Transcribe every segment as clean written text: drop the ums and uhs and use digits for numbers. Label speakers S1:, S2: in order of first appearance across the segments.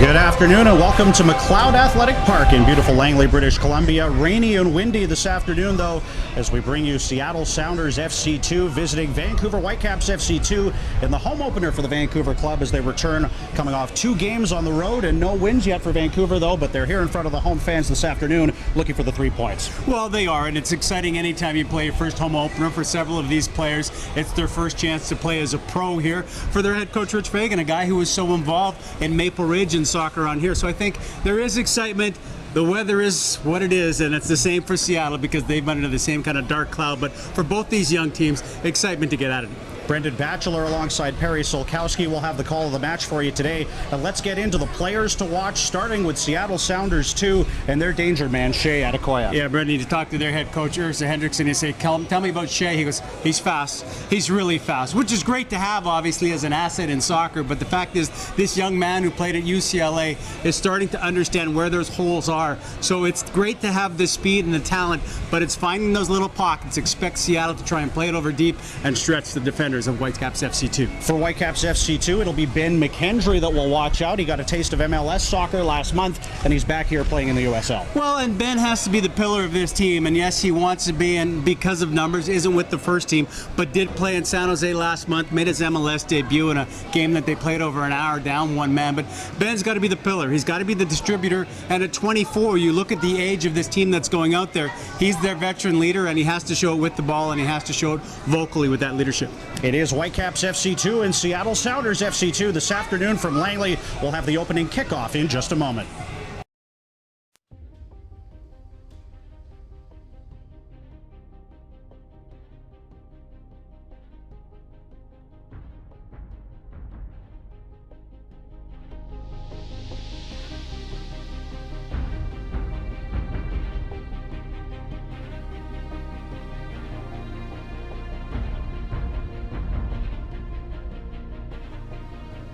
S1: Good afternoon and welcome to McLeod Athletic Park in beautiful Langley, British Columbia. Rainy and windy this afternoon, though, as we bring you Seattle Sounders FC2 visiting Vancouver Whitecaps FC2 in the home opener for the Vancouver club as they return, coming off 2 games on the road and no wins yet for Vancouver, though, but they're here in front of the home fans this afternoon looking for the 3 points.
S2: Well, they are, and it's exciting anytime you play your first home opener for several of these players. It's their first chance to play as a pro here for their head coach, Rich Fagan, a guy who was so involved in Maple Ridge and soccer on here. So I think there is excitement. The weather is what it is, and it's the same for Seattle because they've been under the same kind of dark cloud. But for both these young teams, excitement to get at it.
S1: Brendan Batchelor alongside Perry Solkowski will have the call of the match for you today. And let's get into the players to watch, starting with Seattle Sounders 2 and their danger man, Shea Adekoya.
S2: Yeah, Brendan, you talk to their head coach, Ursa Hendrickson, you say, tell me about Shea. He goes, he's fast. He's really fast, which is great to have, obviously, as an asset in soccer. But the fact is, this young man who played at UCLA is starting to understand where those holes are. So it's great to have the speed and the talent, but it's finding those little pockets. Expect Seattle to try and play it over deep and stretch the defenders of Whitecaps FC2.
S1: For Whitecaps FC2, it'll be Ben McKendry that will watch out. He got a taste of MLS soccer last month, and he's back here playing in the USL.
S2: Well, and Ben has to be the pillar of this team, and yes, he wants to be, and because of numbers, isn't with the first team, but did play in San Jose last month, made his MLS debut in a game that they played over an hour, down 1 man, but Ben's got to be the pillar. He's got to be the distributor, and at 24, you look at the age of this team that's going out there, he's their veteran leader, and he has to show it with the ball, and he has to show it vocally with that leadership.
S1: It is Whitecaps FC2 and Seattle Sounders FC2 this afternoon from Langley. We'll have the opening kickoff in just a moment.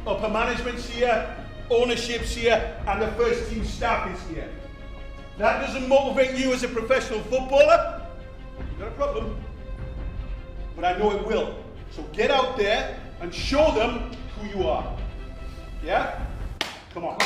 S3: Upper management's here, ownership's here, and the first team staff is here. That doesn't motivate you as a professional footballer? You got a problem? But I know it will. So get out there and show them who you are. Yeah? Come on.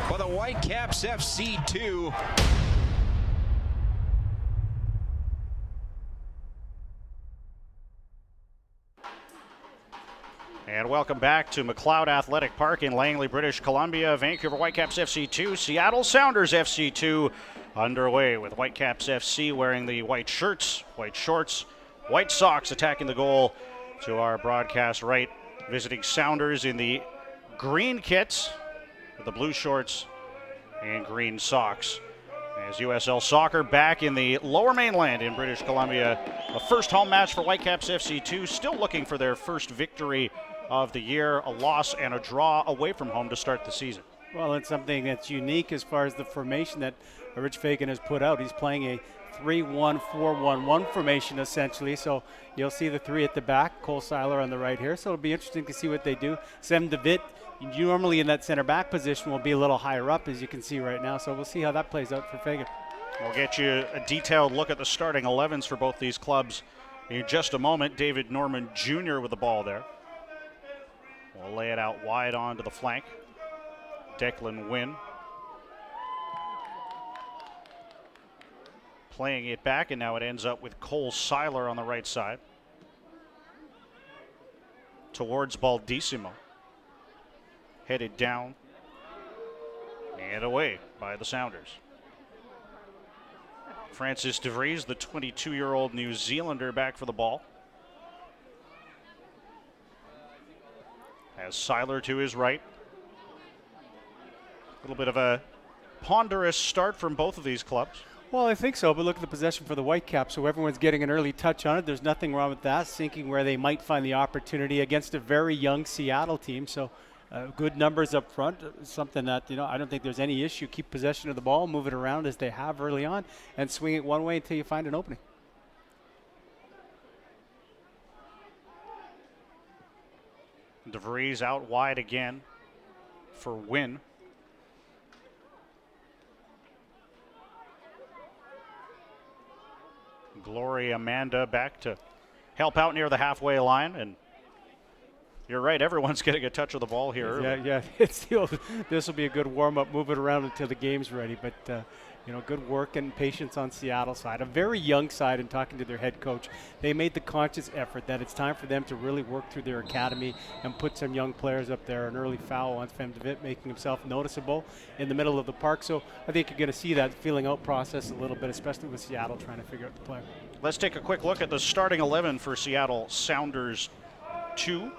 S4: For the Whitecaps FC2.
S1: And welcome back to McLeod Athletic Park in Langley, British Columbia. Vancouver Whitecaps FC2, Seattle Sounders FC2 underway with Whitecaps FC wearing the white shirts, white shorts, white socks attacking the goal to our broadcast right. Visiting Sounders in the green kits, with the blue shorts and green socks. As USL Soccer back in the Lower Mainland in British Columbia. A first home match for Whitecaps FC2, still looking for their first victory of the year, a loss and a draw away from home to start the season.
S2: Well, it's something that's unique as far as the formation that Rich Fagan has put out. He's playing a 3-1-4-1-1 formation essentially, so you'll see the 3 at the back, Cole Seiler on the right here, so it'll be interesting to see what they do. Sem DeVitt, normally in that center back position, will be a little higher up as you can see right now, so we'll see how that plays out for Fagan.
S1: We'll get you a detailed look at the starting 11s for both these clubs in just a moment. David Norman Jr. with the ball there. We'll lay it out wide onto the flank. Declan Wynn playing it back, and now it ends up with Cole Seiler on the right side. Towards Baldissimo. Headed down and away by the Sounders. Francis De Vries, the 22-year-old New Zealander, back for the ball. Has Seiler to his right. A little bit of a ponderous start from both of these clubs.
S2: Well, I think so, but look at the possession for the Whitecaps. So everyone's getting an early touch on it. There's nothing wrong with that, sinking where they might find the opportunity against a very young Seattle team. So good numbers up front, something that, I don't think there's any issue. Keep possession of the ball, move it around as they have early on, and swing it one way until you find an opening.
S1: De Vries out wide again for Wynn. Gloria Amanda back to help out near the halfway line, and you're right, everyone's getting a touch of the ball here.
S2: Yeah, it's the old, this will be a good warm-up, move it around until the game's ready, but good work and patience on Seattle's side. A very young side, and talking to their head coach, they made the conscious effort that it's time for them to really work through their academy and put some young players up there. An early foul on Fem DeVitt, making himself noticeable in the middle of the park. So I think you're going to see that feeling out process a little bit, especially with Seattle trying to figure out the play.
S1: Let's take a quick look at the starting 11 for Seattle Sounders 2.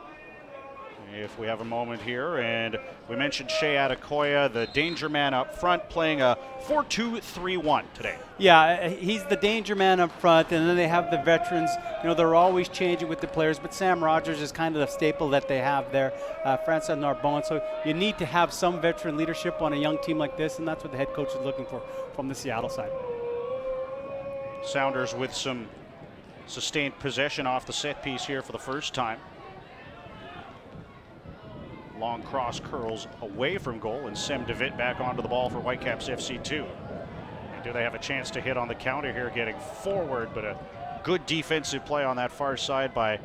S1: If we have a moment here, and we mentioned Shea Adekoya, the danger man up front, playing a 4-2-3-1 today.
S2: Yeah, he's the danger man up front, and then they have the veterans. They're always changing with the players, but Sam Rogers is kind of the staple that they have there, Francois Narbonne. So you need to have some veteran leadership on a young team like this, and that's what the head coach is looking for from the Seattle side.
S1: Sounders with some sustained possession off the set piece here for the first time. Long cross curls away from goal, and Sem DeVitt back onto the ball for Whitecaps FC2. And do they have a chance to hit on the counter here, getting forward, but a good defensive play on that far side by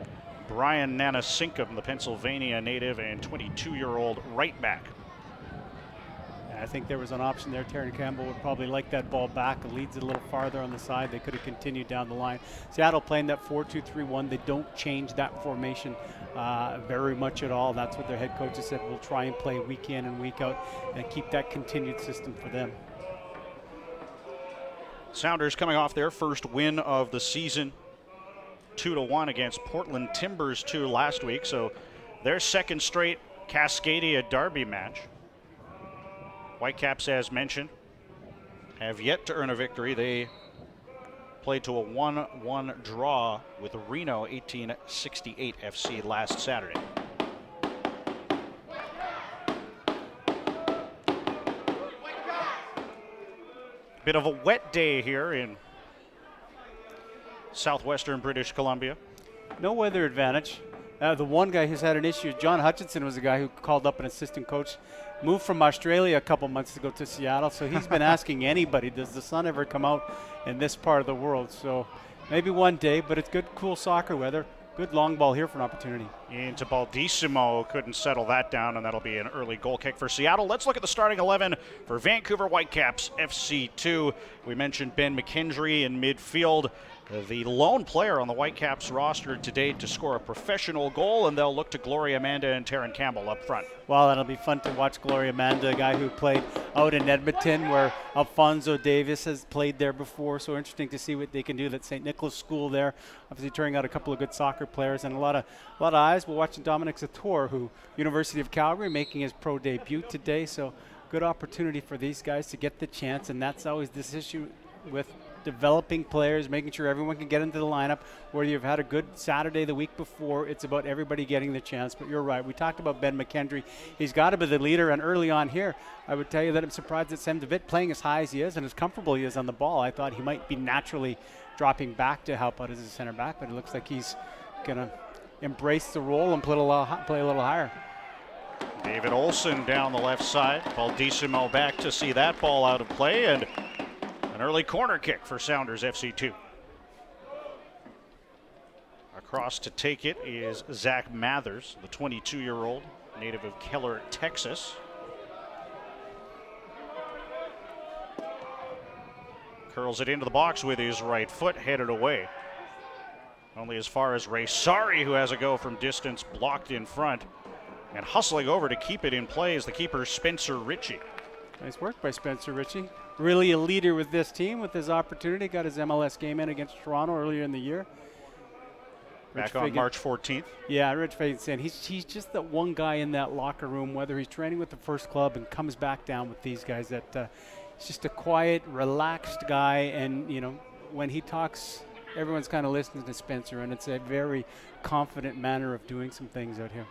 S1: Brian Nanasinkum, the Pennsylvania native and 22-year-old right back.
S2: I think there was an option there. Terry Campbell would probably like that ball back. It leads it a little farther on the side. They could have continued down the line. Seattle playing that 4-2-3-1. They don't change that formation very much at all. That's what their head coach has said. We'll try and play week in and week out and keep that continued system for them.
S1: Sounders coming off their first win of the season, 2-1 against Portland Timbers 2 last week. So their second straight Cascadia Derby match. Whitecaps, as mentioned, have yet to earn a victory. They played to a 1-1 draw with Reno 1868 FC last Saturday. Bit of a wet day here in southwestern British Columbia.
S2: No weather advantage. The one guy who's had an issue, John Hutchinson, was the guy who called up an assistant coach, moved from Australia a couple months ago to Seattle, so he's been asking anybody, does the sun ever come out in this part of the world? So maybe one day, but it's good, cool soccer weather. Good long ball here for an opportunity.
S1: Into Baldissimo, couldn't settle that down, and that'll be an early goal kick for Seattle. Let's look at the starting 11 for Vancouver Whitecaps FC2. We mentioned Ben McKendry in midfield, the lone player on the Whitecaps roster today to score a professional goal, and they'll look to Gloria Amanda and Taryn Campbell up front.
S2: Well, it'll be fun to watch Gloria Amanda, a guy who played out in Edmonton where Alfonso Davis has played there before. So interesting to see what they can do. That St. Nicholas School there, obviously turning out a couple of good soccer players and a lot of eyes. We're watching Dominic Zator, who University of Calgary, making his pro debut today. So good opportunity for these guys to get the chance, and that's always this issue with developing players, making sure everyone can get into the lineup. Whether you've had a good Saturday the week before, it's about everybody getting the chance. But you're right, we talked about Ben McKendry. He's got to be the leader, and early on here, I would tell you that I'm surprised that Sem DeVitt, playing as high as he is and as comfortable he is on the ball, I thought he might be naturally dropping back to help out as a center back, but it looks like he's going to embrace the role and play a little higher.
S1: David Olson down the left side. Baldissimo back to see that ball out of play, and an early corner kick for Sounders FC2. Across to take it is Zach Mathers, the 22-year-old, native of Keller, Texas. Curls it into the box with his right foot, headed away. Only as far as Ray Sari, who has a go from distance, blocked in front. And hustling over to keep it in play is the keeper, Spencer Ritchie.
S2: Nice work by Spencer Ritchie. Really a leader with this team with his opportunity. Got his MLS game in against Toronto earlier in the year.
S1: Back on March 14th.
S2: Yeah, Rich Fagan saying he's just that one guy in that locker room, whether he's training with the first club and comes back down with these guys, that he's just a quiet, relaxed guy. And, you know, when he talks, everyone's kind of listening to Spencer, and it's a very confident manner of doing some things out here.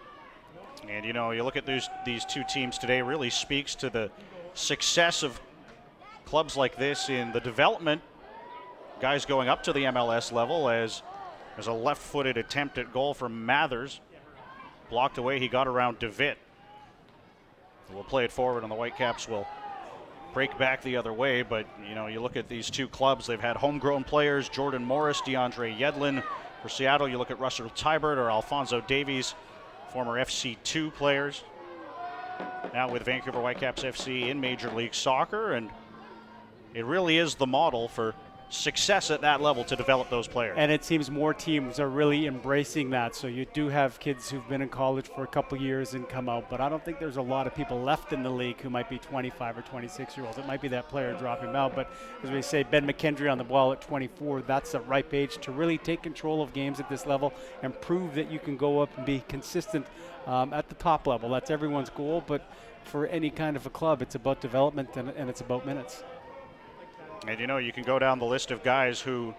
S1: And, you know, you look at these two teams today, really speaks to the success of clubs like this in the development, guys going up to the MLS level. As there's a left-footed attempt at goal from Mathers. Blocked away, he got around DeVitt. We'll play it forward, and the Whitecaps will break back the other way. But, you know, you look at these two clubs, they've had homegrown players, Jordan Morris, DeAndre Yedlin. For Seattle, you look at Russell Tybert or Alfonso Davies, former FC2 players. Now with Vancouver Whitecaps FC in Major League Soccer, and it really is the model for success at that level to develop those players.
S2: And it seems more teams are really embracing that. So you do have kids who've been in college for a couple years and come out, but I don't think there's a lot of people left in the league who might be 25 or 26-year-olds. It might be that player dropping out, but as we say, Ben McKendry on the ball at 24, that's the ripe age to really take control of games at this level and prove that you can go up and be consistent at the top level. That's everyone's goal, but for any kind of a club, it's about development and it's about minutes.
S1: And, you know, you can go down the list of guys who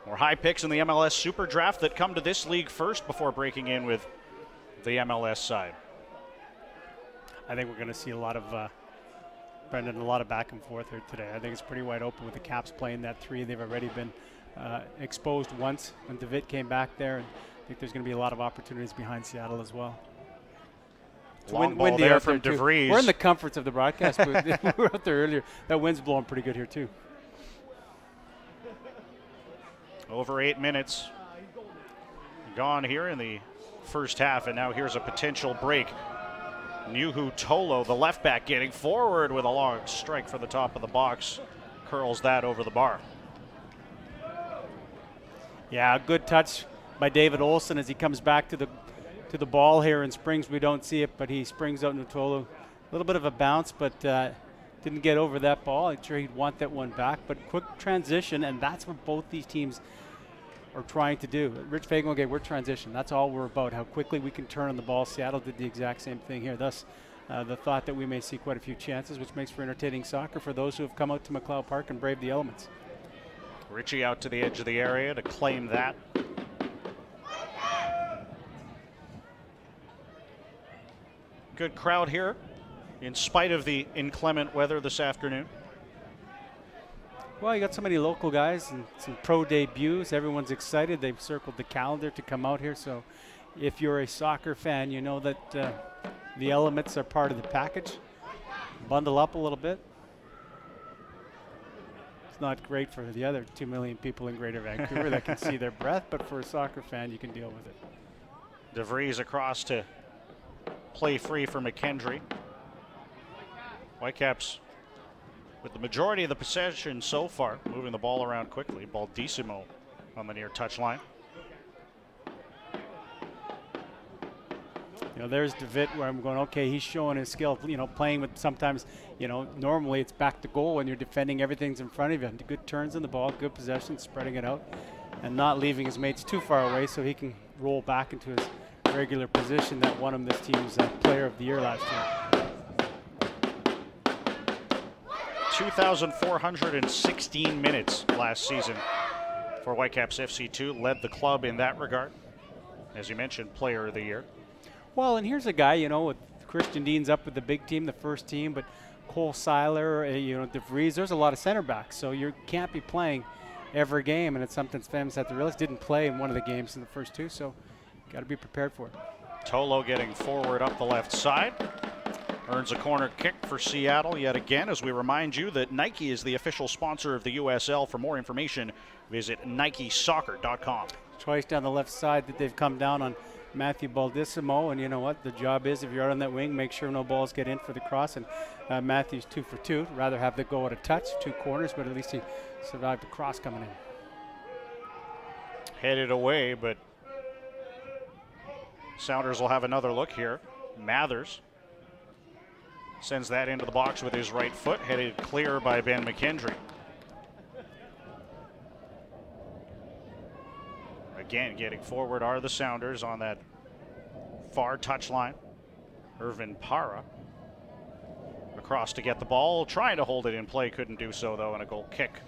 S1: were high picks in the MLS Super Draft that come to this league first before breaking in with the MLS side.
S2: I think we're going to see a lot of, Brendan, a lot of back and forth here today. I think it's pretty wide open with the Caps playing that three. They've already been exposed once when DeVitt came back there. And I think there's going to be a lot of opportunities behind Seattle as well.
S1: Long ball there from DeVries.
S2: We're in the comforts of the broadcast booth. We were out there earlier. That wind's blowing pretty good here, too.
S1: Over 8 minutes gone here in the first half, and now here's a potential break. Nuhu Tolo, the left back, getting forward with a long strike for the top of the box. Curls that over the bar.
S2: Yeah, good touch by David Olsen as he comes back to the ball here and springs. We don't see it, but he springs out Nutolo. A little bit of a bounce, but didn't get over that ball. I'm sure he'd want that one back, but quick transition, and that's what both these teams are trying to do. Rich Fagan, okay, we're transition. That's all we're about, how quickly we can turn on the ball. Seattle did the exact same thing here. Thus, the thought that we may see quite a few chances, which makes for entertaining soccer for those who have come out to McLeod Park and braved the elements.
S1: Ritchie out to the edge of the area to claim that. Good crowd here, in spite of the inclement weather this afternoon.
S2: Well, you got so many local guys and some pro debuts. Everyone's excited. They've circled the calendar to come out here. So if you're a soccer fan, you know that the elements are part of the package. Bundle up a little bit. It's not great for the other 2 million people in Greater Vancouver that can see their breath, but for a soccer fan, you can deal with it.
S1: DeVries across to play free for McKendry. Whitecaps with the majority of the possession so far, moving the ball around quickly. Baldissimo on the near touchline.
S2: You know, there's DeVitt where I'm going, okay, he's showing his skill, you know, playing with sometimes, you know, normally it's back to goal when you're defending, everything's in front of you. Good turns on the ball, good possession, spreading it out, and not leaving his mates too far away so he can roll back into his regular position that won him this team's player of the year last year.
S1: 2,416 minutes last season for Whitecaps FC2. Led the club in that regard. As you mentioned, player of the year.
S2: Well, and here's a guy, you know, with Christian Dean's up with the big team, the first team, but Cole Seiler, you know, DeVries, there's a lot of center backs, so you can't be playing every game, and it's something fans have to realize. Didn't play in one of the games in the first two, so got to be prepared for it.
S1: Tolo getting forward up the left side. Earns a corner kick for Seattle yet again, as we remind you that Nike is the official sponsor of the USL. For more information, visit NikeSoccer.com.
S2: Twice down the left side that they've come down on Matthew Baldissimo, and you know what? The job is, if you're out on that wing, make sure no balls get in for the cross, and Matthew's 2 for 2. Rather have the go at a touch, 2 corners, but at least he survived the cross coming in.
S1: Headed away, but Sounders will have another look here. Mathers Sends that into the box with his right foot, headed clear by Ben McKendry. Again, getting forward are the Sounders on that far touchline. Irvin Para across to get the ball, trying to hold it in play, couldn't do so though, and a goal kick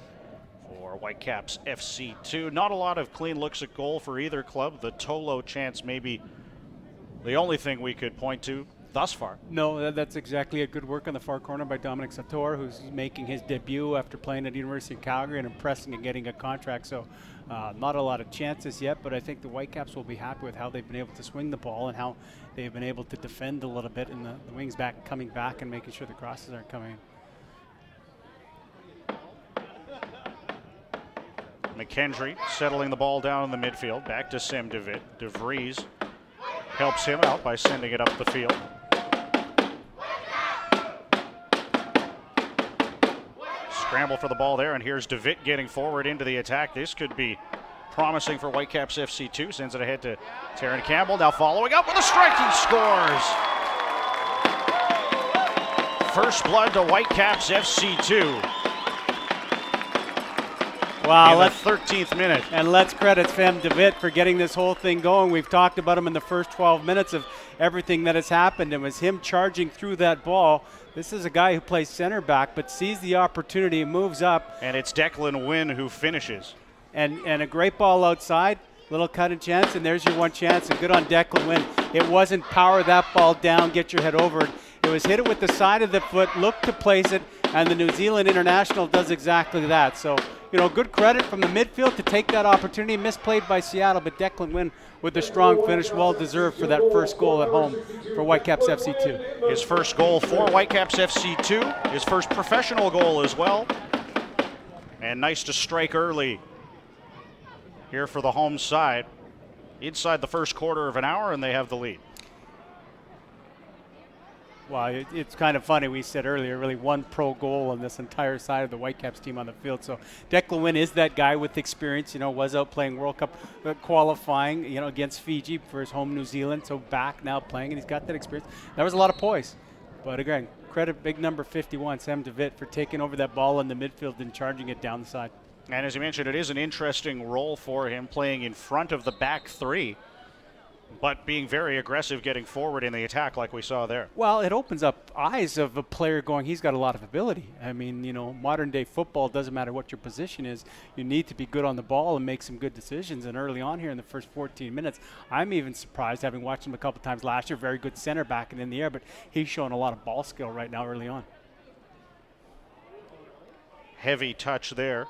S1: for Whitecaps FC2. Not a lot of clean looks at goal for either club. The Tolo chance may be the only thing we could point to thus far.
S2: No, that's exactly a good work on the far corner by Dominic Sator, who's making his debut after playing at the University of Calgary and impressing and getting a contract. So not a lot of chances yet, but I think the Whitecaps will be happy with how they've been able to swing the ball and how they've been able to defend a little bit, and the wings back coming back and making sure the crosses aren't coming in.
S1: McKendry settling the ball down in the midfield. Back to Sam DeVit. DeVries helps him out by sending it up the field. Scramble for the ball there, and here's DeVit getting forward into the attack. This could be promising for Whitecaps FC2. Sends it ahead to Taron Campbell. Now following up with a strike, he scores! First blood to Whitecaps FC2.
S2: Wow,
S1: in the 13th minute.
S2: And let's credit Sam DeVit for getting this whole thing going. We've talked about him in the first 12 minutes of everything that has happened, and was him charging through that ball. This is a guy who plays center back, but sees the opportunity, moves up.
S1: And it's Declan Wynn who finishes.
S2: And a great ball outside, little cut and chance, and there's your one chance, and good on Declan Wynn. It wasn't power that ball down, get your head over it. It was hit it with the side of the foot, look to place it, and the New Zealand international does exactly that. So, you know, good credit from the midfield to take that opportunity. Misplayed by Seattle, but Declan Wynn with a strong finish, well deserved for that first goal at home for Whitecaps FC2.
S1: His first goal for Whitecaps FC2, his first professional goal as well. And nice to strike early here for the home side. Inside the first quarter of an hour, and they have the lead.
S2: Well, it's kind of funny. We said earlier, really one pro goal on this entire side of the Whitecaps team on the field. So Declan Wynn is that guy with experience. You know, was out playing World Cup qualifying, you know, against Fiji for his home New Zealand. So back now playing, and he's got that experience. There was a lot of poise. But again, credit big number 51, Sam DeVit, for taking over that ball in the midfield and charging it down the side.
S1: And as you mentioned, it is an interesting role for him, playing in front of the back three, but being very aggressive, getting forward in the attack like we saw there.
S2: Well, it opens up eyes of a player going, he's got a lot of ability. I mean, you know, modern day football, doesn't matter what your position is, you need to be good on the ball and make some good decisions. And early on here in the first 14 minutes, I'm even surprised, having watched him a couple times last year, very good center back and in the air, but he's showing a lot of ball skill right now early on.
S1: Heavy touch there,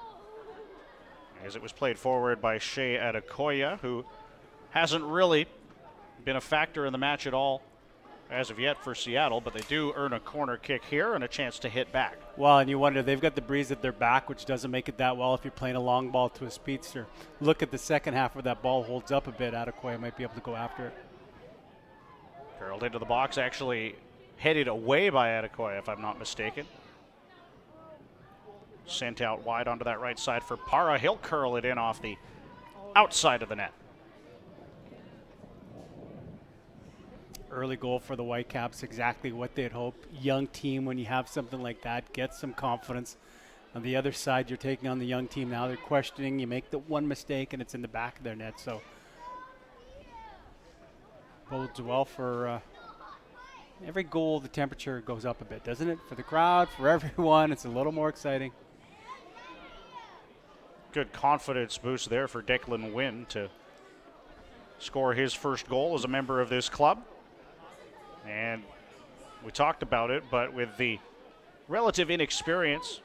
S1: as it was played forward by Shea Adekoya, who hasn't really been a factor in the match at all as of yet for Seattle, but they do earn a corner kick here and a chance to hit back.
S2: Well, and you wonder, they've got the breeze at their back, which doesn't make it that well if you're playing a long ball to a speedster. Look at the second half where that ball holds up a bit. Adekoya might be able to go after it.
S1: Curled into the box, actually headed away by Adekoya, if I'm not mistaken. Sent out wide onto that right side for Para. He'll curl it in off the outside of the net.
S2: Early goal for the Whitecaps, exactly what they'd hope. Young team, when you have something like that, get some confidence. On the other side, you're taking on the young team now. They're questioning. You make the one mistake, and it's in the back of their net. So bodes well for every goal. The temperature goes up a bit, doesn't it? For the crowd, for everyone, it's a little more exciting.
S1: Good confidence boost there for Declan Wynn to score his first goal as a member of this club. And we talked about it, but with the relative inexperience,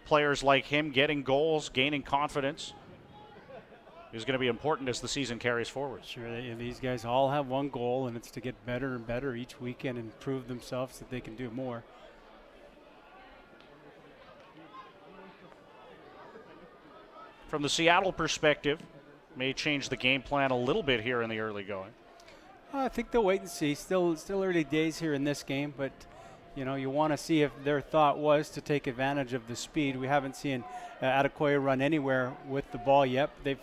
S1: players like him getting goals, gaining confidence, is going to be important as the season carries forward.
S2: Sure, these guys all have one goal, and it's to get better and better each weekend and prove themselves that they can do more.
S1: From the Seattle perspective, may change the game plan a little bit here in the early going.
S2: I think they'll wait and see. Still early days here in this game, but You know, you want to see if their thought was to take advantage of the speed. We haven't seen Adekoya run anywhere with the ball yet. You're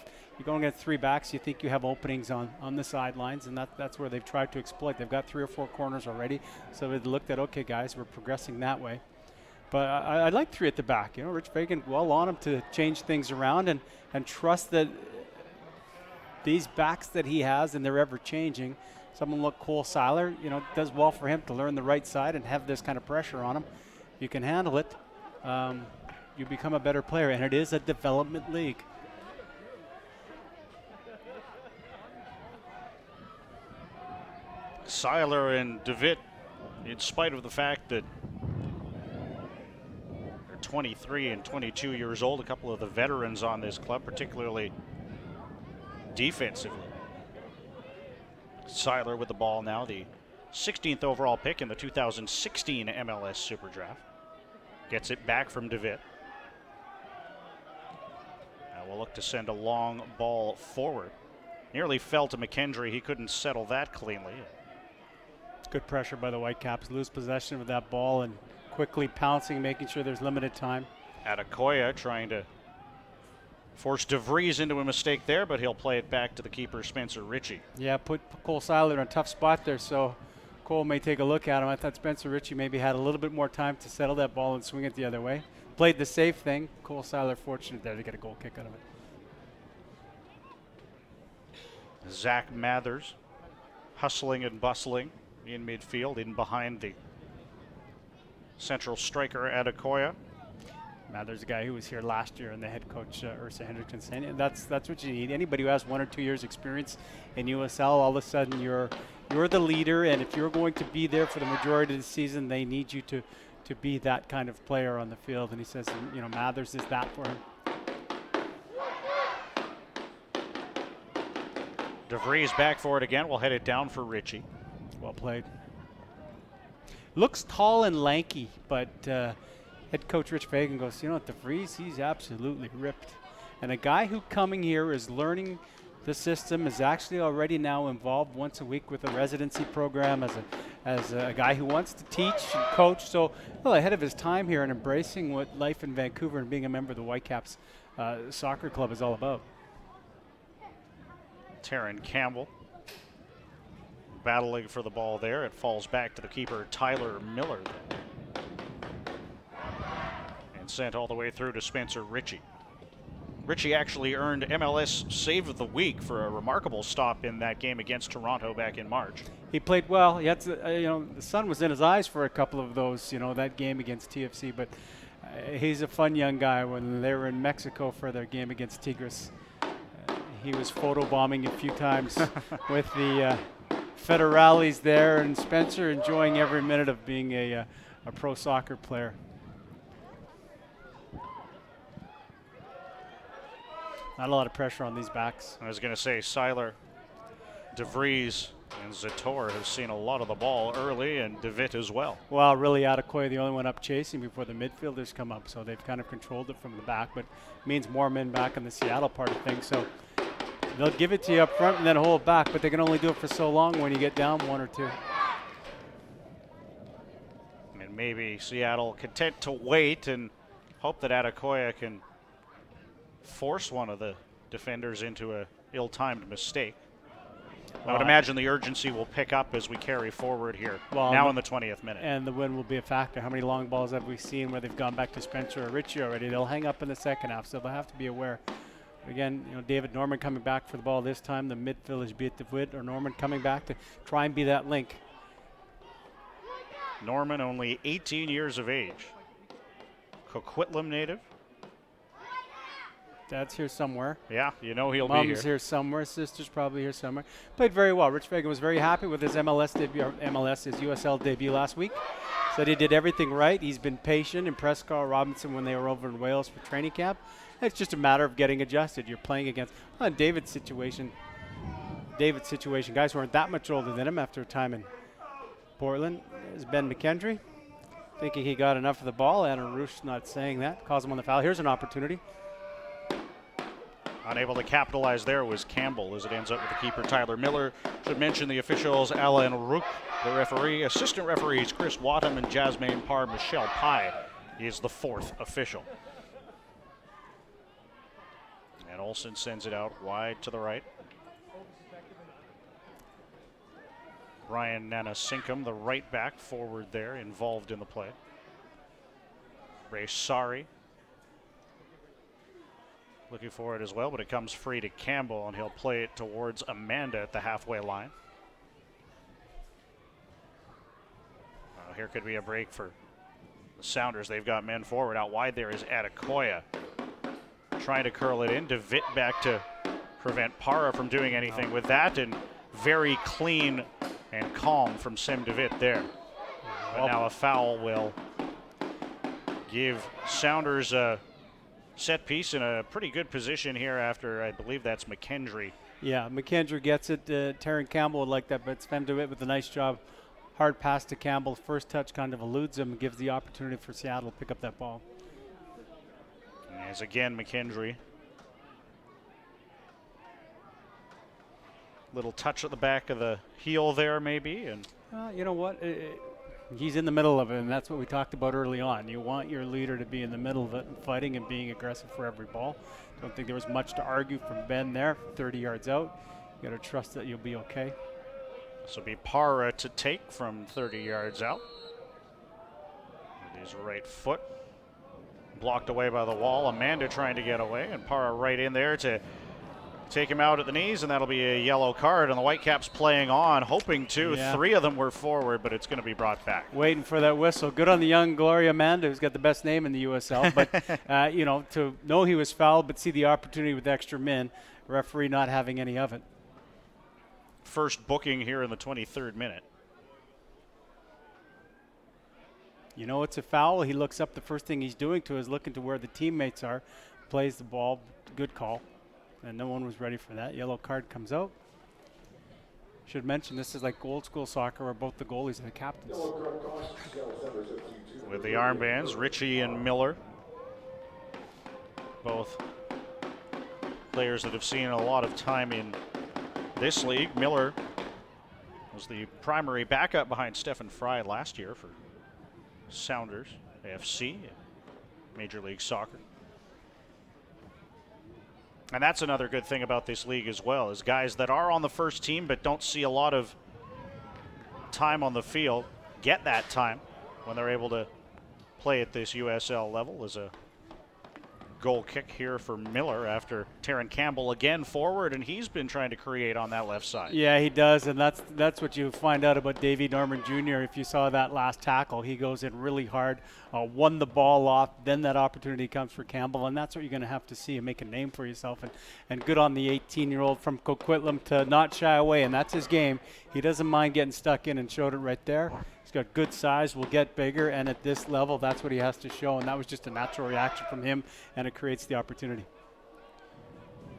S2: going against 3 backs. You think you have openings on the sidelines, and that's where they've tried to exploit. They've got 3 or 4 corners already, so they've looked at, okay, guys, we're progressing that way. But I like 3 at the back. You know, Rich Fagan well on him to change things around and trust that these backs that he has, and they're ever changing. Someone like Cole Seiler, you know, does well for him to learn the right side and have this kind of pressure on him. You can handle it. You become a better player, and it is a development league.
S1: Seiler and DeWitt, in spite of the fact that they're 23 and 22 years old, a couple of the veterans on this club, particularly defensively. Seiler with the ball now, the 16th overall pick in the 2016 MLS Super Draft. Gets it back from DeWitt. Now we'll look to send a long ball forward. Nearly fell to McKendry. He couldn't settle that cleanly.
S2: Good pressure by the Whitecaps. Lose possession of that ball and quickly pouncing, making sure there's limited time.
S1: Adekoya trying to force DeVries into a mistake there, but he'll play it back to the keeper, Spencer Ritchie.
S2: Yeah, put Cole Seiler in a tough spot there, so Cole may take a look at him. I thought Spencer Ritchie maybe had a little bit more time to settle that ball and swing it the other way. Played the safe thing. Cole Seiler fortunate there to get a goal kick out of it.
S1: Zach Mathers hustling and bustling in midfield, in behind the central striker Adekoya.
S2: There's a guy who was here last year, and the head coach, Ursa Hendrickson, saying that's what you need. Anybody who has 1 or 2 years experience in USL, all of a sudden you're the leader, and if you're going to be there for the majority of the season, they need you to be that kind of player on the field. And he says, you know, Mathers is that for him.
S1: DeVries back for it again. We'll head it down for Ritchie.
S2: Well played. Looks tall and lanky, but head coach Rich Fagan goes, you know what, DeVries, he's absolutely ripped. And a guy who coming here is learning the system, is actually already now involved once a week with a residency program as a guy who wants to teach and coach. So, well, ahead of his time here and embracing what life in Vancouver and being a member of the Whitecaps soccer club is all about.
S1: Taryn Campbell battling for the ball there. It falls back to the keeper, Tyler Miller. And sent all the way through to Spencer Ritchie. Ritchie actually earned MLS Save of the Week for a remarkable stop in that game against Toronto back in March.
S2: He played well. He had to, the sun was in his eyes for a couple of those, that game against TFC. But he's a fun young guy. When they were in Mexico for their game against Tigres, he was photobombing a few times with the federales there, and Spencer enjoying every minute of being a pro soccer player. Not a lot of pressure on these backs.
S1: I was going to say Seiler, DeVries, and Zator have seen a lot of the ball early, and DeWitt as well.
S2: Well, really, Adekoya, the only one up chasing before the midfielders come up, so they've kind of controlled it from the back, but it means more men back in the Seattle part of things. So they'll give it to you up front and then hold back, but they can only do it for so long when you get down 1 or 2.
S1: And maybe Seattle content to wait and hope that Adekoya can force one of the defenders into a ill-timed mistake. I would imagine the urgency will pick up as we carry forward here, now in the 20th minute.
S2: And the wind will be a factor. How many long balls have we seen where they've gone back to Spencer or Ritchie already? They'll hang up in the second half, so they'll have to be aware. Again, David Norman coming back for the ball this time. The midfield is be it DeWitt or Norman coming back to try and be that link.
S1: Norman, only 18 years of age. Coquitlam native.
S2: Dad's here somewhere.
S1: Yeah, he'll be here.
S2: Mom's here somewhere. Sister's probably here somewhere. Played very well. Rich Fagan was very happy with his MLS debut, or his USL debut last week. Said he did everything right. He's been patient. Impressed Carl Robinson when they were over in Wales for training camp. It's just a matter of getting adjusted. You're playing against David's situation, guys who aren't that much older than him after a time in Portland. Is Ben McKendry thinking he got enough of the ball. Anna Roosh not saying that. Calls him on the foul. Here's an opportunity.
S1: Unable to capitalize there was Campbell as it ends up with the keeper Tyler Miller. Should mention the officials Alan Rook, the referee, assistant referees Chris Wattam and Jasmine Parr. Michelle Pye is the fourth official. And Olsen sends it out wide to the right. Ryan Nanasinkum, the right back forward there, involved in the play. Ray Sari looking for it as well, but it comes free to Campbell, and he'll play it towards Amanda at the halfway line. Here could be a break for the Sounders. They've got men forward. Out wide there is Adekoya. Trying to curl it in. DeVitt back to prevent Para from doing anything with that, and very clean and calm from Sim DeVitt there. But now a foul will give Sounders a set piece in a pretty good position here after, I believe that's McKendry.
S2: Yeah, McKendry gets it. Taryn Campbell would like that, but Sven DeWitt with a nice job. Hard pass to Campbell. First touch kind of eludes him and gives the opportunity for Seattle to pick up that ball.
S1: As again, McKendry. Little touch at the back of the heel there maybe. And
S2: you know what? He's in the middle of it, and that's what we talked about early on. You want your leader to be in the middle of it and fighting and being aggressive for every ball. Don't think there was much to argue from Ben there, 30 yards out. You got to trust that you'll be okay.
S1: This will be Para to take from 30 yards out. With his right foot. Blocked away by the wall. Amanda trying to get away, and Para right in there to take him out at the knees, and that'll be a yellow card. And the Whitecaps playing on, hoping to.
S2: Yeah.
S1: 3 of them were forward, but it's going to be brought back.
S2: Waiting for that whistle. Good on the young Gloria Amanda, who's got the best name in the USL. But, you know, to know he was fouled, but see the opportunity with extra men, referee not having any of it.
S1: First booking here in the 23rd minute.
S2: You know it's a foul. He looks up. The first thing he's doing is looking to where the teammates are. Plays the ball. Good call. And no one was ready for that. Yellow card comes out. Should mention this is like old school soccer where both the goalies and the captains.
S1: With the armbands, Ritchie and Miller. Both players that have seen a lot of time in this league. Miller was the primary backup behind Stefan Fry last year for Sounders FC, Major League Soccer. And that's another good thing about this league as well, is guys that are on the first team but don't see a lot of time on the field get that time when they're able to play at this USL level. As a goal kick here for Miller after Taryn Campbell again forward, and he's been trying to create on that left side.
S2: Yeah, he does, and that's what you find out about Davey Norman Jr. If you saw that last tackle, he goes in really hard, won the ball off, then that opportunity comes for Campbell, and that's what you're going to have to see and make a name for yourself. And good on the 18-year-old from Coquitlam to not shy away, and that's his game. He doesn't mind getting stuck in and showed it right there. He's got good size, will get bigger, and at this level, that's what he has to show, and that was just a natural reaction from him, and it creates the opportunity.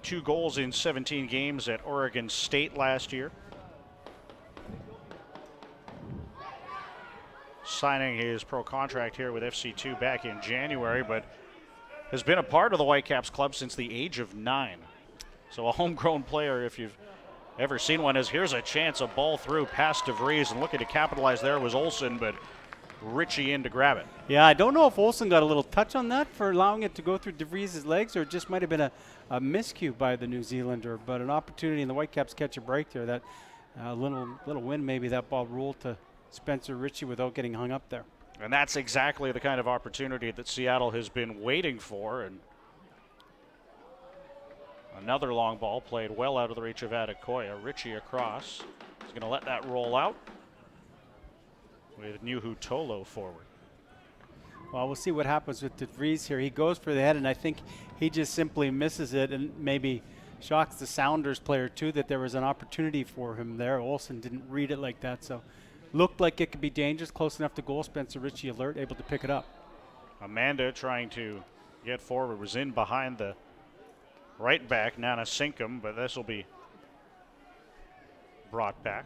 S1: 2 goals in 17 games at Oregon State last year. Signing his pro contract here with FC2 back in January, but has been a part of the Whitecaps club since the age of 9. So a homegrown player, if you've ever seen one, is here's a chance, a ball through past DeVries, and looking to capitalize there was Olsen, but Ritchie in to grab it.
S2: Yeah, I don't know if Olsen got a little touch on that for allowing it to go through DeVries' legs, or it just might have been a miscue by the New Zealander, but an opportunity, and the Whitecaps catch a break there. That little win, maybe that ball ruled to Spencer Ritchie without getting hung up there.
S1: And that's exactly the kind of opportunity that Seattle has been waiting for, and another long ball played well out of the reach of Adekoya. Ritchie across. He's going to let that roll out with Nuhu Tolo forward.
S2: Well, we'll see what happens with DeVries here. He goes for the head, and I think he just simply misses it and maybe shocks the Sounders player, too, that there was an opportunity for him there. Olsen didn't read it like that, so looked like it could be dangerous, close enough to goal. Spencer Ritchie alert, able to pick it up.
S1: Amanda trying to get forward, was in behind the right back, Nana Sinkum, but this will be brought back.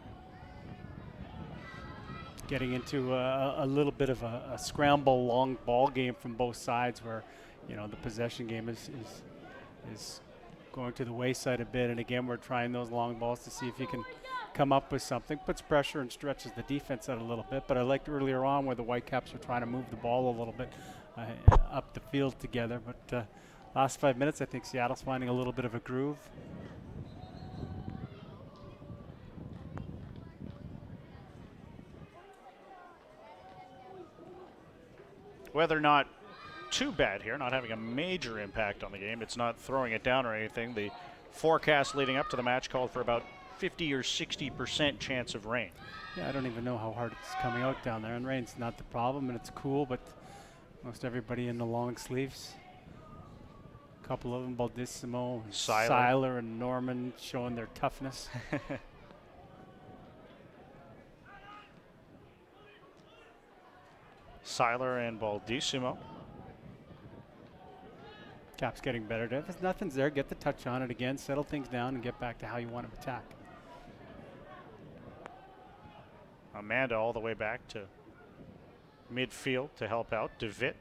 S2: Getting into a little bit of a scramble long ball game from both sides, where, you know, the possession game is going to the wayside a bit. And again, we're trying those long balls to see if you can come up with something. Puts pressure and stretches the defense out a little bit. But I liked earlier on where the Whitecaps were trying to move the ball a little bit up the field together. But last 5 minutes, I think Seattle's finding a little bit of a groove.
S1: Weather not too bad here, not having a major impact on the game. It's not throwing it down or anything. The forecast leading up to the match called for about 50 or 60% chance of rain.
S2: Yeah, I don't even know how hard it's coming out down there. And rain's not the problem, and it's cool, but most everybody in the long sleeves. A couple of them, Baldissimo, Seiler, and Norman showing their toughness.
S1: Seiler and Baldissimo.
S2: Cap's getting better. If nothing's there, get the touch on it again, settle things down, and get back to how you want to attack.
S1: Amanda all the way back to midfield to help out. DeVitt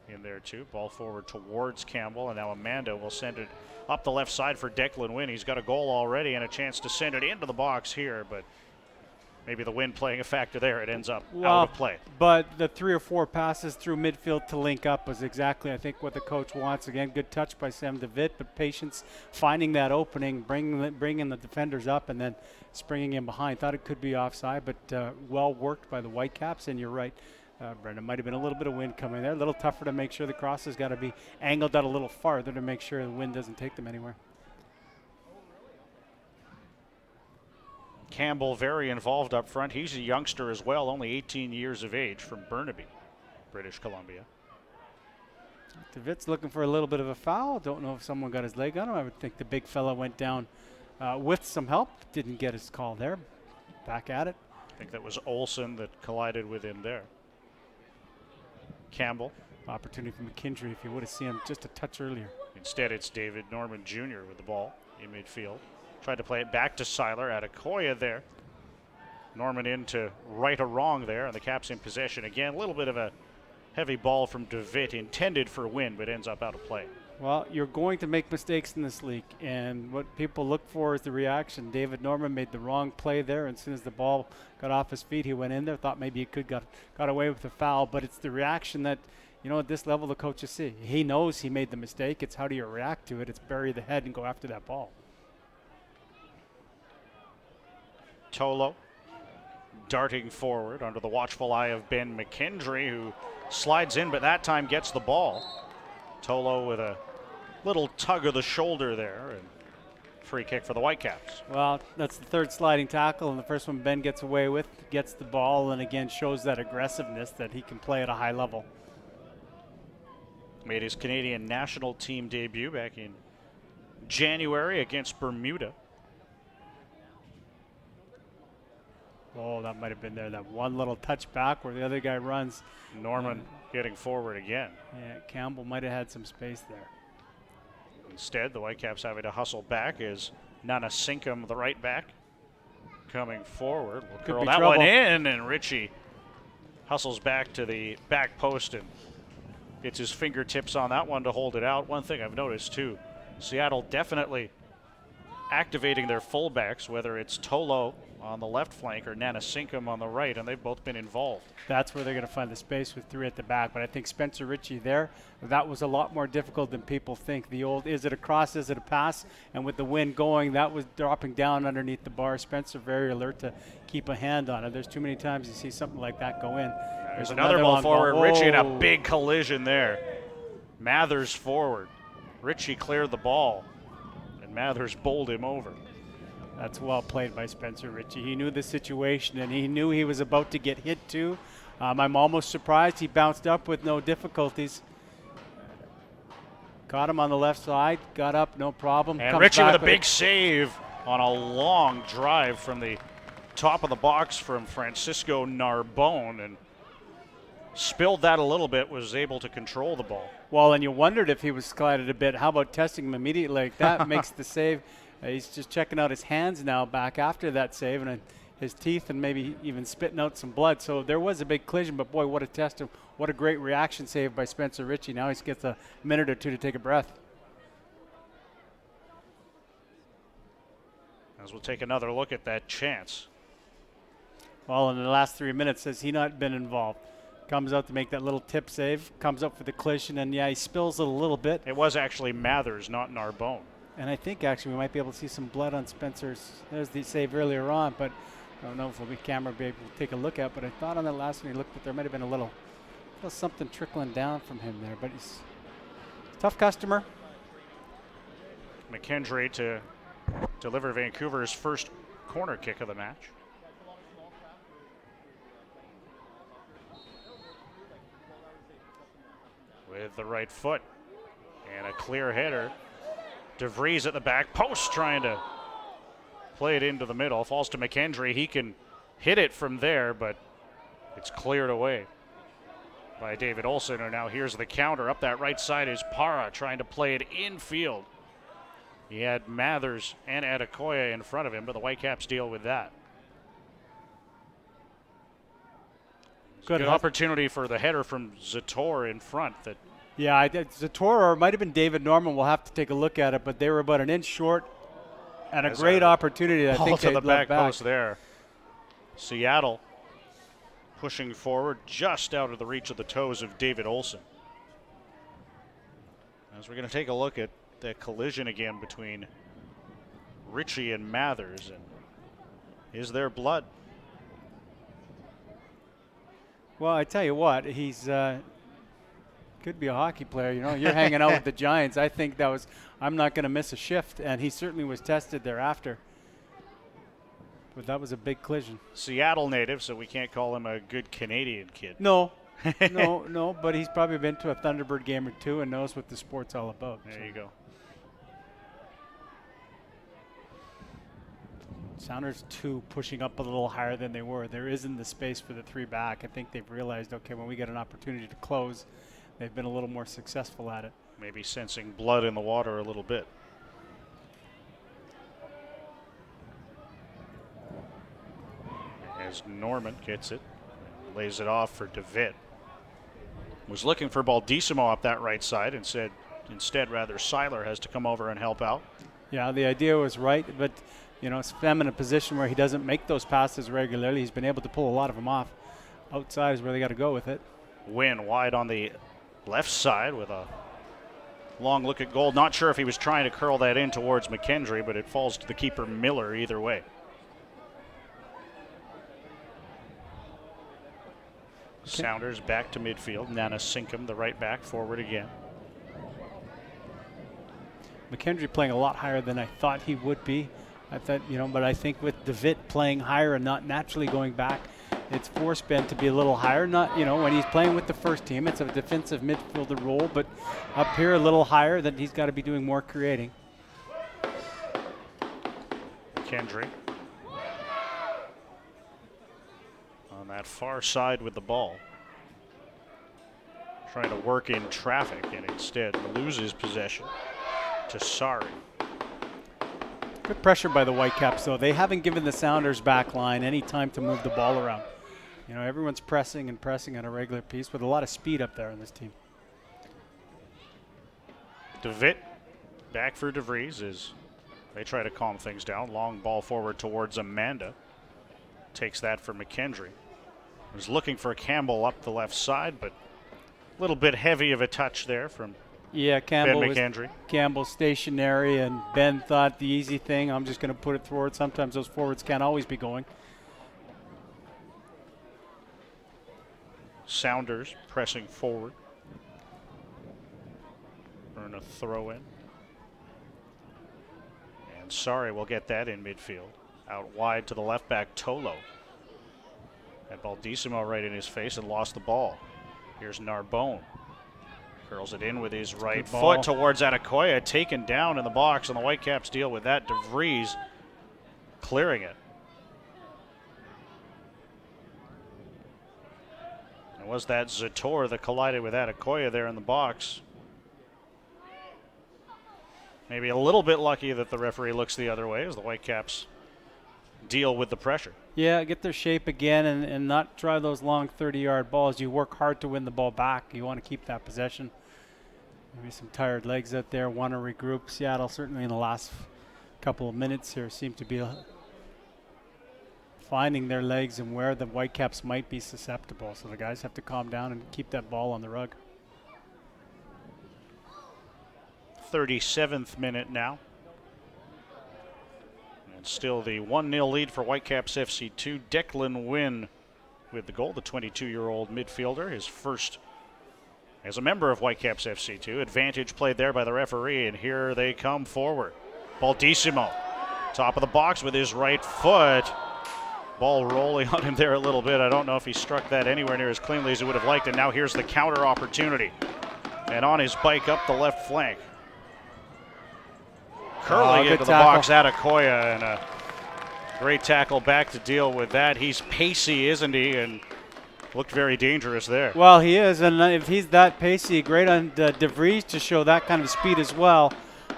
S1: in there too. Ball forward towards Campbell, and now Amanda will send it up the left side for Declan Wynn. He's got a goal already and a chance to send it into the box here, but maybe the wind playing a factor there. It ends up out of play.
S2: But the 3 or 4 passes through midfield to link up was exactly, I think, what the coach wants. Again, good touch by Sam DeVitt, but patience, finding that opening, bringing the defenders up, and then springing in behind. Thought it could be offside, but well worked by the Whitecaps. And you're right, Brendan, might have been a little bit of wind coming there. A little tougher to make sure the cross has got to be angled out a little farther to make sure the wind doesn't take them anywhere.
S1: Campbell very involved up front. He's a youngster as well, only 18 years of age, from Burnaby, British Columbia.
S2: DeVitt's looking for a little bit of a foul. Don't know if someone got his leg on him. I would think the big fella went down with some help. Didn't get his call there. Back at it.
S1: I think that was Olsen that collided with him there. Campbell.
S2: Opportunity for McKendry if you would have seen him just a touch earlier.
S1: Instead, it's David Norman Jr. with the ball in midfield. Tried to play it back to Seiler. Adekoya there. Norman into right or wrong there, and the Caps in possession again. A little bit of a heavy ball from DeVitt, intended for win, but ends up out of play.
S2: Well, you're going to make mistakes in this league, and what people look for is the reaction. David Norman made the wrong play there, and as soon as the ball got off his feet, he went in there, thought maybe he could got away with the foul, but it's the reaction that, you know, at this level the coaches see. He knows he made the mistake. It's how do you react to it. It's bury the head and go after that ball.
S1: Tolo darting forward under the watchful eye of Ben McKendry, who slides in, but that time gets the ball. Tolo with a little tug of the shoulder there, and free kick for the Whitecaps.
S2: Well, that's the third sliding tackle, and the first one Ben gets away with, gets the ball, and again shows that aggressiveness that he can play at a high level.
S1: Made his Canadian national team debut back in January against Bermuda.
S2: Oh, that might have been there. That one little touch back where the other guy runs.
S1: Norman getting forward again.
S2: Yeah, Campbell might have had some space there.
S1: Instead, the Whitecaps having to hustle back is Nana Sinkum, the right back, coming forward. Will curl that one in, and Ritchie hustles back to the back post and gets his fingertips on that one to hold it out. One thing I've noticed, too, Seattle definitely activating their fullbacks, whether it's Tolo on the left flank or Nana Sinkum on the right, and they've both been involved.
S2: That's where they're going to find the space with 3 at the back. But I think Spencer Ritchie there, that was a lot more difficult than people think. The old, is it a cross, is it a pass? And with the wind going, that was dropping down underneath the bar. Spencer very alert to keep a hand on it. There's too many times you see something like that go in.
S1: There's another ball forward. Ritchie in a big collision there. Mathers forward. Ritchie cleared the ball, and Mathers bowled him over.
S2: That's well played by Spencer Ritchie. He knew the situation, and he knew he was about to get hit too. I'm almost surprised he bounced up with no difficulties. Caught him on the left side, got up, no problem.
S1: And Ritchie with a big save on a long drive from the top of the box from Francisco Narbone, and spilled that a little bit, was able to control the ball.
S2: Well, and you wondered if he was slided a bit. How about testing him immediately like that? Makes the save. He's just checking out his hands now back after that save, and his teeth, and maybe even spitting out some blood. So there was a big collision, but boy, what a test. What a great reaction save by Spencer Ritchie. Now he gets a minute or two to take a breath.
S1: As we'll take another look at that chance.
S2: Well, in the last 3 minutes, has he not been involved? Comes out to make that little tip save, comes up for the collision, and yeah, he spills it a little bit.
S1: It was actually Mathers, not Narbonne.
S2: And I think actually we might be able to see some blood on Spencer's. There's the save earlier on, but I don't know if the camera will be able to take a look at. But I thought on that last one he looked that there might have been a little something trickling down from him there. But he's a tough customer.
S1: McKendry to deliver Vancouver's first corner kick of the match. With the right foot and a clear header. DeVries at the back post trying to play it into the middle. Falls to McKendry. He can hit it from there, but it's cleared away by David Olsen. And now here's the counter. Up that right side is Para trying to play it infield. He had Mathers and Adekoya in front of him, but the Whitecaps deal with that. Good opportunity for the header from Zator in front.
S2: Yeah, Zator or it might have been David Norman. We'll have to take a look at it, but they were about an inch short and a great opportunity. I think
S1: to the back post there. Seattle pushing forward just out of the reach of the toes of David Olsen. As we're going to take a look at the collision again between Ritchie and Mathers, and is there blood?
S2: Well, I tell you what, he's could be a hockey player. You know, you're hanging out with the Giants. I think that was, I'm not going to miss a shift, and he certainly was tested thereafter. But that was a big collision.
S1: Seattle native, so we can't call him a good Canadian kid.
S2: No, no, but he's probably been to a Thunderbird game or two and knows what the sport's all about.
S1: There you go.
S2: Sounders 2 pushing up a little higher than they were. There isn't the space for the 3 back. I think they've realized, okay, when we get an opportunity to close, they've been a little more successful at it.
S1: Maybe sensing blood in the water a little bit. As Norman gets it, lays it off for DeVitt. Was looking for Baldissimo up that right side and said instead rather Seiler has to come over and help out. Yeah,
S2: the idea was right, but you know, it's him in a position where he doesn't make those passes regularly. He's been able to pull a lot of them off. Outside is where they got to go with it.
S1: Win wide on the left side with a long look at goal. Not sure if he was trying to curl that in towards McKendry, but it falls to the keeper Miller either way. Sounders back to midfield. Nana Sinkum, the right back, forward again.
S2: McKendry playing a lot higher than I thought he would be. I thought, you know, but I think with DeVitt playing higher and not naturally going back, it's forced Ben to be a little higher. Not, you know, when he's playing with the first team, it's a defensive midfielder role, but up here a little higher, that he's got to be doing more creating.
S1: McKendry on that far side with the ball, trying to work in traffic and instead loses possession to Sari.
S2: Good pressure by the Whitecaps, though. They haven't given the Sounders back line any time to move the ball around. You know, everyone's pressing and pressing at a regular pace with a lot of speed up there in this team.
S1: DeVitt back for DeVries as they try to calm things down. Long ball forward towards Amanda. Takes that for McKendry. Was looking for Campbell up the left side, but a little bit heavy of a touch there from
S2: Campbell
S1: Ben McKendry.
S2: Campbell stationary, and Ben thought the easy thing, I'm just going to put it forward. Sometimes those forwards can't always be going.
S1: Sounders pressing forward. Earn a throw in. And Sari will get that in midfield. Out wide to the left back, Tolo. Had Baldissimo right in his face and lost the ball. Here's Narbonne. Curls it in with his right foot towards Adekoya, taken down in the box, and the Whitecaps deal with that. DeVries clearing it. And was that Zator that collided with Adekoya there in the box? Maybe a little bit lucky that the referee looks the other way as the Whitecaps deal with the pressure.
S2: Yeah, get their shape again and not try those long 30-yard balls. You work hard to win the ball back. You want to keep that possession. Maybe some tired legs out there, want to regroup. Seattle certainly in the last couple of minutes here seem to be finding their legs and where the Whitecaps might be susceptible. So the guys have to calm down and keep that ball on the rug.
S1: 37th minute now. And still the 1-0 lead for Whitecaps FC2. Declan Wynn with the goal, the 22-year-old midfielder, his first as a member of Whitecaps FC2. Advantage played there by the referee, and here they come forward. Baldissimo, top of the box with his right foot. Ball rolling on him there a little bit. I don't know if he struck that anywhere near as cleanly as he would have liked, and now here's the counter opportunity. And on his bike up the left flank. Curling into the box, Adekoya, and a great tackle back to deal with that. He's pacey, isn't he? And looked very dangerous there.
S2: Well, he is, and if he's that pacey, great on De Vries to show that kind of speed as well.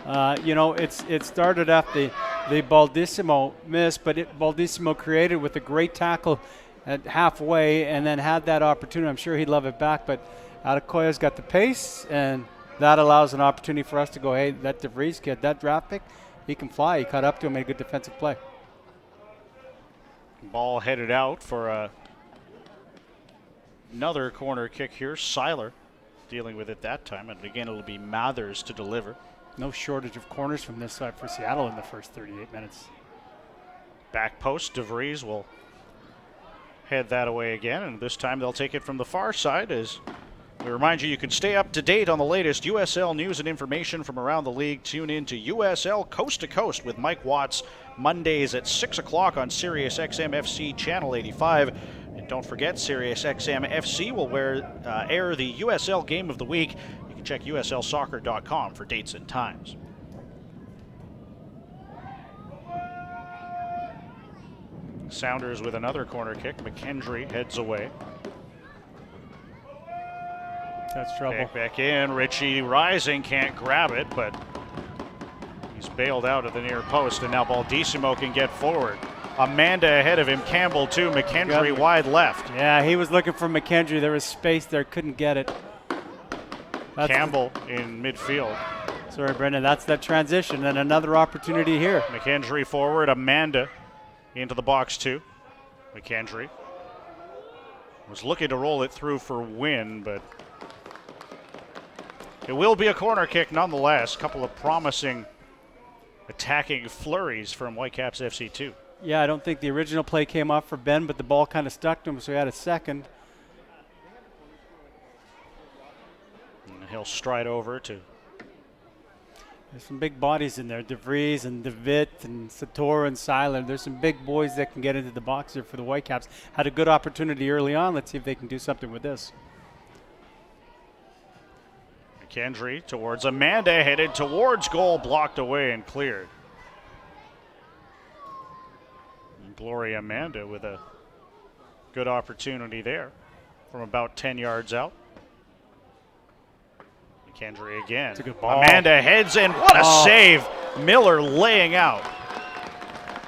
S2: It started after the Baldissimo miss, but Baldissimo created with a great tackle at halfway and then had that opportunity. I'm sure he'd love it back, but Adekoya's got the pace, and that allows an opportunity for us to go, hey, that De Vries kid, that draft pick, he can fly. He caught up to him, made a good defensive play.
S1: Ball headed out for another corner kick here. Seiler dealing with it that time, and again it'll be Mathers to deliver.
S2: No shortage of corners from this side for Seattle in the first 38 minutes.
S1: Back post, De Vries will head that away again, and this time they'll take it from the far side. As we remind you, you can stay up to date on the latest USL news and information from around the league. Tune in to USL Coast to Coast with Mike Watts, Mondays at 6 o'clock on Sirius XM FC Channel 85. And don't forget, Sirius XM FC will air the USL Game of the Week. You can check uslsoccer.com for dates and times. Sounders with another corner kick. McKendry heads away.
S2: That's trouble.
S1: Back in. Ritchie rising, can't grab it, but he's bailed out at the near post, and now Baldissimo can get forward. Amanda ahead of him, Campbell too, McKendry wide left.
S2: Yeah, he was looking for McKendry. There was space there, couldn't get it.
S1: Campbell in midfield.
S2: Sorry, Brendan, that's that transition, and another opportunity here.
S1: McKendry forward, Amanda into the box too. McKendry was looking to roll it through for Wynn, but it will be a corner kick nonetheless. A couple of promising attacking flurries from Whitecaps FC2.
S2: Yeah, I don't think the original play came off for Ben, but the ball kind of stuck to him, so he had a second.
S1: And he'll stride over to.
S2: There's some big bodies in there, De Vries and DeVitt and Sator and Seiler. There's some big boys that can get into the box here for the Whitecaps. Had a good opportunity early on. Let's see if they can do something with this.
S1: McKendry towards Amanda, headed towards goal, blocked away and cleared. And Gloria Amanda with a good opportunity there from about 10 yards out. McKendry again.
S2: It's a good ball.
S1: Amanda heads in. What a save. Miller laying out.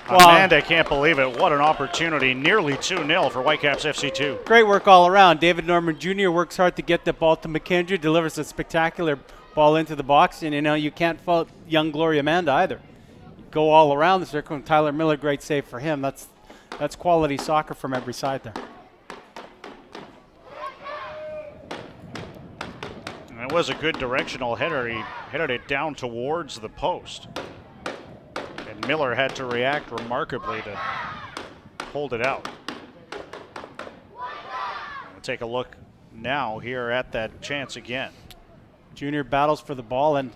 S2: Well,
S1: Amanda can't believe it. What an opportunity. Nearly 2-0 for Whitecaps FC2.
S2: Great work all around. David Norman Jr. works hard to get the ball to McKendry, delivers a spectacular ball into the box, and you can't fault young Gloria Amanda either. Go all around the circle. Tyler Miller, great save for him. That's quality soccer from every side there.
S1: And it was a good directional header. He headed it down towards the post. And Miller had to react remarkably to hold it out. We'll take a look now here at that chance again.
S2: Junior battles for the ball, and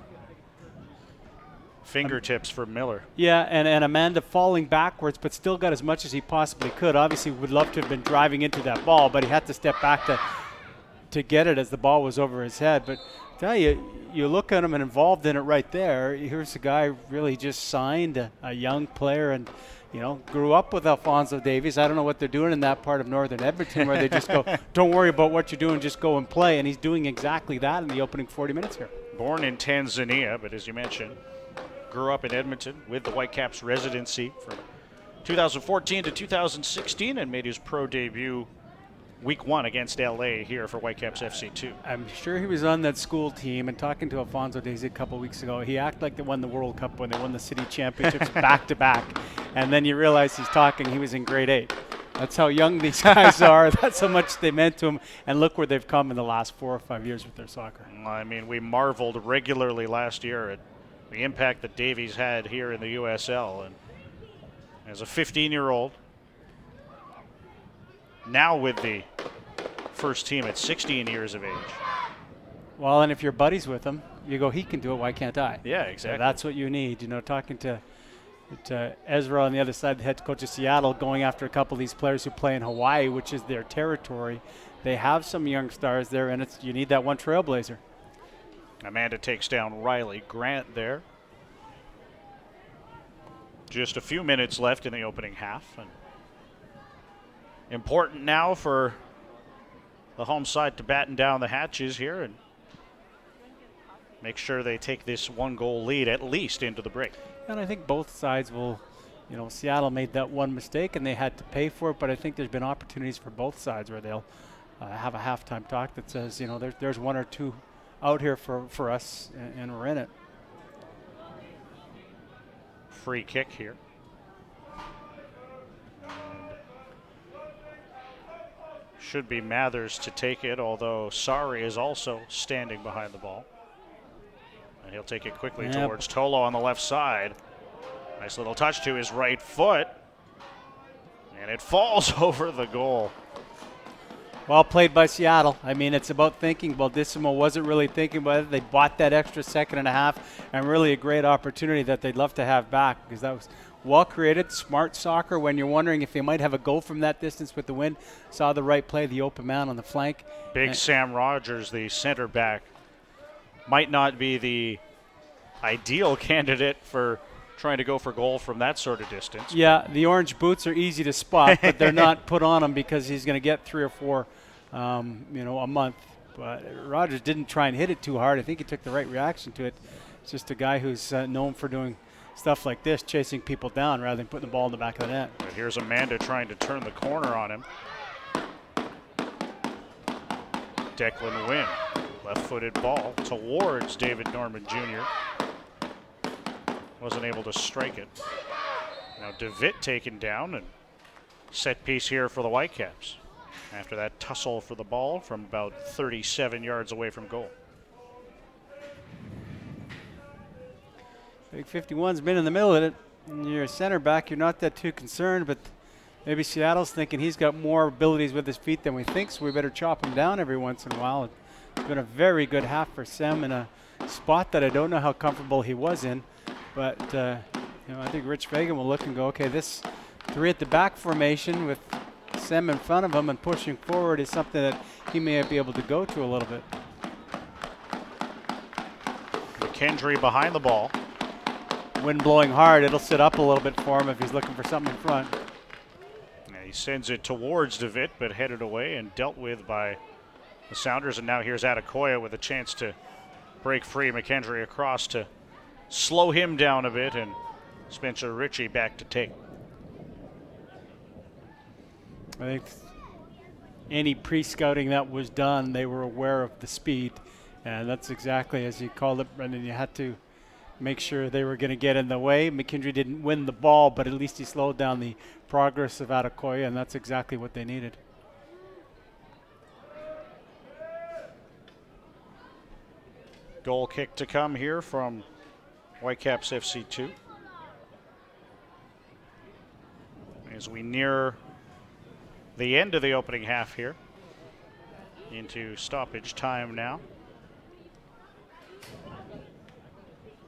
S1: fingertips for Miller.
S2: Yeah, and Amanda falling backwards, but still got as much as he possibly could. Obviously would love to have been driving into that ball, but he had to step back to get it as the ball was over his head. But I tell you, you look at him and involved in it right there. Here's a guy really just signed a young player and, grew up with Alphonso Davies. I don't know what they're doing in that part of northern Edmonton where they just go, don't worry about what you're doing, just go and play. And he's doing exactly that in the opening 40 minutes here.
S1: Born in Tanzania, but as you mentioned, grew up in Edmonton with the Whitecaps residency from 2014 to 2016 and made his pro debut week 1 against LA here for Whitecaps FC2.
S2: I'm sure he was on that school team, and talking to Alfonso Daisy a couple weeks ago, he acted like they won the World Cup when they won the city championships back to back. And then you realize he was in grade 8. That's how young these guys are. That's how much they meant to him. And look where they've come in the last 4 or 5 years with their soccer.
S1: I mean, we marveled regularly last year at the impact that Davies had here in the USL. And as a 15-year-old, now with the first team at 16 years of age.
S2: Well, and if you're buddies with him, you go, he can do it, why can't I?
S1: Yeah, exactly.
S2: So that's what you need. You know, talking to Ezra on the other side, the head coach of Seattle, going after a couple of these players who play in Hawaii, which is their territory. They have some young stars there, and you need that one trailblazer.
S1: Amanda takes down Riley Grant there. Just a few minutes left in the opening half. And important now for the home side to batten down the hatches here and make sure they take this 1-goal lead at least into the break.
S2: And I think both sides will, you know, Seattle made that one mistake and they had to pay for it, but I think there's been opportunities for both sides where they'll have a halftime talk that says, you know, there's 1 or 2 out here for us, and we're in it.
S1: Free kick here. Should be Mathers to take it, although Sari is also standing behind the ball. And he'll take it quickly towards Tolo on the left side. Nice little touch to his right foot. And it falls over the goal.
S2: Well played by Seattle. I mean, it's about thinking. Baldissimo wasn't really thinking about it. They bought that extra second and a half, and really a great opportunity that they'd love to have back, because that was well created, smart soccer. When you're wondering if they might have a goal from that distance with the wind, saw the right play, the open man on the flank.
S1: Big Sam Rogers, the center back, might not be the ideal candidate for trying to go for goal from that sort of distance.
S2: Yeah, the orange boots are easy to spot, but they're not put on him because he's going to get 3 or 4, you know, a month. But Rogers didn't try and hit it too hard. I think he took the right reaction to it. It's just a guy who's known for doing stuff like this, chasing people down rather than putting the ball in the back of the net.
S1: But here's Amanda trying to turn the corner on him. Declan Wynn, left-footed ball towards David Norman Jr. Wasn't able to strike it. Now DeVitt taken down, and set piece here for the Whitecaps after that tussle for the ball from about 37 yards away from goal.
S2: Big 51's been in the middle of it. And you're a center back, you're not that too concerned, but maybe Seattle's thinking he's got more abilities with his feet than we think, so we better chop him down every once in a while. It's been a very good half for Sem in a spot that I don't know how comfortable he was in, but you know, I think Rich Fagan will look and go, okay, this 3 at the back formation with Sem in front of him and pushing forward is something that he may be able to go to a little bit.
S1: McKendry behind the ball.
S2: Wind blowing hard, it'll sit up a little bit for him if he's looking for something in front.
S1: Yeah, he sends it towards DeVitt, but headed away and dealt with by the Sounders. And now here's Adekoya with a chance to break free. McKendry across to slow him down a bit, and Spencer Ritchie back to take.
S2: I think any pre-scouting that was done, they were aware of the speed, and that's exactly as you called it, Brendan. You had to make sure they were going to get in the way. McKendry didn't win the ball, but at least he slowed down the progress of Adekoya, and that's exactly what they needed.
S1: Goal kick to come here from Whitecaps FC2. As we near the end of the opening half here, into stoppage time now,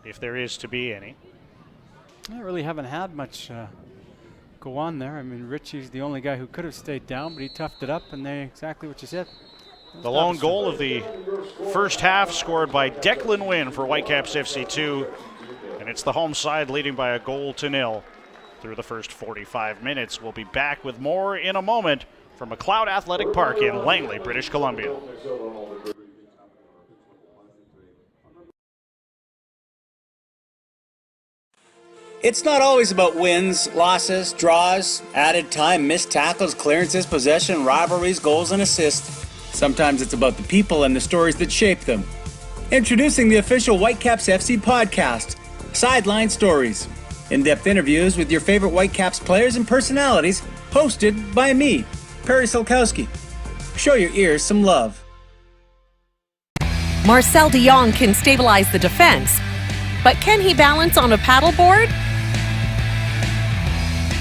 S1: if there is to be any.
S2: I really haven't had much go on there. I mean, Richie's the only guy who could have stayed down, but he toughed it up, and they exactly what you said.
S1: The lone goal of the first half scored by Declan Wynn for Whitecaps FC2, and it's the home side leading by 1-0 through the first 45 minutes. We'll be back with more in a moment from McLeod Athletic Park in Langley, British Columbia.
S2: It's not always about wins, losses, draws, added time, missed tackles, clearances, possession, rivalries, goals, and assists. Sometimes it's about the people and the stories that shape them. Introducing the official Whitecaps FC podcast, Sideline Stories. In-depth interviews with your favorite Whitecaps players and personalities, hosted by me, Perry Solkowski. Show your ears some love.
S5: Marcel de Jong can stabilize the defense, but can he balance on a paddleboard?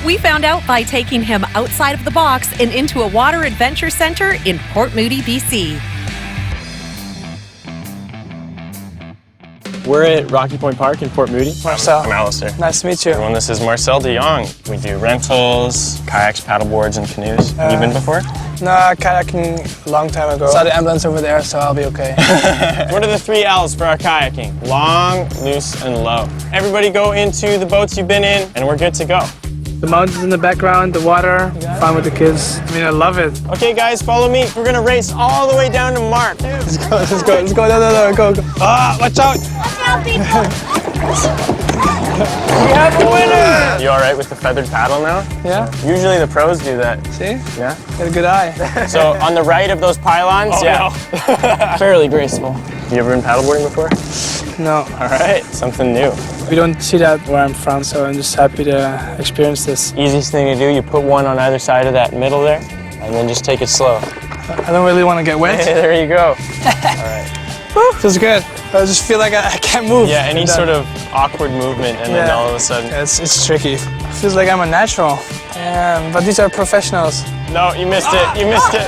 S5: We found out by taking him outside of the box and into a water adventure center in Port Moody, BC.
S6: We're at Rocky Point Park in Port Moody.
S7: Marcel.
S6: I'm Alistair.
S7: Nice to meet you.
S6: Everyone, this is Marcel de Jong. We do rentals, kayaks, paddleboards, and canoes. Have you been before?
S7: No, kayaking a long time ago. Saw the ambulance over there, so I'll be okay.
S6: What are the 3 L's for our kayaking? Long, loose, and low. Everybody go into the boats you've been in, and we're good to go.
S7: The mountains in the background, the water, fun with the kids. I mean, I love it.
S6: Okay, guys, follow me. We're gonna race all the way down to Mark.
S7: Let's go, no, go.
S6: Ah, watch out!
S8: Watch out, people!
S6: We have a winner! You all right with the feathered paddle now?
S7: Yeah?
S6: Usually the pros do that.
S7: See?
S6: Yeah?
S7: Got a good eye.
S6: So on the right of those pylons,
S7: Fairly graceful.
S6: You ever been paddleboarding before?
S7: No,
S6: All right, something new.
S7: we don't see that where I'm from, so I'm just happy to experience this.
S6: Easiest thing to do, you put one on either side of that middle there, and then just take it slow.
S7: I don't really want to get wet.
S6: Hey, there you go. All right.
S7: Feels good. I just feel like I can't move.
S6: Yeah, any sort of awkward movement, and then all of a sudden.
S7: It's tricky. Feels like I'm a natural. But these are professionals.
S6: No, you missed it. You missed it.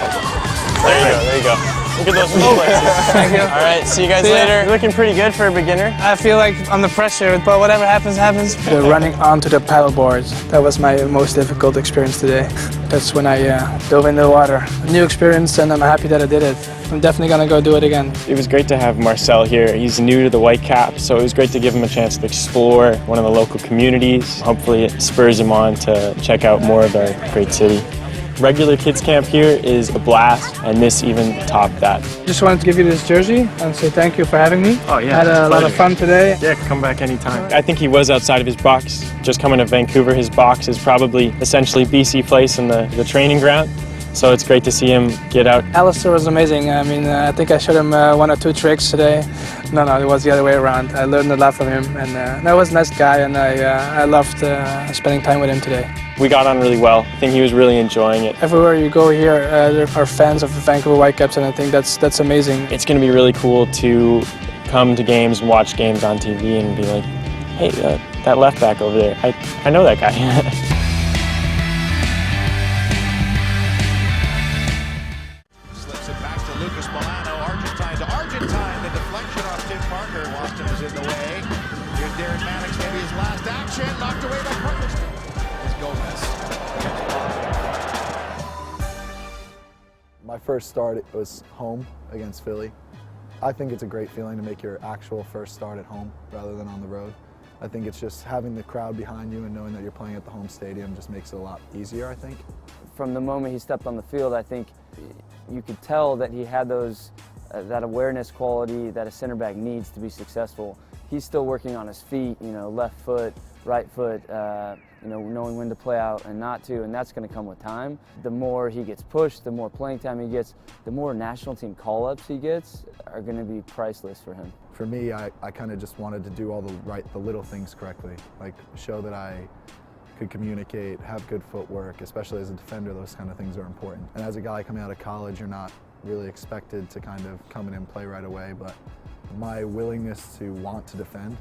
S6: There you go. Look at those reflexes.
S7: Thank you.
S6: All right, see you guys later. You're looking pretty good for a beginner.
S7: I feel like under pressure, but whatever happens, happens. Running onto the paddleboard, that was my most difficult experience today. That's when I dove in the water. A new experience, and I'm happy that I did it. I'm definitely gonna go do it again.
S6: It was great to have Marcel here. He's new to the Whitecaps, so it was great to give him a chance to explore one of the local communities. Hopefully it spurs him on to check out more of our great city. Regular kids camp here is a blast, and this even topped that.
S7: Just wanted to give you this jersey and say thank you for having me.
S6: Oh yeah,
S7: Had a lot of fun today.
S6: Yeah, come back anytime. I think he was outside of his box. Just coming to Vancouver, his box is probably essentially BC Place in the training ground. So it's great to see him get out.
S7: Alistair was amazing. I mean, I think I showed him 1 or 2 tricks today. No, it was the other way around. I learned a lot from him, and that was a nice guy, and I loved spending time with him today.
S6: We got on really well. I think he was really enjoying it.
S7: Everywhere you go here, there are fans of the Vancouver Whitecaps, and I think that's amazing.
S6: It's going to be really cool to come to games and watch games on TV and be like, hey, that left back over there, I know that guy.
S9: My first start, it was home against Philly. I think it's a great feeling to make your actual first start at home rather than on the road. I think it's just having the crowd behind you and knowing that you're playing at the home stadium just makes it a lot easier, I think.
S10: From the moment he stepped on the field, I think you could tell that he had that awareness quality that a center back needs to be successful. He's still working on his feet, left foot, right foot, knowing when to play out and not to, and that's going to come with time. The more he gets pushed, the more playing time he gets, the more national team call-ups he gets are going to be priceless for him.
S9: For me, I kind of just wanted to do all the little things correctly, like show that I could communicate, have good footwork, especially as a defender, those kind of things are important. And as a guy coming out of college, you're not really expected to kind of come in and play right away, but my willingness to want to defend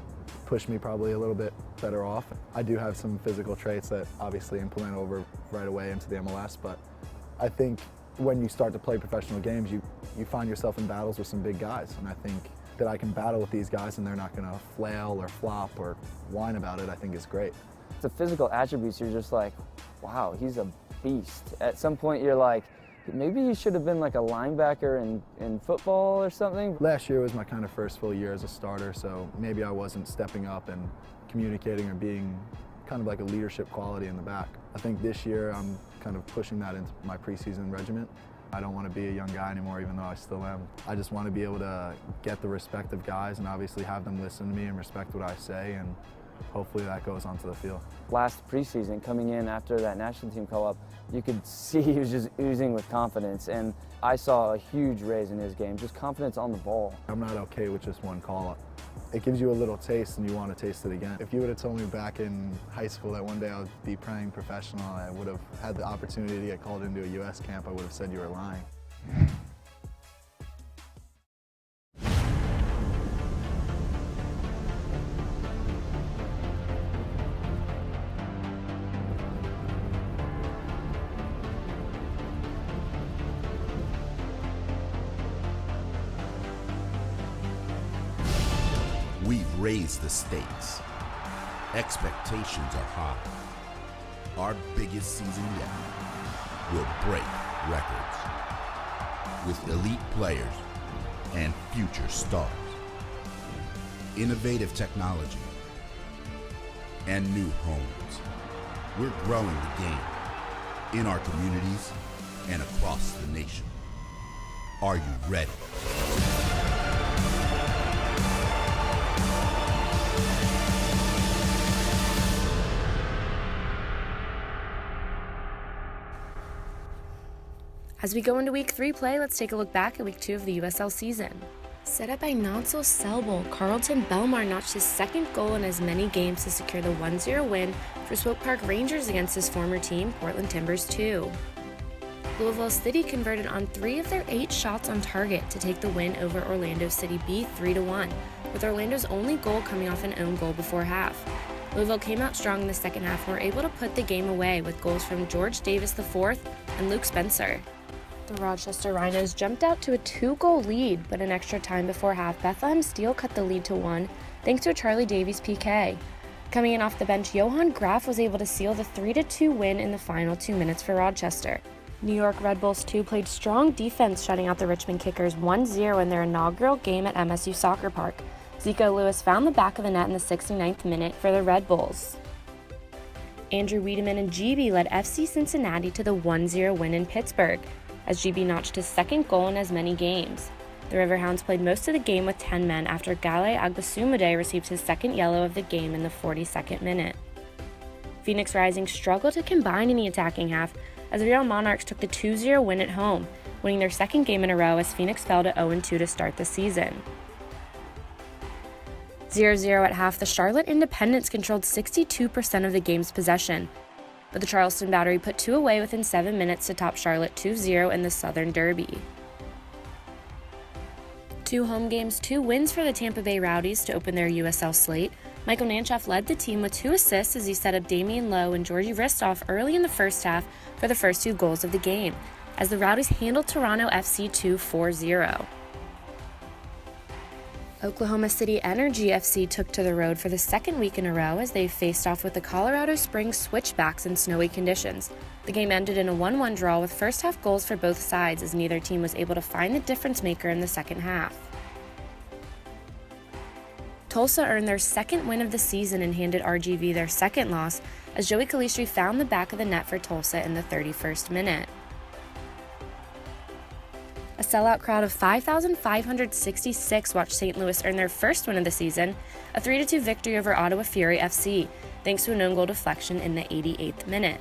S9: pushed me probably a little bit better off. I do have some physical traits that obviously implement over right away into the MLS, but I think when you start to play professional games, you find yourself in battles with some big guys, and I think that I can battle with these guys and they're not going to flail or flop or whine about it, I think is great.
S10: The physical attributes, you're just like, wow, he's a beast. At some point you're like, maybe he should have been like a linebacker in football or something.
S9: Last year was my kind of first full year as a starter, so maybe I wasn't stepping up and communicating or being kind of like a leadership quality in the back. I think this year I'm kind of pushing that into my preseason regiment. I don't want to be a young guy anymore, even though I still am. I just want to be able to get the respect of guys and obviously have them listen to me and respect what I say and hopefully that goes onto the field.
S10: Last preseason, coming in after that national team call-up, you could see he was just oozing with confidence, and I saw a huge raise in his game, just confidence on the ball.
S9: I'm not okay with just one call-up. It gives you a little taste and you want to taste it again. If you would have told me back in high school that one day I would be playing professional and I would have had the opportunity to get called into a US camp, I would have said you were lying.
S11: We've raised the stakes. Expectations are high. Our biggest season yet will break records with elite players and future stars, innovative technology, and new homes. We're growing the game in our communities and across the nation. Are you ready?
S12: As we go into Week 3 play, let's take a look back at Week 2 of the USL season. Set up by Notzel Selbel, Carlton Belmar notched his second goal in as many games to secure the 1-0 win for Swope Park Rangers against his former team, Portland Timbers 2. Louisville City converted on 3 of their 8 shots on target to take the win over Orlando City B 3-1, with Orlando's only goal coming off an own goal before half. Louisville came out strong in the second half and were able to put the game away with goals from George Davis IV and Luke Spencer. The Rochester Rhinos jumped out to a 2-goal lead, but in extra time before half, Bethlehem Steel cut the lead to 1 thanks to a Charlie Davies PK. Coming in off the bench, Johan Graf was able to seal the 3-2 win in the final 2 minutes for Rochester. New York Red Bulls 2 played strong defense, shutting out the Richmond Kickers 1-0 in their inaugural game at MSU Soccer Park. Zico Lewis found the back of the net in the 69th minute for the Red Bulls. Andrew Wiedemann and GB led FC Cincinnati to the 1-0 win in Pittsburgh, as GB notched his second goal in as many games. The Riverhounds played most of the game with 10 men after Gale Agbasumude received his second yellow of the game in the 42nd minute. Phoenix Rising struggled to combine in the attacking half as the Real Monarchs took the 2-0 win at home, winning their second game in a row as Phoenix fell to 0-2 to start the season. 0-0 at half, the Charlotte Independents controlled 62% of the game's possession, but the Charleston Battery put 2 away within 7 minutes to top Charlotte 2-0 in the Southern Derby. 2 home games, 2 wins for the Tampa Bay Rowdies to open their USL slate. Michael Nanchoff led the team with 2 assists as he set up Damian Lowe and Georgie Ristoff early in the first half for the first 2 goals of the game, as the Rowdies handled Toronto FC 2 4-0. Oklahoma City Energy FC took to the road for the second week in a row as they faced off with the Colorado Springs Switchbacks in snowy conditions. The game ended in a 1-1 draw with first half goals for both sides as neither team was able to find the difference maker in the second half. Tulsa earned their second win of the season and handed RGV their second loss as Joey Calistri found the back of the net for Tulsa in the 31st minute. A sellout crowd of 5,566 watched St. Louis earn their first win of the season, a 3-2 victory over Ottawa Fury FC, thanks to an own goal deflection in the 88th minute.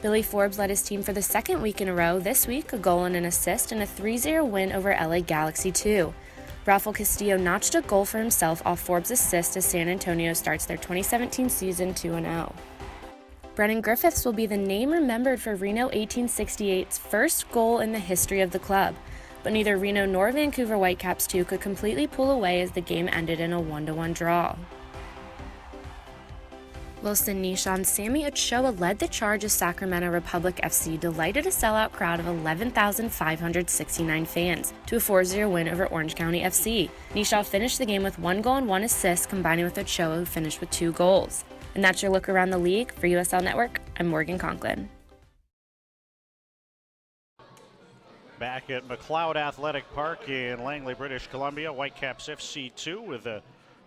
S12: Billy Forbes led his team for the second week in a row, this week a goal and an assist in a 3-0 win over LA Galaxy 2. Rafael Castillo notched a goal for himself off Forbes' assist as San Antonio starts their 2017 season 2-0. Brennan Griffiths will be the name remembered for Reno 1868's first goal in the history of the club, but neither Reno nor Vancouver Whitecaps 2 could completely pull away as the game ended in a 1-1 draw. Wilson Nishan Sammy Ochoa led the charge as Sacramento Republic FC delighted a sellout crowd of 11,569 fans to a 4-0 win over Orange County FC. Nishan finished the game with 1 goal and 1 assist, combining with Ochoa, who finished with 2 goals. And that's your look around the league. For USL Network, I'm Morgan Conklin.
S1: Back at McLeod Athletic Park in Langley, British Columbia, Whitecaps FC 2 with a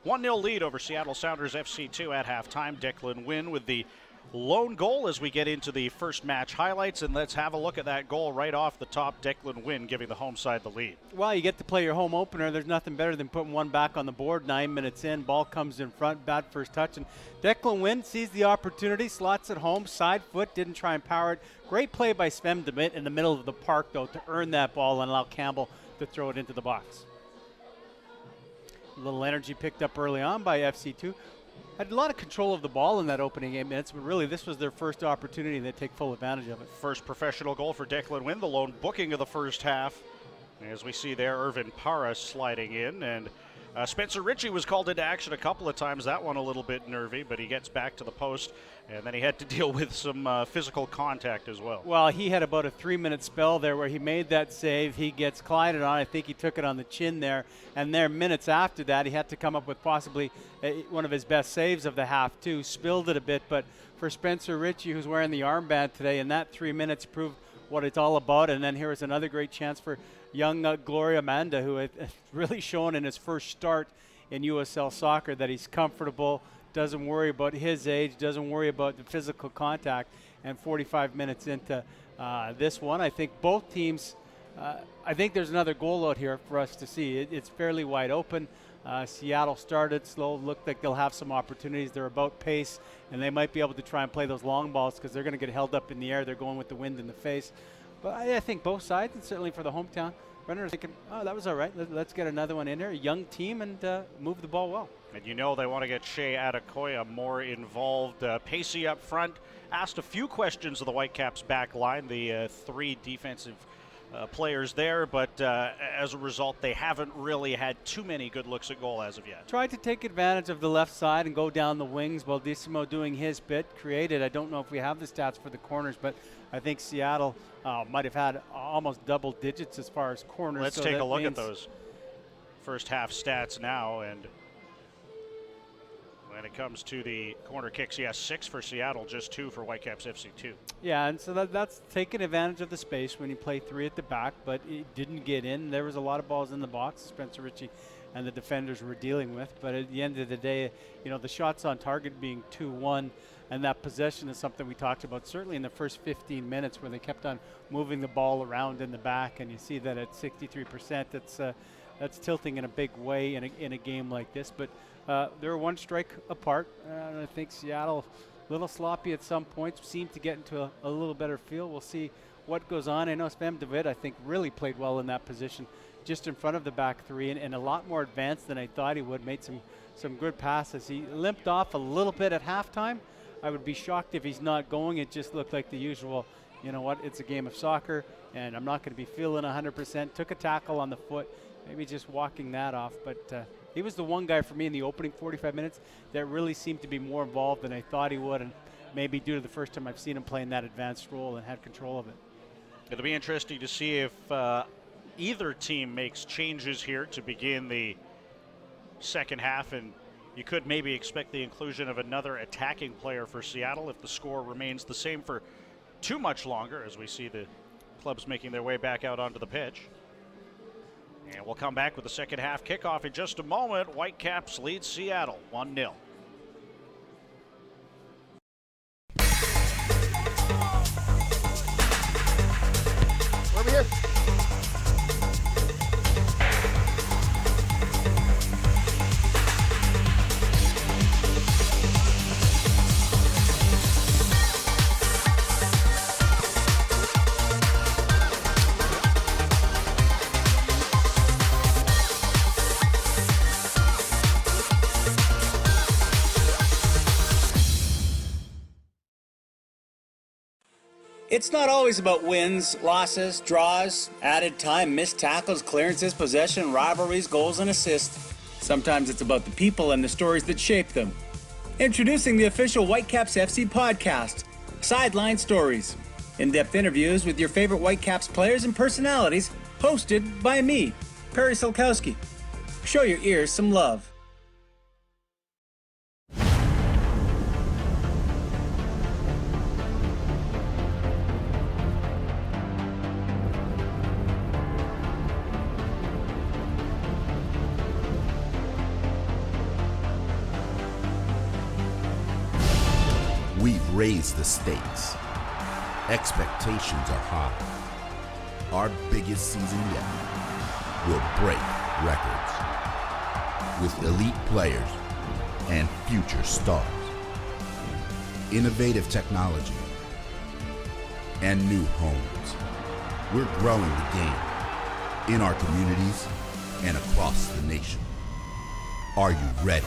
S1: 1-0 lead over Seattle Sounders FC 2 at halftime. Declan Wynn with the lone goal as we get into the first match highlights, and let's have a look at that goal right off the top. Declan Wynn giving the home side the lead.
S2: Well, you get to play your home opener. There's nothing better than putting one back on the board. 9 minutes in, ball comes in front, bad first touch, and Declan Wynn sees the opportunity, slots it home, side foot, didn't try and power it. Great play by Sven DeMitt in the middle of the park, though, to earn that ball and allow Campbell to throw it into the box. A little energy picked up early on by FC2. Had a lot of control of the ball in that opening 8 minutes, but really this was their first opportunity and they take full advantage of it.
S1: First professional goal for Declan Wynn, the lone booking of the first half. As we see there, Irvin Parra sliding in, and Spencer Ritchie was called into action a couple of times. That one a little bit nervy, but he gets back to the post, and then he had to deal with some physical contact as well.
S2: Well, he had about a 3-minute spell there where he made that save. He gets collided on. I think he took it on the chin there, and there minutes after that, he had to come up with possibly one of his best saves of the half too. Spilled it a bit, but for Spencer Ritchie, who's wearing the armband today, and that 3 minutes proved what it's all about. And then here is another great chance for young Gloria Amanda, who had really shown in his first start in USL soccer that he's comfortable, doesn't worry about his age, doesn't worry about the physical contact. And 45 minutes into this one, I think both teams, I think there's another goal out here for us to see. It's fairly wide open. Seattle started slow, looked like they'll have some opportunities. They're about pace, and they might be able to try and play those long balls because they're going to get held up in the air. They're going with the wind in the face. But I think both sides, and certainly for the hometown runners, thinking, oh, that was all right. Let's get another one in there. A young team and move the ball well.
S1: And you know they want to get Shea Adekoya more involved. Pacey up front, asked a few questions of the Whitecaps back line, the three defensive players there, but as a result, they haven't really had too many good looks at goal as of yet.
S2: Tried to take advantage of the left side and go down the wings. Baldissimo doing his bit, created. I don't know if we have the stats for the corners, but I think Seattle might have had almost double digits as far as corners.
S1: Let's take a look at those first half stats now, and when it comes to the corner kicks, yes, 6 for Seattle, just 2 for Whitecaps FC2.
S2: Yeah, and so that's taking advantage of the space when you play 3 at the back, but it didn't get in. There was a lot of balls in the box Spencer Ritchie and the defenders were dealing with, but at the end of the day, you know, the shots on target being 2-1, and that possession is something we talked about certainly in the first 15 minutes where they kept on moving the ball around in the back, and you see that at 63%, that's tilting in a big way in a game like this. But they're one strike apart. I think Seattle, a little sloppy at some points, seemed to get into a little better feel. We'll see what goes on. I know Sven DeMitt, I think, really played well in that position just in front of the back three and a lot more advanced than I thought he would. Made some good passes. He limped off a little bit at halftime. I would be shocked if he's not going. It just looked like the usual, you know what, it's a game of soccer, and I'm not going to be feeling 100%. Took a tackle on the foot, maybe just walking that off. But he was the one guy for me in the opening 45 minutes that really seemed to be more involved than I thought he would, and maybe due to the first time I've seen him play in that advanced role and had control of it.
S1: It'll be interesting to see if either team makes changes here to begin the second half, and you could maybe expect the inclusion of another attacking player for Seattle if the score remains the same for too much longer, as we see the clubs making their way back out onto the pitch. And we'll come back with the second half kickoff in just a moment. Whitecaps lead Seattle 1-0.
S13: Over here.
S2: It's not always about wins, losses, draws, added time, missed tackles, clearances, possession, rivalries, goals, and assists. Sometimes it's about the people and the stories that shape them. Introducing the official Whitecaps FC podcast, Sideline Stories. In-depth interviews with your favorite Whitecaps players and personalities, hosted by me, Perry Silkowski. Show your ears some love.
S11: We've raised the stakes. Expectations are high. Our biggest season yet will break records with elite players and future stars. Innovative technology and new homes. We're growing the game in our communities and across the nation. Are you ready?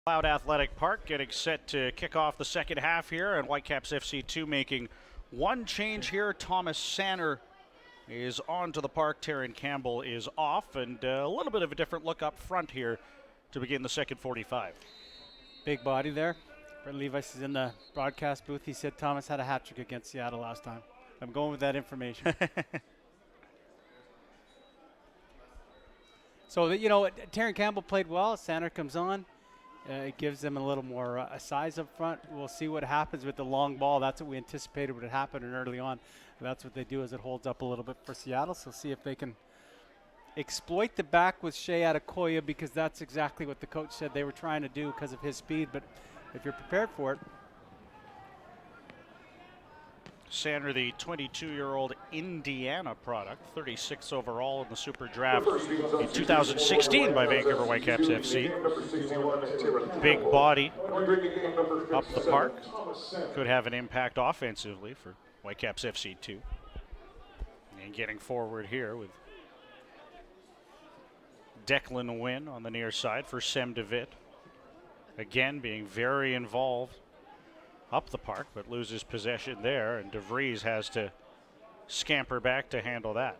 S1: Cloud Athletic Park getting set to kick off the second half here, and Whitecaps FC2 making one change here. Thomas Sanner is on to the park. Taryn Campbell is off, and a little bit of a different look up front here to begin the second 45.
S2: Big body there. Brett Levis is in the broadcast booth. He said Thomas had a hat trick against Seattle last time. I'm going with that information. So, Taryn Campbell played well. Sanner comes on. It gives them a little more size up front. We'll see what happens with the long ball. That's what we anticipated would happen early on. That's what they do as it holds up a little bit for Seattle. So see if they can exploit the back with Shea Adekoya, because that's exactly what the coach said they were trying to do because of his speed. But if you're prepared for it.
S1: Sanner, the 22-year-old Indiana product, 36th overall in the Super Draft in 2016 by Vancouver Whitecaps FC. Big body up the park. Could have an impact offensively for Whitecaps FC2. And getting forward here with Declan Wynn on the near side for Sem DeVitt. Again, being very involved up the park, but loses possession there, and DeVries has to scamper back to handle that.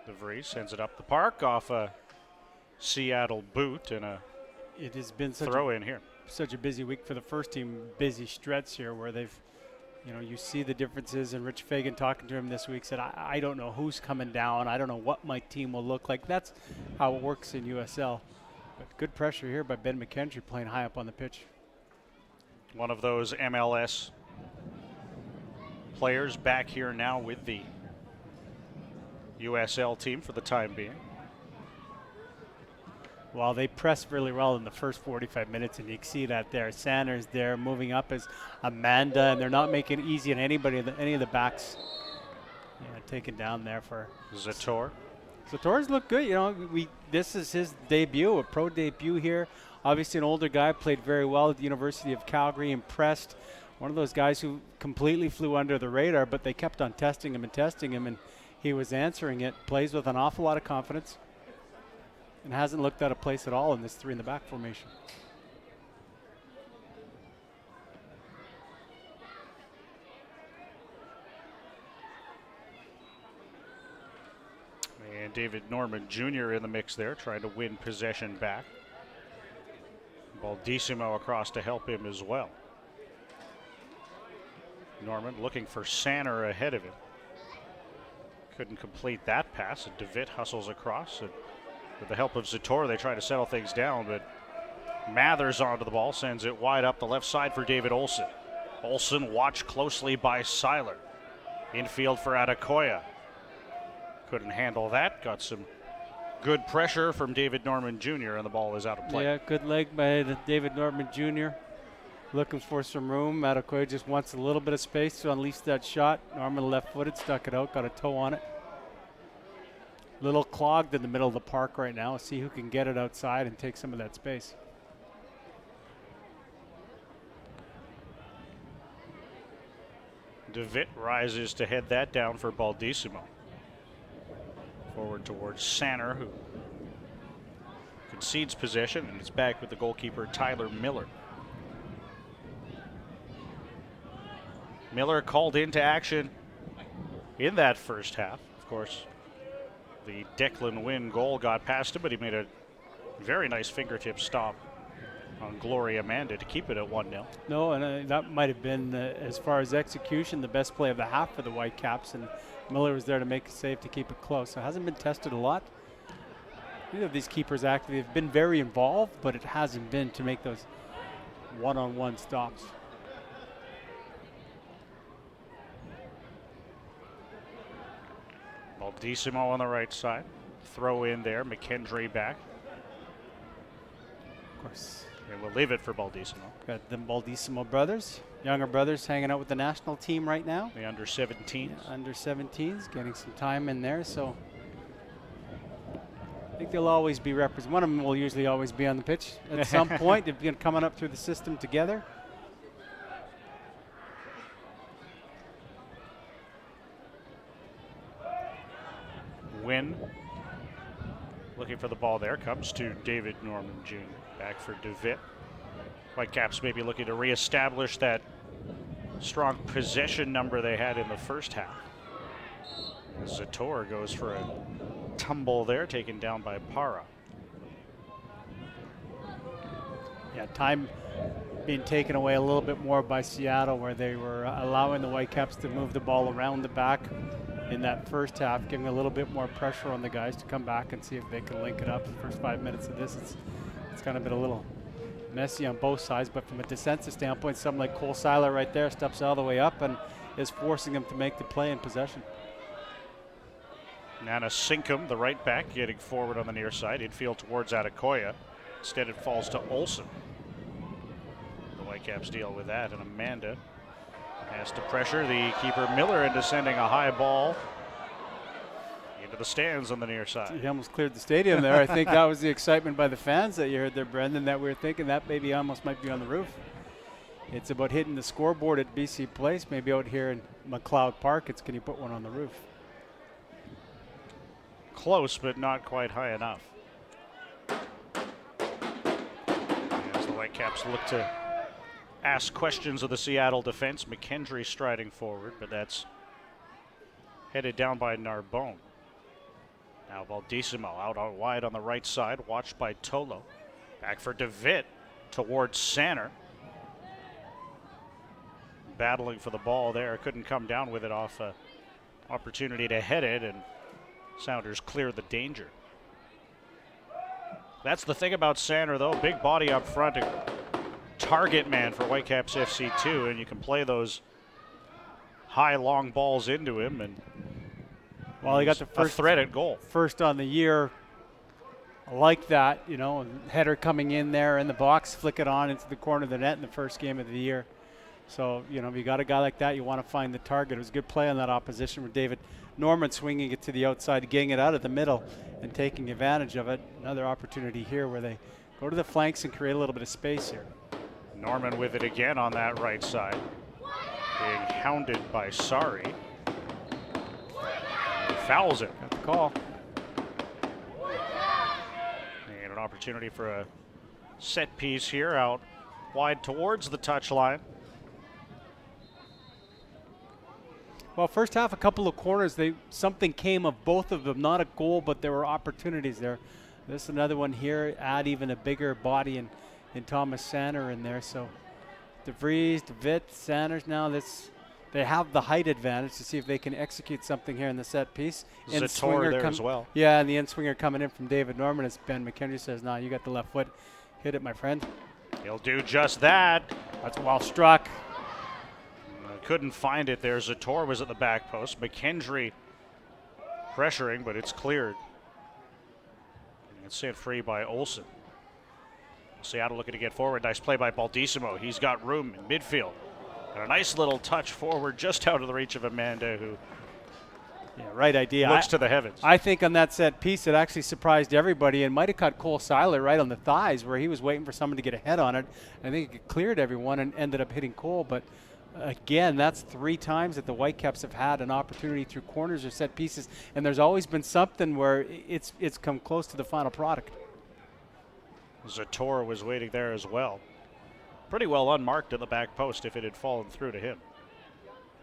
S1: DeVries sends it up the park off a Seattle boot, and
S2: it has been
S1: throw in here.
S2: Such a busy week for the first team, busy stretch here where they've, you see the differences, and Rich Fagan talking to him this week said, I don't know who's coming down. I don't know what my team will look like. That's how it works in USL. But good pressure here by Ben McKendry playing high up on the pitch.
S1: One of those MLS players back here now with the USL team for the time being.
S2: Well, they pressed really well in the first 45 minutes, and you can see that there. Sanders there, moving up as Amanda, and they're not making it easy on anybody, any of the backs. Taken down there for
S1: Zator.
S2: Zator's looked good. This is his debut, a pro debut here. Obviously an older guy, played very well at the University of Calgary, impressed. One of those guys who completely flew under the radar, but they kept on testing him, and he was answering it. Plays with an awful lot of confidence and hasn't looked out of place at all in this three in the back formation.
S1: And David Norman Jr. in the mix there, trying to win possession back. Baldissimo across to help him as well. Norman looking for Sanner ahead of him. Couldn't complete that pass, and DeVitt hustles across. And with the help of Zator, they try to settle things down, but Mathers onto the ball, sends it wide up the left side for David Olson. Olson watched closely by Seiler. Infield for Adekoya. Couldn't handle that. Got some good pressure from David Norman Jr. and the ball is out of play.
S2: Yeah, good leg by David Norman Jr. Looking for some room. Adekoya just wants a little bit of space to unleash that shot. Norman left-footed, stuck it out, got a toe on it. Little clogged in the middle of the park right now. See who can get it outside and take some of that space.
S1: DeVitt rises to head that down for Baldissimo. Forward towards Sanner, who concedes possession, and it's back with the goalkeeper Tyler Miller. Miller called into action in that first half. Of course, the Declan Wynn goal got past him, but he made a very nice fingertip stop on Gloria Amanda to keep it at 1-0.
S2: No, and that might have been, as far as execution, the best play of the half for the Whitecaps, and Miller was there to make a save to keep it close. So it hasn't been tested a lot. Neither of these keepers actually have been very involved, but it hasn't been to make those one-on-one stops.
S1: Baldissimo on the right side. Throw in there. McKendry back.
S2: Of course.
S1: And we'll leave it for Baldissimo.
S2: Got the Baldissimo brothers, younger brothers, hanging out with the national team right now.
S1: The under-17s.
S2: Yeah, under-17s, getting some time in there. So I think they'll always be represented. One of them will usually always be on the pitch at some point. They've been coming up through the system together.
S1: Win. Looking for the ball there. Comes to David Norman Jr. Back for DeVitt. Whitecaps maybe looking to reestablish that strong possession number they had in the first half. Zator goes for a tumble there, taken down by Para.
S2: Yeah, time being taken away a little bit more by Seattle, where they were allowing the Whitecaps to move the ball around the back in that first half, giving a little bit more pressure on the guys to come back and see if they can link it up. The first 5 minutes of this, it's kind of been a little messy on both sides, but from a defensive standpoint, someone like Cole Seiler right there steps all the way up and is forcing them to make the play in possession.
S1: Nana Sinkum, the right back, getting forward on the near side. Infield towards Adekoya. Instead, it falls to Olsen. The Whitecaps deal with that, and Amanda has to pressure the keeper Miller into sending a high ball into the stands on the near side.
S2: He almost cleared the stadium there. I think that was the excitement by the fans that you heard there, Brendan, that we were thinking that maybe almost might be on the roof. It's about hitting the scoreboard at BC Place, maybe out here in McLeod Park. It's can you put one on the roof?
S1: Close, but not quite high enough. As the Whitecaps look to ask questions of the Seattle defense, McKendry striding forward, but that's headed down by Narbonne. Now Baldissimo out wide on the right side, watched by Tolo. Back for DeVitt towards Sanner. Battling for the ball there, couldn't come down with it off a opportunity to head it, and Sounders clear the danger. That's the thing about Sanner, though. Big body up front, a target man for Whitecaps FC2, and you can play those high, long balls into him, and
S2: well, he got the first
S1: threat at goal.
S2: First on the year, like that, you know, header coming in there in the box, flick it on into the corner of the net in the first game of the year. So, you know, if you got a guy like that, you want to find the target. It was a good play on that opposition with David Norman swinging it to the outside, getting it out of the middle and taking advantage of it. Another opportunity here where they go to the flanks and create a little bit of space here.
S1: Norman with it again on that right side, being hounded by Sari. Fouls it.
S2: Got the call.
S1: And an opportunity for a set piece here out wide towards the touchline.
S2: Well, first half, a couple of corners. Something came of both of them. Not a goal, but there were opportunities there. This is another one here. Add even a bigger body in Thomas Sanner in there. So DeVries, DeVitt, Sanders now. They have the height advantage to see if they can execute something here in the set piece.
S1: Zator there as well.
S2: Yeah, and the end swinger coming in from David Norman as Ben McKendry says, "No, you got the left foot. Hit it, my friend."
S1: He'll do just that.
S2: That's well struck.
S1: Couldn't find it there. Zator was at the back post. McKendry pressuring, but it's cleared. And it's set free by Olsen. Seattle looking to get forward. Nice play by Baldissimo. He's got room in midfield. And a nice little touch forward just out of the reach of Amanda, who
S2: right idea.
S1: Looks to the heavens.
S2: I think on that set piece, it actually surprised everybody and might have caught Cole Seiler right on the thighs where he was waiting for someone to get a head on it. I think it cleared everyone and ended up hitting Cole, but again, that's 3 times that the Whitecaps have had an opportunity through corners or set pieces, and there's always been something where it's come close to the final product.
S1: Zator was waiting there as well. Pretty well unmarked at the back post if it had fallen through to him.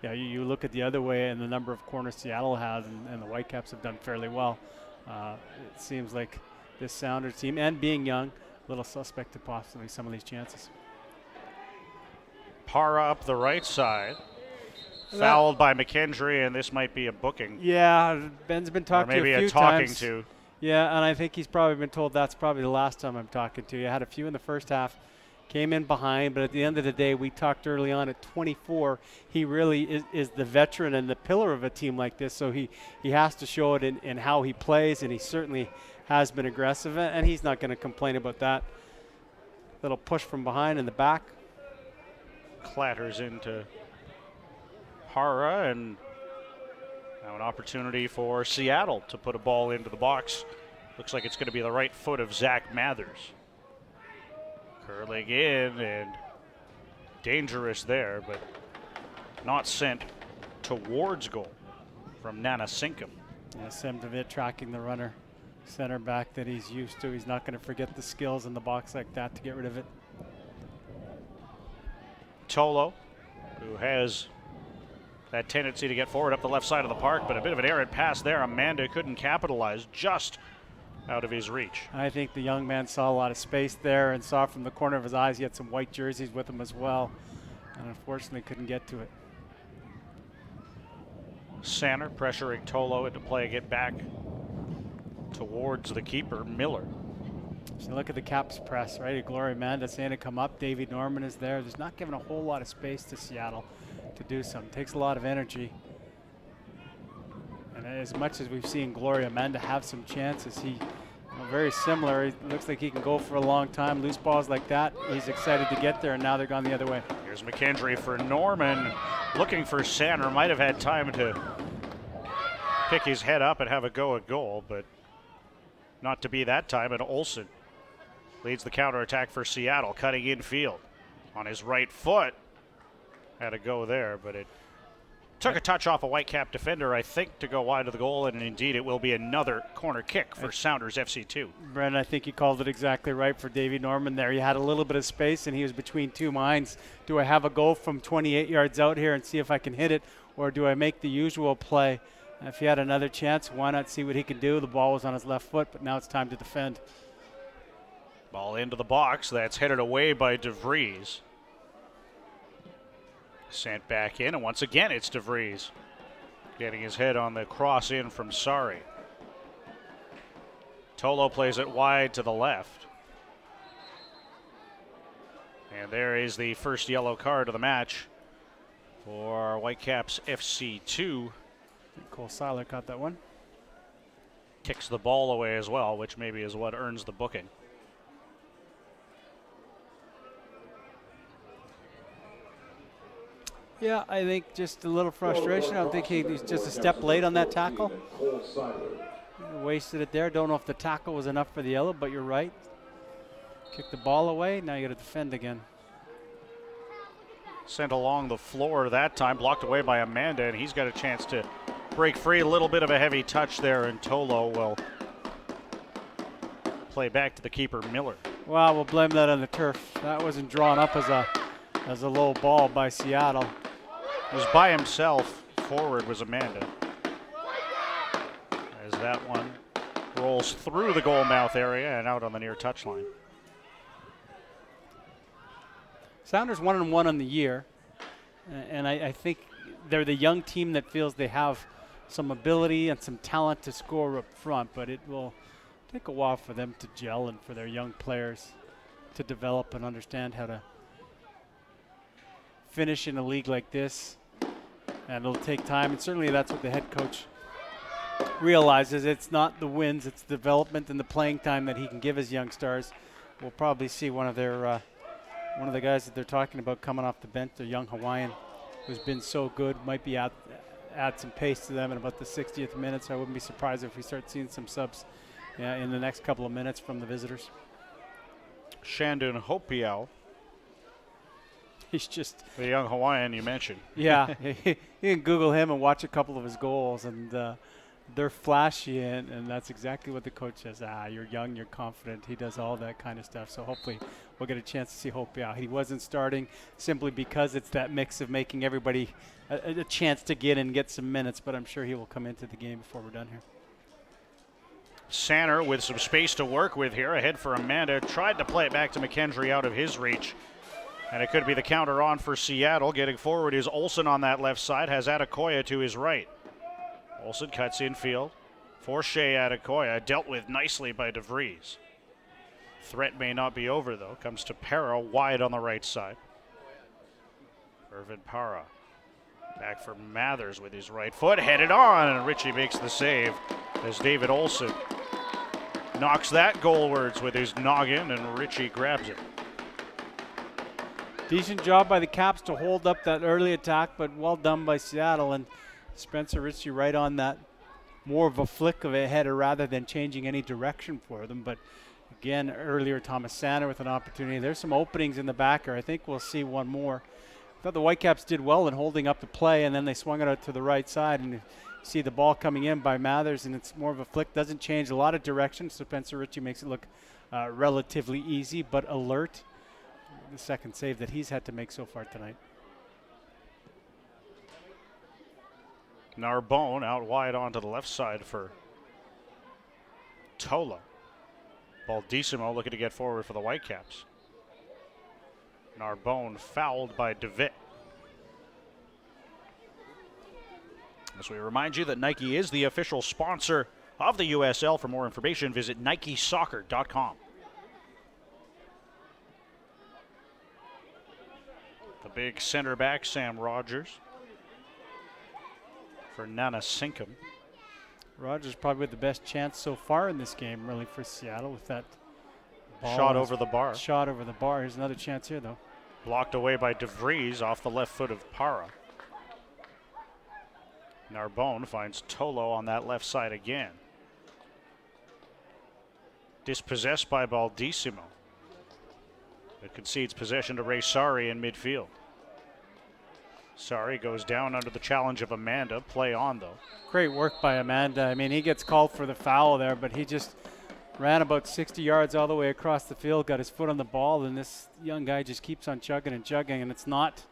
S2: Yeah, you look at the other way and the number of corners Seattle has, and the Whitecaps have done fairly well. It seems like this Sounders team, and being young, a little suspect to possibly some of these chances.
S1: Para up the right side. Fouled by McKendry, and this might be a booking.
S2: Yeah, Ben's been talking
S1: to a few
S2: talking
S1: times.
S2: Yeah, and I think he's probably been told that's probably the last time I'm talking to you. I had a few in the first half, came in behind, but at the end of the day, we talked early on at 24. He really is the veteran and the pillar of a team like this, so he has to show it in how he plays, and he certainly has been aggressive, and he's not going to complain about that. Little push from behind in the back.
S1: Clatters into Hara, and now an opportunity for Seattle to put a ball into the box. Looks like it's going to be the right foot of Zach Mathers. Curling in and dangerous there, but not sent towards goal from Nana Sinkum.
S2: Yeah, Semdovic tracking the runner. Center back that he's used to. He's not going to forget the skills in the box like that to get rid of it.
S1: Tolo, who has that tendency to get forward up the left side of the park, but a bit of an errant pass there. Amanda couldn't capitalize, just out of his reach.
S2: I think the young man saw a lot of space there and saw from the corner of his eyes he had some white jerseys with him as well, and unfortunately couldn't get to it.
S1: Sanner pressuring Tolo into play, get back towards the keeper, Miller.
S2: So look at the Caps press, right? Gloria Amanda saying to come up. Davey Norman is there. There's not giving a whole lot of space to Seattle to do something. Takes a lot of energy. And as much as we've seen Gloria Amanda have some chances, he very similar. It looks like he can go for a long time. Loose balls like that, he's excited to get there, and now they're gone the other way.
S1: Here's McKendry for Norman, looking for Sanner. Might have had time to pick his head up and have a go at goal, but not to be that time. And Olsen leads the counterattack for Seattle, cutting infield on his right foot. Had a go there, but it took a touch off a Whitecap defender, I think, to go wide of the goal, and indeed it will be another corner kick for Sounders FC2.
S2: Brendan, I think you called it exactly right for Davey Norman there. He had a little bit of space, and he was between two minds. Do I have a go from 28 yards out here and see if I can hit it, or do I make the usual play? If he had another chance, why not see what he can do? The ball was on his left foot, but now it's time to defend.
S1: Ball into the box. That's headed away by DeVries. Sent back in, and once again it's DeVries getting his head on the cross in from Sari. Tolo plays it wide to the left. And there is the first yellow card of the match for Whitecaps FC2.
S2: Cole Seiler caught that one.
S1: Kicks the ball away as well, which maybe is what earns the booking.
S2: Yeah, I think just a little frustration. I don't think he's just a step late on that tackle. Wasted it there. Don't know if the tackle was enough for the yellow, but you're right. Kick the ball away. Now you got to defend again.
S1: Sent along the floor that time, blocked away by Amanda, and he's got a chance to break free. A little bit of a heavy touch there, and Tolo will play back to the keeper, Miller.
S2: Well, we'll blame that on the turf. That wasn't drawn up as a low ball by Seattle.
S1: It was by himself. Forward was Amanda. As that one rolls through the goal mouth area and out on the near touchline.
S2: Sounders 1-1 on the year, and I think they're the young team that feels they have some ability and some talent to score up front, but it will take a while for them to gel and for their young players to develop and understand how to finish in a league like this. And it'll take time, and certainly that's what the head coach realizes. It's not the wins, it's the development and the playing time that he can give his young stars. We'll probably see one of the guys that they're talking about coming off the bench, the young Hawaiian, who's been so good, might be add some pace to them in about the 60th minute. So I wouldn't be surprised if we start seeing some subs in the next couple of minutes from the visitors.
S1: Shandon Hopiau.
S2: He's just
S1: the young Hawaiian you mentioned.
S2: Yeah, you can Google him and watch a couple of his goals, and they're flashy, and that's exactly what the coach says. You're young, you're confident. He does all that kind of stuff. So hopefully we'll get a chance to see Hope out. He wasn't starting simply because it's that mix of making everybody a chance to get in and get some minutes, but I'm sure he will come into the game before we're done here.
S1: Sanner with some space to work with here. Ahead for Amanda. Tried to play it back to McKendry out of his reach. And it could be the counter on for Seattle. Getting forward is Olsen on that left side. Has Adekoya to his right. Olsen cuts infield. For Shea Adekoya, dealt with nicely by DeVries. Threat may not be over, though. Comes to Para, wide on the right side. Irvin Para. Back for Mathers with his right foot. Headed on, and Ritchie makes the save as David Olson knocks that goalwards with his noggin, and Ritchie grabs it.
S14: Decent job by the Caps to hold up that early attack, but well done by Seattle. And Spencer Ritchie right on that. More of a flick of a header rather than changing any direction for them. But again, earlier Thomas Sander with an opportunity. There's some openings in the backer. I think we'll see one more. I thought the Whitecaps did well in holding up the play, and then they swung it out to the right side, and you see the ball coming in by Mathers, and it's more of a flick. Doesn't change a lot of direction, so Spencer Ritchie makes it look relatively easy but alert. The second save that he's had to make so far tonight.
S1: Narbonne out wide onto the left side for Tolo. Baldissimo looking to get forward for the Whitecaps. Narbonne fouled by DeVitt. As we remind you that Nike is the official sponsor of the USL. For more information, visit NikeSoccer.com. The big center back, Sam Rogers, for Nana Sinkum.
S14: Rogers probably with the best chance so far in this game, really, for Seattle with that ball.
S1: Shot over the bar.
S14: Shot over the bar. Here's another chance here, though.
S1: Blocked away by DeVries off the left foot of Para. Narbonne finds Tolo on that left side again. Dispossessed by Baldissimo. It concedes possession to Ray Sari in midfield. Sari goes down under the challenge of Amanda. Play on, though.
S14: Great work by Amanda. I mean, he gets called for the foul there, but he just ran about 60 yards all the way across the field, got his foot on the ball, and this young guy just keeps on chugging and chugging, and it's not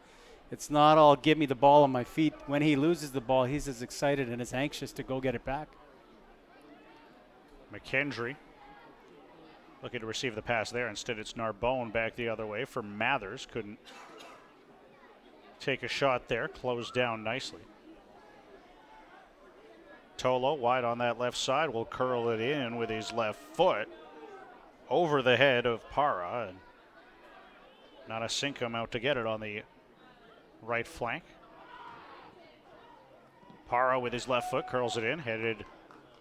S14: all give me the ball on my feet. When he loses the ball, he's as excited and as anxious to go get it back.
S1: McKendry looking to receive the pass there. Instead, it's Narbonne back the other way for Mathers. Couldn't take a shot there. Closed down nicely. Tolo wide on that left side will curl it in with his left foot over the head of Para, and Nana Sinkum out to get it on the right flank. Para with his left foot curls it in, headed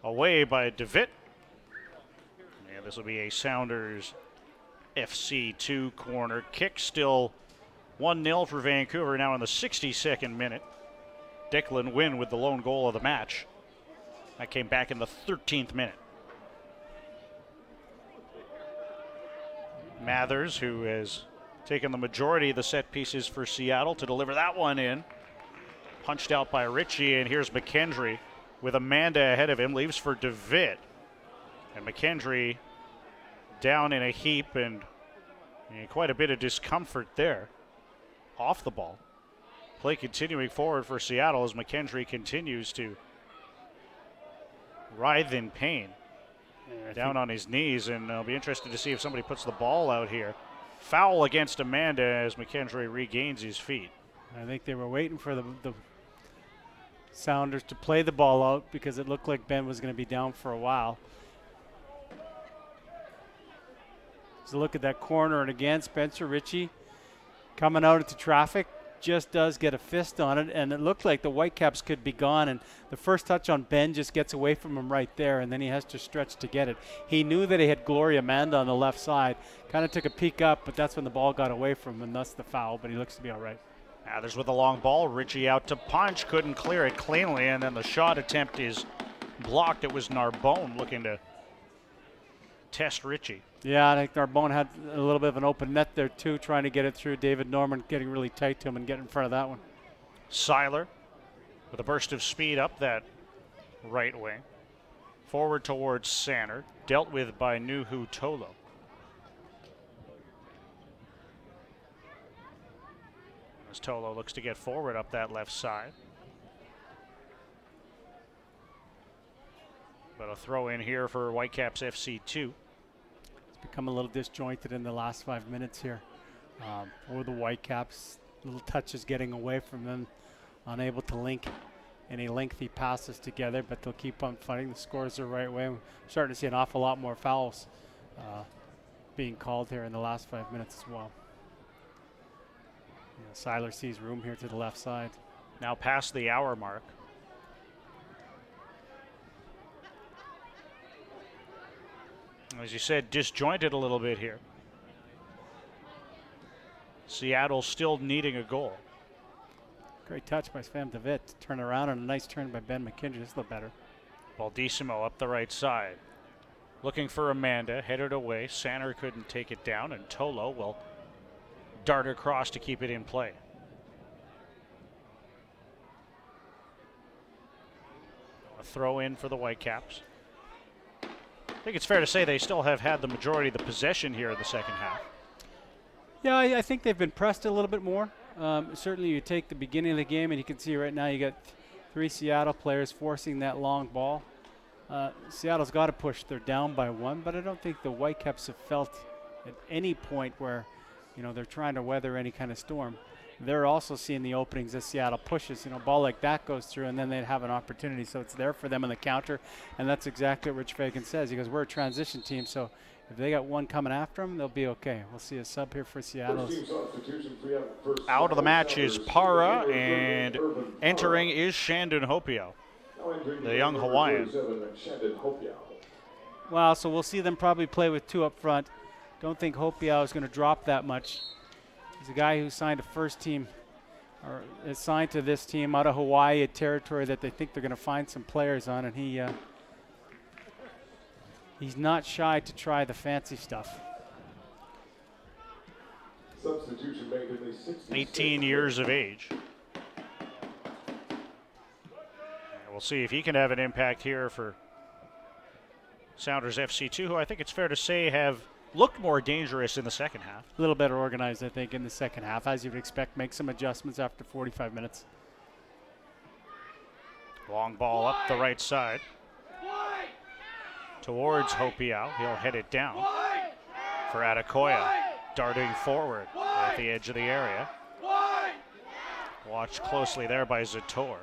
S1: away by DeVitt. And this will be a Sounders FC2 corner kick. Still 1-0 for Vancouver now in the 62nd minute. Declan Wynn with the lone goal of the match. That came back in the 13th minute. Mathers, who has taken the majority of the set pieces for Seattle, to deliver that one in. Punched out by Ritchie, and here's McKendry with Amanda ahead of him. Leaves for DeVitt. And McKendry down in a heap, and quite a bit of discomfort there off the ball. Play continuing forward for Seattle as McKendry continues to writhe in pain. Down on his knees, and I'll be interested to see if somebody puts the ball out here. Foul against Amanda as McKendry regains his feet.
S14: I think they were waiting for the Sounders to play the ball out because it looked like Ben was going to be down for a while. So look at that corner, and again, Spencer Ritchie coming out into traffic, just does get a fist on it, and it looked like the Whitecaps could be gone, and the first touch on Ben just gets away from him right there, and then he has to stretch to get it. He knew that he had Gloria Amanda on the left side, kind of took a peek up, but that's when the ball got away from him, and thus the foul, but he looks to be all right.
S1: Mathers with the long ball, Ritchie out to punch, couldn't clear it cleanly, and then the shot attempt is blocked. It was Narbonne looking to test Ritchie.
S14: Yeah, I think Narbonne had a little bit of an open net there too, trying to get it through. David Norman getting really tight to him and getting in front of that one.
S1: Seiler with a burst of speed up that right wing. Forward towards Sander, dealt with by Nuhu Tolo. As Tolo looks to get forward up that left side. But a throw in here for Whitecaps FC2.
S14: Become a little disjointed in the last 5 minutes here for the Whitecaps. Little touches getting away from them, unable to link any lengthy passes together, but they'll keep on fighting. The scores the right way. We're starting to see an awful lot more fouls being called here in the last 5 minutes as well. Seiler sees room here to the left side.
S1: Now past the hour mark. As you said, disjointed a little bit here. Seattle still needing a goal.
S14: Great touch by Sven de Vet to turn around, and a nice turn by Ben McKendry. This looked better.
S1: Baldissimo up the right side. Looking for Amanda, headed away. Sanner couldn't take it down, and Tolo will dart across to keep it in play. A throw in for the Whitecaps. I think it's fair to say they still have had the majority of the possession here in the second half.
S14: Yeah, I think they've been pressed a little bit more. Certainly you take the beginning of the game, and you can see right now you got 3 Seattle players forcing that long ball. Seattle's got to push. They're down by 1, but I don't think the Whitecaps have felt at any point where, they're trying to weather any kind of storm. They're also seeing the openings as Seattle pushes. A ball like that goes through, and then they'd have an opportunity. So it's there for them in the counter, and that's exactly what Rich Fagan says. He goes, we're a transition team, so if they got one coming after them, they'll be okay. We'll see a sub here for Seattle.
S1: Out of the match is Para, and entering is Shandon Hopio, the young Hawaiian.
S14: Wow, so we'll see them probably play with 2 up front. Don't think Hopio is going to drop that much. He's a guy who signed a first team, or is signed to this team out of Hawaii, a territory that they think they're going to find some players on, and he's not shy to try the fancy stuff.
S1: 18 years of age. And we'll see if he can have an impact here for Sounders FC2, who I think it's fair to say have looked more dangerous in the second half.
S14: A little better organized, I think, in the second half, as you would expect. Make some adjustments after 45 minutes.
S1: Long ball up the right side. Towards Hopio. He'll head it down for Adekoya. Darting forward at the edge of the area. Watched closely there by Zator.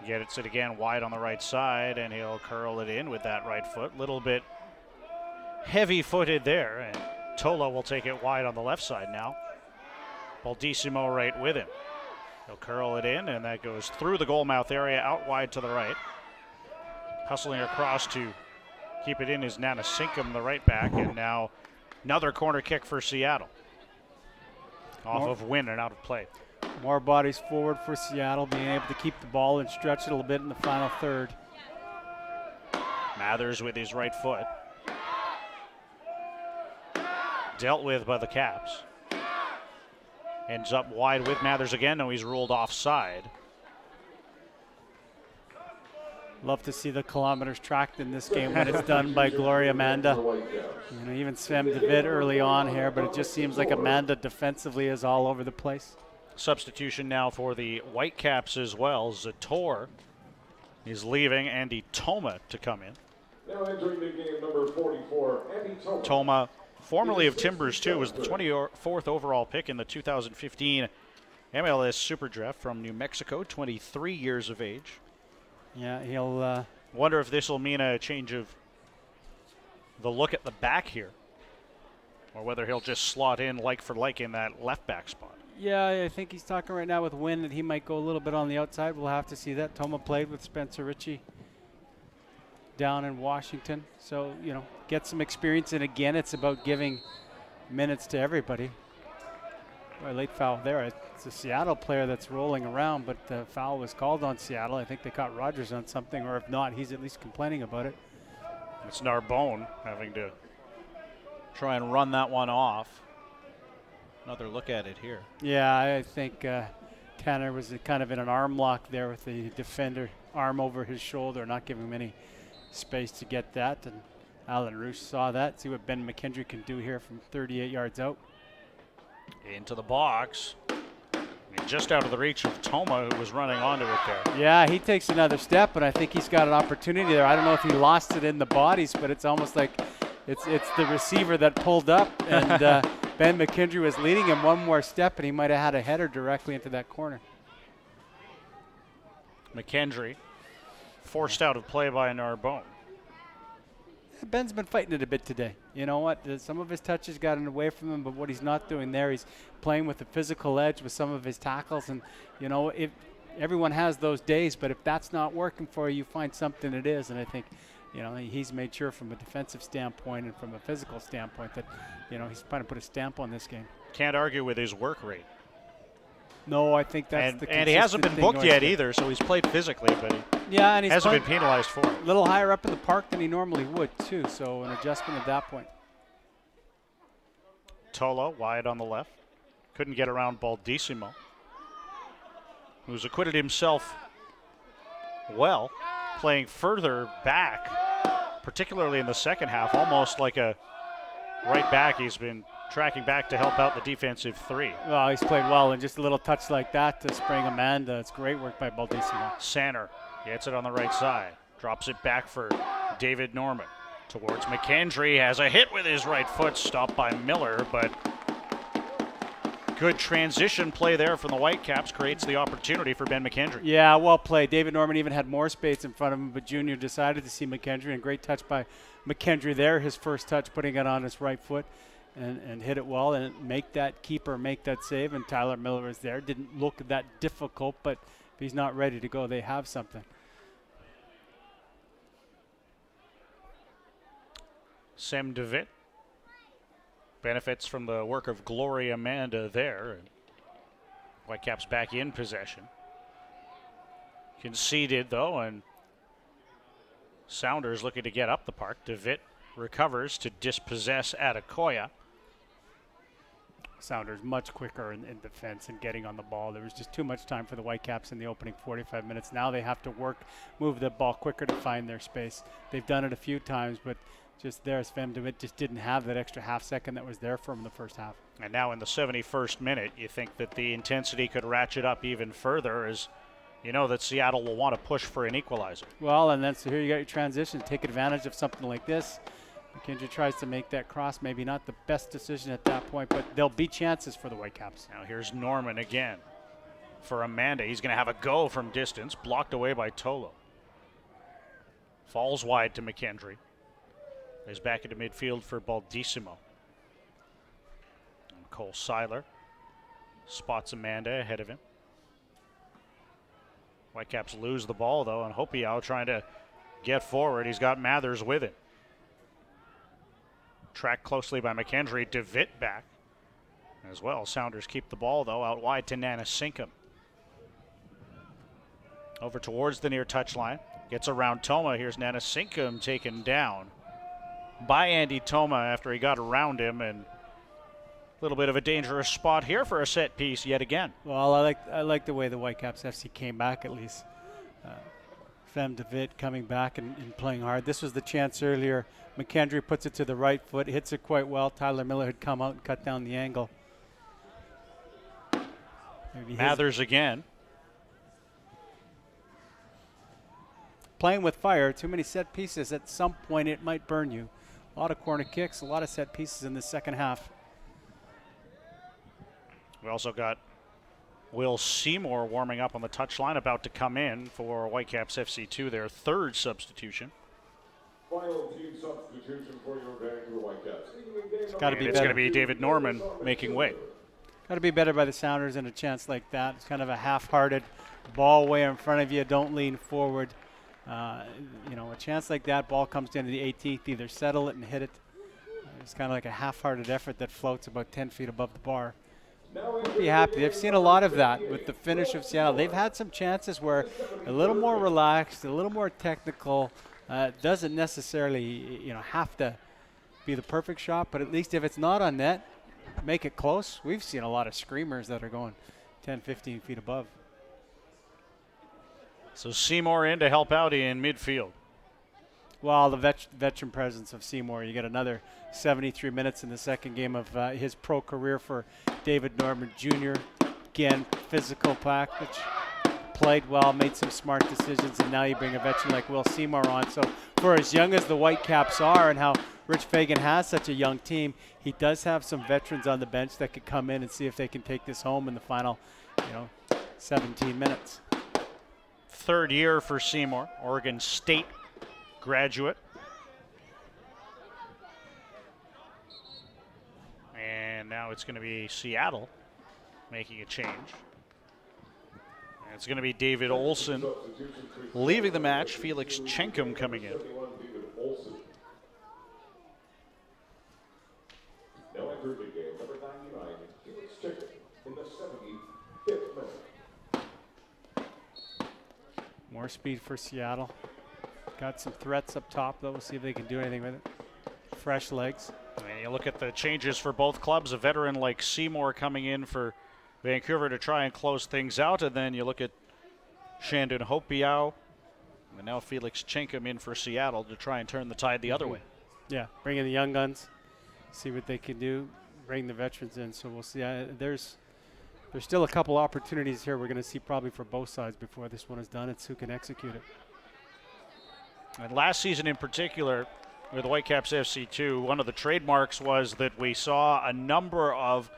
S1: Gets it again wide on the right side, and he'll curl it in with that right foot. Little bit heavy-footed there, and Tola will take it wide on the left side now. Baldissimo right with him. He'll curl it in, and that goes through the goal mouth area, out wide to the right. Hustling across to keep it in is Nana Sinkum, the right back, and now another corner kick for Seattle. Off of Wynn and out of play.
S14: More bodies forward for Seattle, being able to keep the ball and stretch it a little bit in the final third.
S1: Mathers with his right foot. Dealt with by the Caps. Ends up wide with Mathers again. No, he's ruled offside.
S14: Love to see the kilometers tracked in this game when it's done by Gloria Amanda. Even Sven de Vet early on here, but it just seems like Amanda defensively is all over the place.
S1: Substitution now for the Whitecaps as well. Zator is leaving. Andy Toma to come in.
S15: Now entering the game, number 44, Andy Toma.
S1: Toma, formerly of Timbers too, was the 24th overall pick in the 2015 MLS Super Draft from New Mexico, 23 years of age.
S14: Yeah, he'll...
S1: Wonder if this will mean a change of the look at the back here, or whether he'll just slot in like for like in that left back spot.
S14: Yeah, I think he's talking right now with Wynn that he might go a little bit on the outside. We'll have to see that. Toma played with Spencer Ritchie down in Washington. So, get some experience. And again, it's about giving minutes to everybody. Boy, late foul there. It's a Seattle player that's rolling around, but the foul was called on Seattle. I think they caught Rogers on something, or if not, he's at least complaining about it.
S1: It's Narbonne having to try and run that one off. Another look at it here.
S14: Yeah, I think Tanner was kind of in an arm lock there with the defender, arm over his shoulder, not giving him any space to get that. And Alan Roosh saw that. See what Ben McKendry can do here from 38 yards out.
S1: Into the box. And just out of the reach of Toma, who was running onto it there.
S14: Yeah, he takes another step, and I think he's got an opportunity there. I don't know if he lost it in the bodies, but it's almost like it's the receiver that pulled up, and Ben McKendry was leading him one more step, and he might have had a header directly into that corner.
S1: McKendry forced out of play by Narbonne.
S14: Ben's been fighting it a bit today. You know what? Some of his touches gotten away from him, but what he's not doing there, he's playing with the physical edge with some of his tackles. And, you know, if everyone has those days, but if that's not working for you, you find something it is. And I think, you know, he's made sure from a defensive standpoint and from a physical standpoint that, you know, he's trying to put a stamp on this game.
S1: Can't argue with his work rate.
S14: No, I think that's the
S1: and he hasn't been booked yet either, so he's played physically, but he
S14: and he's
S1: hasn't been penalized for it.
S14: A little higher up in the park than he normally would, too, so an adjustment at that point.
S1: Tolo wide on the left. Couldn't get around Baldissimo, who's acquitted himself well, playing further back, particularly in the second half, almost like a right back. He's been tracking back to help out the defensive three.
S14: Well, he's played well, and just a little touch like that to spring Amanda. It's great work by Baldissimo.
S1: Sanner gets it on the right side, drops it back for David Norman. Towards McKendry, has a hit with his right foot, stopped by Miller, but good transition play there from the Whitecaps, creates the opportunity for Ben McKendry.
S14: Yeah, well played. David Norman even had more space in front of him, but Junior decided to see McKendry, and great touch by McKendry there, his first touch, putting it on his right foot. And hit it well and make that keeper make that save. And Tyler Miller is there. Didn't look that difficult, but if he's not ready to go, they have something.
S1: Sam DeVitt benefits from the work of Gloria Amanda there. Whitecaps back in possession. Conceded, though, and Sounders looking to get up the park. DeVitt recovers to dispossess Adekoya.
S14: Sounders much quicker in defense and getting on the ball. There was just too much time for the Whitecaps in the opening 45 minutes. Now they have to move the ball quicker to find their space. They've done it a few times, but just there, Sven DeWitt just didn't have that extra half second that was there for him in the first half.
S1: And now in the 71st minute, you think that the intensity could ratchet up even further, as you know that Seattle will want to push for an equalizer.
S14: Well, and then so here you got your transition. Take advantage of something like this. McKendry tries to make that cross. Maybe not the best decision at that point, but there'll be chances for the Whitecaps.
S1: Now here's Norman again for Amanda. He's going to have a go from distance, blocked away by Tolo. Falls wide to McKendry. He's back into midfield for Baldissimo. And Cole Seiler spots Amanda ahead of him. Whitecaps lose the ball, though, and Hopiau trying to get forward. He's got Mathers with him. Tracked closely by McKendry. DeVitt back as well. Sounders keep the ball, though, out wide to Nanasinkum. Over towards the near touchline. Gets around Toma. Here's Nanasinkum taken down by Andy Toma after he got around him, and a little bit of a dangerous spot here for a set piece yet again.
S14: Well, I like the way the Whitecaps FC came back at least. Fem DeVitt coming back and playing hard. This was the chance earlier. McKendry puts it to the right foot, hits it quite well. Tyler Miller had come out and cut down the angle.
S1: Mathers again.
S14: Playing with fire, too many set pieces. At some point it might burn you. A lot of corner kicks, a lot of set pieces in the second half.
S1: We also got Will Seymour warming up on the touchline, about to come in for Whitecaps FC2, their third substitution.
S15: Final team substitution for your Vancouver Whitecaps.
S14: It's got to be better.
S1: It's going to be David Norman making way.
S14: Got to be better by the Sounders in a chance like that. It's kind of a half-hearted ball way in front of you. Don't lean forward. You know, a chance like that, ball comes down to the 18th, either settle it and hit it. It's kind of like a half-hearted effort that floats about 10 feet above the bar. Be happy. They've seen a lot of that with the finish of Seattle. They've had some chances where a little more relaxed, a little more technical. Doesn't necessarily, you know, have to be the perfect shot, but at least if it's not on net, make it close. We've seen a lot of screamers that are going 10, 15 feet above.
S1: So Seymour in to help out in midfield.
S14: Well, the veteran presence of Seymour. You get another 73 minutes in the second game of his pro career for David Norman Jr. Again, physical package. Played well, made some smart decisions, and now you bring a veteran like Will Seymour on. So for as young as the Whitecaps are and how Rich Fagan has such a young team, he does have some veterans on the bench that could come in and see if they can take this home in the final, 17 minutes.
S1: third year for Seymour, Oregon State graduate. And now it's going to be Seattle making a change. And it's going to be David Olson leaving the match. Felix Chenkum coming in.
S15: Now entering the game, number 99, Felix Chenkum, in the 75th minute.
S14: More speed for Seattle. Got some threats up top, though. We'll see if they can do anything with it. Fresh legs.
S1: And you look at the changes for both clubs. A veteran like Seymour coming in for Vancouver to try and close things out. And then you look at Shandon Hopiau. And now Felix Chenkum in for Seattle to try and turn the tide the other way.
S14: Yeah, bring in the young guns. See what they can do. Bring the veterans in. So we'll see. There's still a couple opportunities here we're going to see probably for both sides before this one is done. It's who can execute it.
S1: And last season in particular, with the Whitecaps FC2, one of the trademarks was that we saw a number of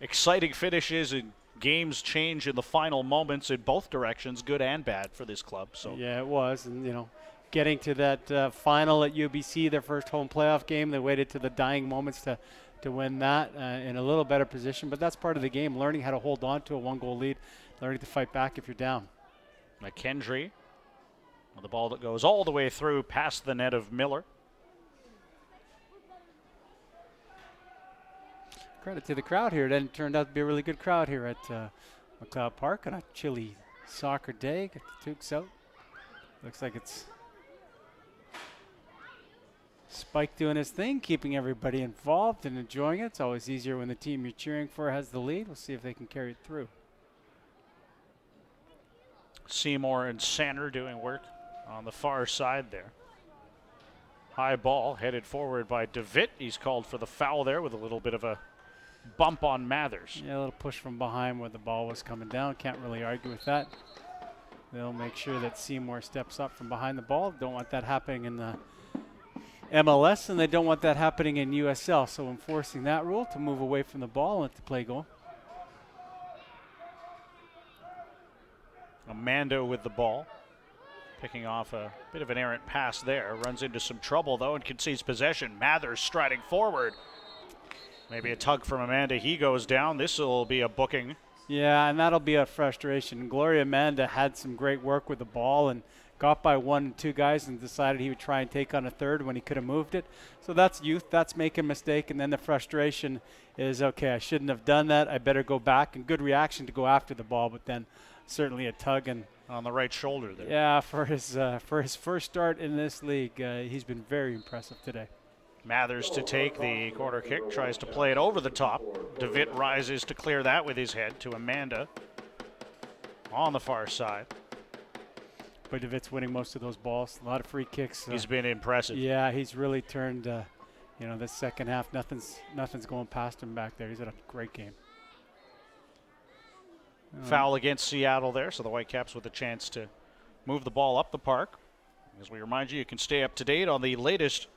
S1: exciting finishes and games change in the final moments in both directions, good and bad for this club. So
S14: yeah, it was, and getting to that final at UBC, their first home playoff game, they waited to the dying moments to win that in a little better position. But that's part of the game, learning how to hold on to a one-goal lead, learning to fight back if you're down.
S1: McKendry, the ball that goes all the way through past the net of Miller.
S14: Credit to the crowd here. It turned out to be a really good crowd here at McLeod Park on a chilly soccer day. Get the Tukes out. Looks like it's Spike doing his thing, keeping everybody involved and enjoying it. It's always easier when the team you're cheering for has the lead. We'll see if they can carry it through.
S1: Seymour and Sander doing work on the far side there. High ball headed forward by DeVitt. He's called for the foul there with a little bit of a bump on Mathers.
S14: Yeah, a little push from behind where the ball was coming down. Can't really argue with that. They'll make sure that Seymour steps up from behind the ball. Don't want that happening in the MLS, and they don't want that happening in USL. So enforcing that rule to move away from the ball and let the play go.
S1: Amando with the ball. Picking off a bit of an errant pass there. Runs into some trouble, though, and concedes possession. Mathers striding forward. Maybe a tug from Amanda. He goes down. This will be a booking.
S14: Yeah, and that'll be a frustration. Gloria Amanda had some great work with the ball and got by 1 and 2 guys and decided he would try and take on a third when he could have moved it. So that's youth. That's making a mistake. And then the frustration is, okay, I shouldn't have done that. I better go back. And good reaction to go after the ball, but then certainly a tug and
S1: on the right shoulder there.
S14: Yeah, for his first start in this league, he's been very impressive today.
S1: Mathers to take the corner kick, tries to play it over the top. DeVitt rises to clear that with his head to Amanda on the far side.
S14: But DeVitt's winning most of those balls. A lot of free kicks.
S1: He's been impressive.
S14: Yeah, he's really turned. This second half, nothing's going past him back there. He's had a great game.
S1: Foul against Seattle there, so the Whitecaps with a chance to move the ball up the park. As we remind you, you can stay up to date on the latest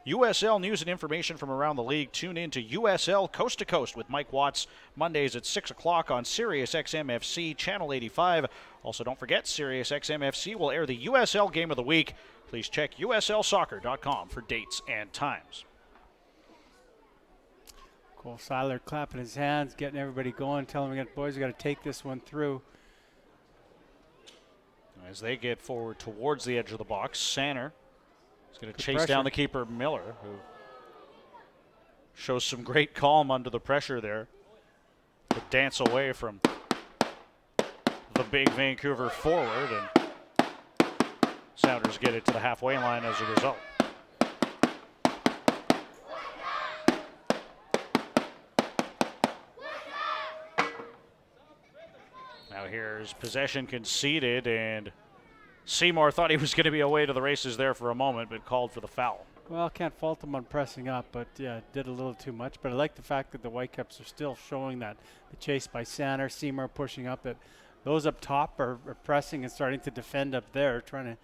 S1: USL news and information from around the league. Tune in to USL Coast to Coast with Mike Watts, Mondays at 6 o'clock on Sirius XM FC, Channel 85. Also, don't forget, Sirius XM FC will air the USL Game of the Week. Please check uslsoccer.com for dates and times.
S14: Cole Seiler clapping his hands, getting everybody going, telling them, boys, we got to take this one through.
S1: As they get forward towards the edge of the box, Sander is going to chase
S14: pressure
S1: down the keeper, Miller, who shows some great calm under the pressure there to dance away from the big Vancouver forward, and Sounders get it to the halfway line as a result. Now here's possession conceded, and Seymour thought he was going to be away to the races there for a moment, but called for the foul.
S14: Well, can't fault him on pressing up, but yeah, did a little too much. But I like the fact that the Whitecaps are still showing that the chase by Sander, Seymour pushing up, that those up top are pressing and starting to defend up there, trying to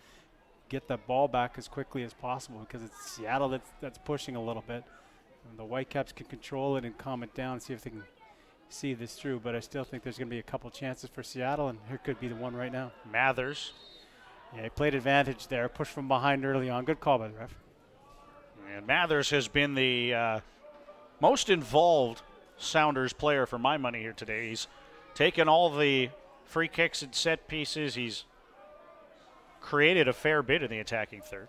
S14: get that ball back as quickly as possible, because it's Seattle that's pushing a little bit. And the Whitecaps can control it and calm it down and see if they can see this through, but I still think there's going to be a couple chances for Seattle, and here could be the one right now.
S1: Mathers.
S14: Yeah, he played advantage there, pushed from behind early on. Good call by the ref.
S1: And Mathers has been the most involved Sounders player for my money here today. He's taken all the free kicks and set pieces. He's created a fair bit in the attacking third.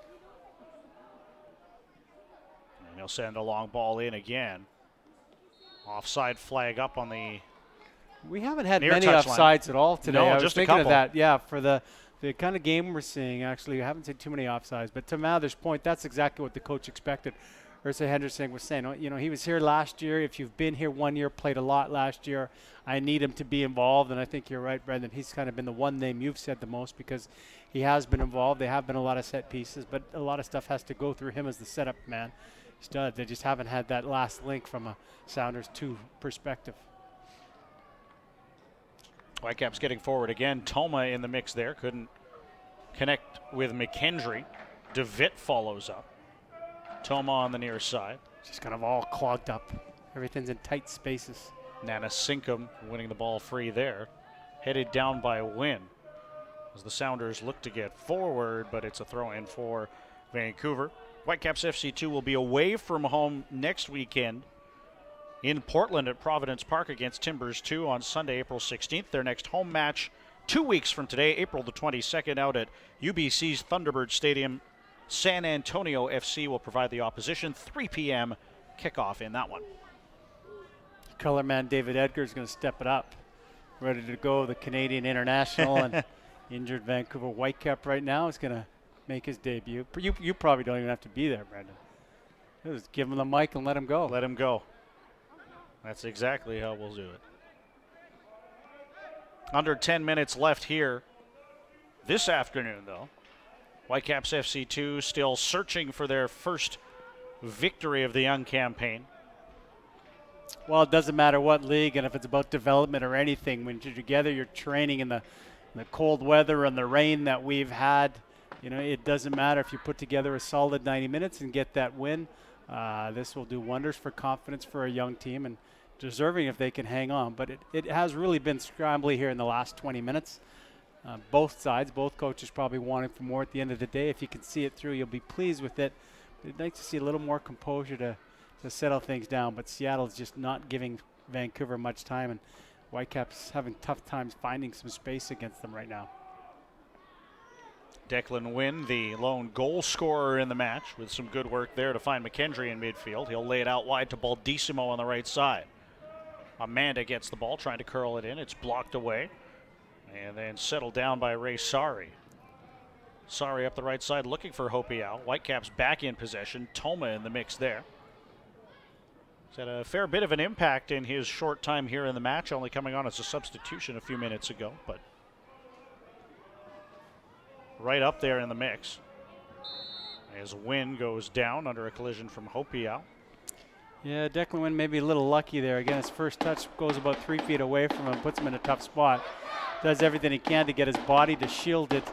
S1: And he'll send a long ball in again. Offside flag up on the
S14: We haven't had
S1: near
S14: many
S1: touchline.
S14: offsides at all today.
S1: No,
S14: I was
S1: just a
S14: thinking
S1: couple.
S14: of that. Yeah, for the kind of game we're seeing, actually, we haven't seen too many offsides. But to Mather's point, that's exactly what the coach expected. Ursula Henderson was saying, you know, he was here last year. If you've been here 1 year, played a lot last year, I need him to be involved. And I think you're right, Brendan. He's kind of been the one name you've said the most because he has been involved. They have been a lot of set pieces, but a lot of stuff has to go through him as the setup man. Stud. They just haven't had that last link from a Sounders 2 perspective.
S1: Whitecaps getting forward again. Toma in the mix there. Couldn't connect with McKendry. DeVitt follows up. Toma on the near side.
S14: Just kind of all clogged up. Everything's in tight spaces.
S1: Nana Sinkum winning the ball free there. Headed down by Wynn as the Sounders look to get forward, but it's a throw in for Vancouver. Whitecaps FC2 will be away from home next weekend in Portland at Providence Park against Timbers 2 on Sunday, April 16th. Their next home match 2 weeks from today, April the 22nd, out at UBC's Thunderbird Stadium. San Antonio FC will provide the opposition. 3 p.m. kickoff in that one.
S14: Color man David Edgar is going to step it up. Ready to go. The Canadian international and injured Vancouver Whitecap right now is going to make his debut. You probably don't even have to be there, Brendan. Just give him the mic and let him go.
S1: Let him go. That's exactly how we'll do it. Under 10 minutes left here this afternoon, though. Whitecaps FC2 still searching for their first victory of the young campaign.
S14: Well, it doesn't matter what league, and if it's about development or anything, when you're together, you're training in the cold weather and the rain that we've had. You know, it doesn't matter if you put together a solid 90 minutes and get that win. This will do wonders for confidence for a young team and deserving if they can hang on. But it has really been scrambly here in the last 20 minutes. Both sides, both coaches probably wanting for more at the end of the day. If you can see it through, you'll be pleased with it. I'd like to see a little more composure to settle things down. But Seattle's just not giving Vancouver much time, and Whitecaps having tough times finding some space against them right now.
S1: Declan Wynn, the lone goal scorer in the match, with some good work there to find McKendry in midfield. He'll lay it out wide to Baldissimo on the right side. Amanda gets the ball, trying to curl it in. It's blocked away. And then settled down by Ray Sari. Sari up the right side looking for Hopiau. Whitecaps back in possession. Toma in the mix there. He's had a fair bit of an impact in his short time here in the match, only coming on as a substitution a few minutes ago, but right up there in the mix as Wynn goes down under a collision from Hopiau.
S14: Yeah, Declan Wynn may be a little lucky there. Again, his first touch goes about 3 feet away from him, puts him in a tough spot. Does everything he can to get his body to shield it.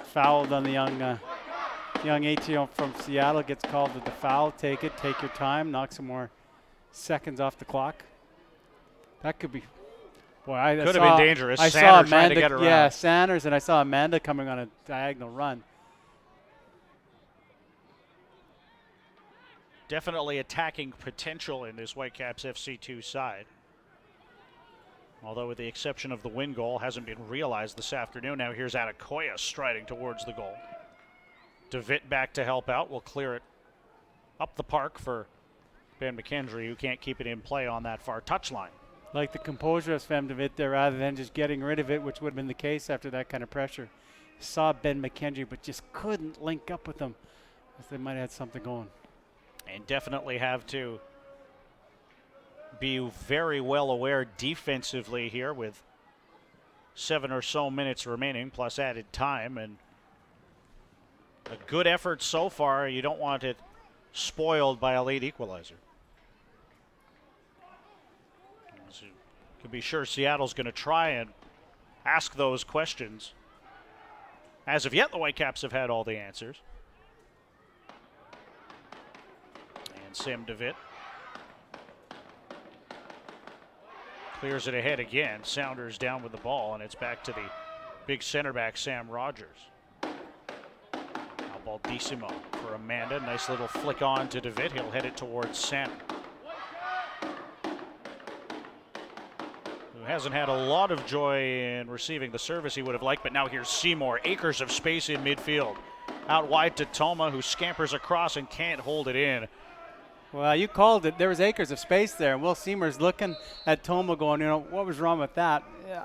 S14: Fouled on the young 18 from Seattle. Gets called to the foul. Take it. Take your time. Knock some more seconds off the clock. That could be. Boy, I
S1: could have been dangerous.
S14: I
S1: Sanders
S14: saw Amanda,
S1: trying to get around.
S14: Yeah, Sanders, and I saw Amanda coming on a diagonal run.
S1: Definitely attacking potential in this Whitecaps FC2 side. Although with the exception of the win goal, hasn't been realized this afternoon. Now here's Adekoya striding towards the goal. DeVitt back to help out. Will clear it up the park for Ben McKendry, who can't keep it in play on that far touchline.
S14: Like the composure of Sven DeVitt there rather than just getting rid of it, which would have been the case after that kind of pressure. Saw Ben McKendry, but just couldn't link up with him, as they might have had something going.
S1: And definitely have to be very well aware defensively here with 7 or so minutes remaining plus added time, and a good effort so far. You don't want it spoiled by a late equalizer. So you can be sure Seattle's going to try and ask those questions. As of yet, the Whitecaps have had all the answers. And Sam DeVitt Clears it ahead again. Sounders down with the ball, and it's back to the big center back, Sam Rogers. Now Baldissimo for Amanda. Nice little flick on to DeVitt. He'll head it towards Sam, who hasn't had a lot of joy in receiving the service he would have liked, but now here's Seymour. Acres of space in midfield. Out wide to Toma, who scampers across and can't hold it in.
S14: Well, you called it. There was acres of space there. Will Seymour's looking at Toma going, what was wrong with that?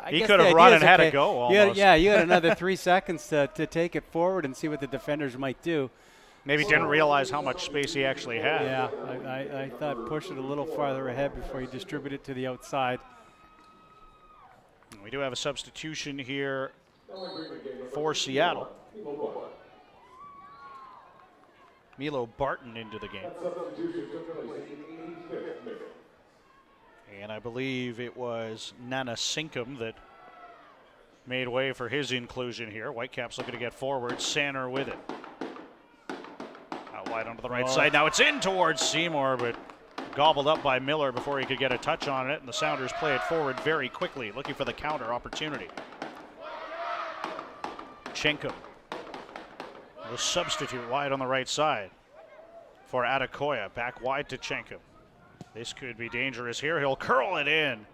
S1: He could have run and had a go almost.
S14: You had another 3 seconds to take it forward and see what the defenders might do.
S1: Maybe didn't realize how much space he actually had.
S14: Yeah, I thought push it a little farther ahead before you distribute it to the outside.
S1: We do have a substitution here for Seattle. Milo Barton into the game. And I believe it was Nana Sinkum that made way for his inclusion here. Whitecaps looking to get forward. Sanner with it. Out wide onto the right side. Now it's in towards Seymour, but gobbled up by Miller before he could get a touch on it. And the Sounders play it forward very quickly, looking for the counter opportunity. Chenko, the substitute wide on the right side for Adekoya. Back wide to Chenko. This could be dangerous here. He'll curl it in.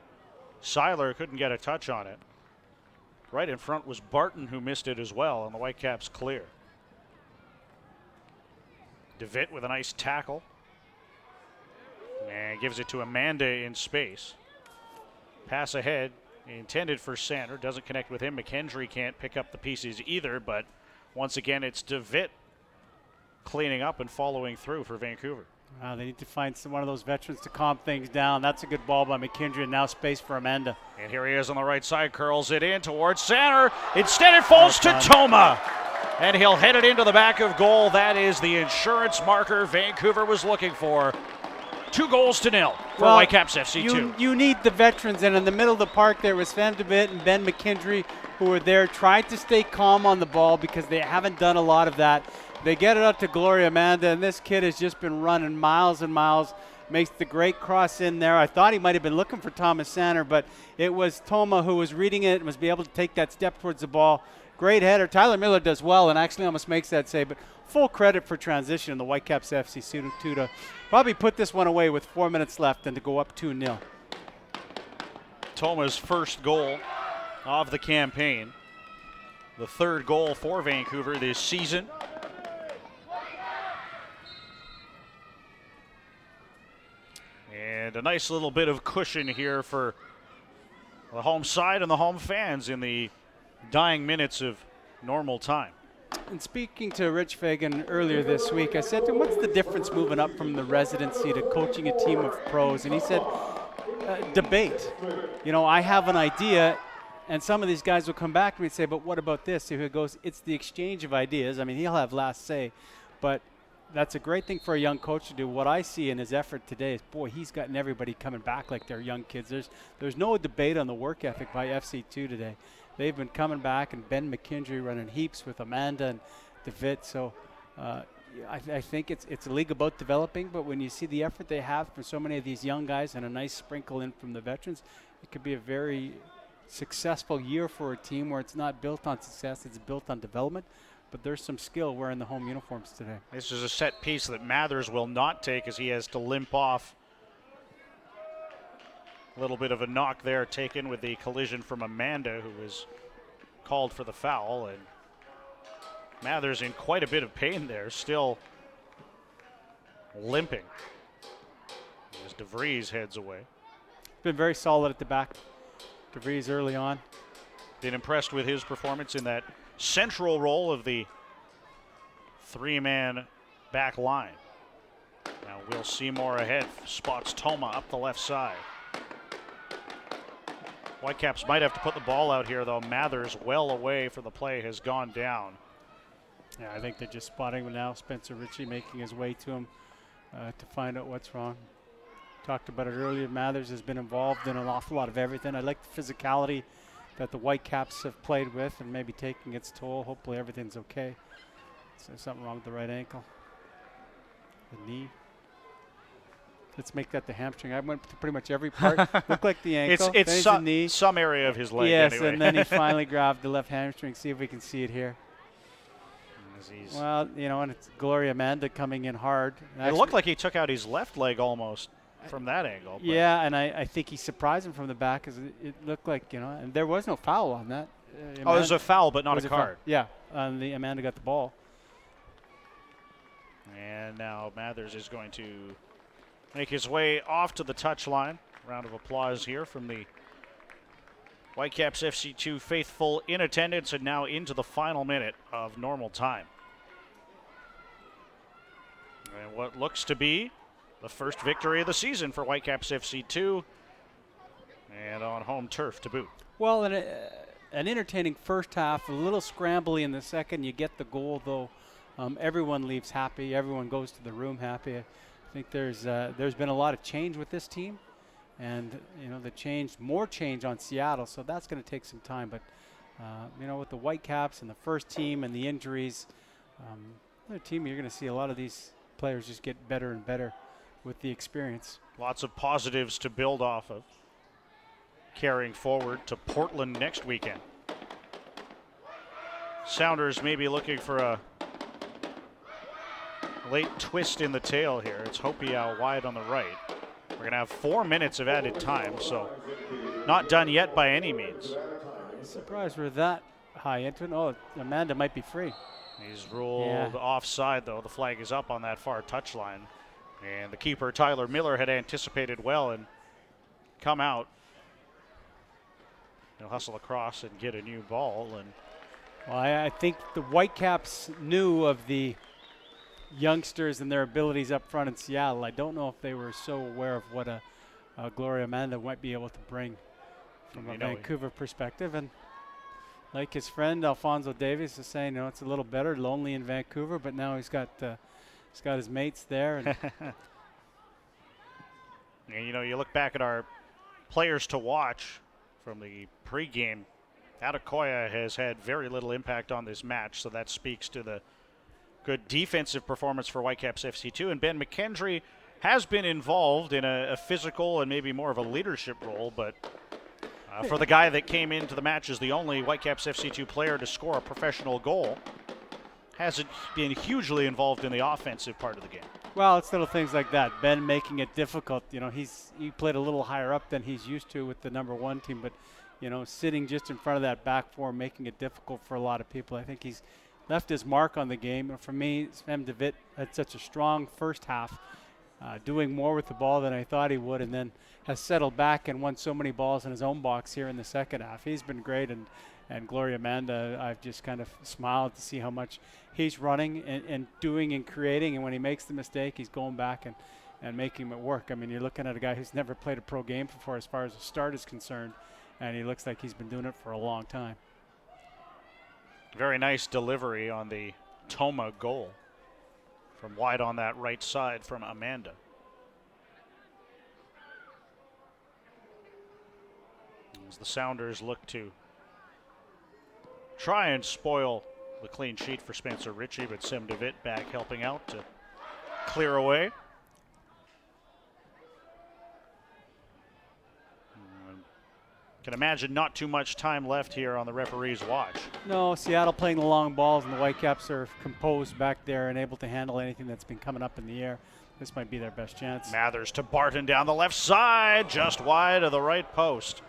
S1: Seiler couldn't get a touch on it. Right in front was Barton, who missed it as well, and the Whitecaps clear. DeVitt with a nice tackle. And gives it to Amanda in space. Pass ahead, intended for Sander. Doesn't connect with him. McKendry can't pick up the pieces either, but once again it's DeVitt cleaning up and following through for Vancouver.
S14: They need to find one of those veterans to calm things down. That's a good ball by McKendry, and now space for Amanda.
S1: And here he is on the right side, curls it in towards Sander. Instead it falls to Toma, and he'll head it into the back of goal. That is the insurance marker Vancouver was looking for. 2-0 for Whitecaps FC2.
S14: You need the veterans, and in the middle of the park there was Van DeVitt and Ben McKendry, who were there, tried to stay calm on the ball because they haven't done a lot of that. They get it up to Gloria Amanda, and this kid has just been running miles and miles, makes the great cross in there. I thought he might have been looking for Thomas Sander, but it was Toma who was reading it and was able to take that step towards the ball. Great header. Tyler Miller does well and actually almost makes that save, but full credit for transition in the Whitecaps FC2 to probably put this one away with 4 minutes left and to go up 2-0.
S1: Toma's first goal of the campaign. The third goal for Vancouver this season. And a nice little bit of cushion here for the home side and the home fans in the dying minutes of normal time.
S14: And speaking to Rich Fagan earlier this week, I said to him, what's the difference moving up from the residency to coaching a team of pros? And he said, debate. I have an idea, and some of these guys will come back to me and say, but what about this? So he goes, it's the exchange of ideas. I mean, he'll have last say, but that's a great thing for a young coach to do. What I see in his effort today is, boy, he's gotten everybody coming back like they're young kids. There's no debate on the work ethic by FC2 today. They've been coming back, and Ben McKendry running heaps with Amanda and DeVitt. So I think it's a league about developing, but when you see the effort they have from so many of these young guys and a nice sprinkle in from the veterans, it could be a very successful year for a team where it's not built on success, it's built on development. But there's some skill wearing the home uniforms today.
S1: This is a set piece that Mathers will not take as he has to limp off. A little bit of a knock there taken with the collision from Amanda, who was called for the foul. And Mathers in quite a bit of pain there, still limping as DeVries heads away.
S14: Been very solid at the back. DeVries early on.
S1: Been impressed with his performance in that central role of the three-man back line. Now Will Seymour ahead, spots Toma up the left side. Whitecaps might have to put the ball out here, though. Mathers well away for the play has gone down.
S14: Yeah, I think they're just spotting him now. Spencer Ritchie making his way to him to find out what's wrong. Talked about it earlier. Mathers has been involved in an awful lot of everything. I like the physicality that the Whitecaps have played with and maybe taking its toll. Hopefully everything's okay. So there's something wrong with the right ankle. The knee. let's make that the hamstring. I went to pretty much every part. Looked like the ankle.
S1: It's
S14: the knee.
S1: some area of his leg.
S14: Yes,
S1: anyway.
S14: and then he finally grabbed the left hamstring. See if we can see it here. Well, and it's Gloria Amanda coming in hard.
S1: It looked like he took out his left leg almost from that angle. But.
S14: Yeah, and I think he surprised him from the back because it looked like, and there was no foul on that.
S1: It was a foul, but not a card.
S14: Yeah, the Amanda got the ball.
S1: And now Mathers is going to make his way off to the touchline. Round of applause here from the Whitecaps FC2 faithful in attendance, and now into the final minute of normal time. And what looks to be the first victory of the season for Whitecaps FC2, and on home turf to boot.
S14: Well, an entertaining first half, a little scrambly in the second. You get the goal, though. Everyone leaves happy. Everyone goes to the room happy. I think there's been a lot of change with this team. And, more change on Seattle, so that's going to take some time. But, with the Whitecaps and the first team and the injuries, the team, you're going to see a lot of these players just get better and better with the experience.
S1: Lots of positives to build off of, carrying forward to Portland next weekend. Sounders may be looking for a late twist in the tail here. It's Hopi out wide on the right. We're going to have 4 minutes of added time, so not done yet by any means.
S14: I'm surprised we're that high into it. Oh, Amanda might be free.
S1: He's ruled offside, though. The flag is up on that far touchline. And the keeper, Tyler Miller, had anticipated well and come out. He'll hustle across and get a new ball. And
S14: well, I think the Whitecaps knew of the youngsters and their abilities up front in Seattle. I don't know if they were so aware of what a Gloria Amanda might be able to bring from a Vancouver perspective. And like his friend Alfonso Davies is saying, it's a little better, lonely in Vancouver, but now he's got his mates there. And
S1: and, you look back at our players to watch from the pregame. Adekoya has had very little impact on this match, so that speaks to the good defensive performance for Whitecaps FC2. And Ben McKendry has been involved in a physical and maybe more of a leadership role, but for the guy that came into the match as the only Whitecaps FC2 player to score a professional goal, hasn't been hugely involved in the offensive part of the game.
S14: Well, it's little things like that. Ben making it difficult. He played a little higher up than he's used to with the number one team, but sitting just in front of that back four, making it difficult for a lot of people. I think he's left his mark on the game. For me, Sven de Witt had such a strong first half, doing more with the ball than I thought he would, and then has settled back and won so many balls in his own box here in the second half. He's been great, and Gloria Amanda, I've just kind of smiled to see how much he's running and doing and creating, and when he makes the mistake, he's going back and making it work. I mean, you're looking at a guy who's never played a pro game before as far as the start is concerned, and he looks like he's been doing it for a long time.
S1: Very nice delivery on the Toma goal from wide on that right side from Amanda. As the Sounders look to try and spoil the clean sheet for Spencer Ritchie, but Sem de Witt back helping out to clear away. Can imagine not too much time left here on the referee's watch.
S14: No, Seattle playing the long balls, and the Whitecaps are composed back there and able to handle anything that's been coming up in the air. This might be their best chance.
S1: Mathers to Barton down the left side, just wide of the right post.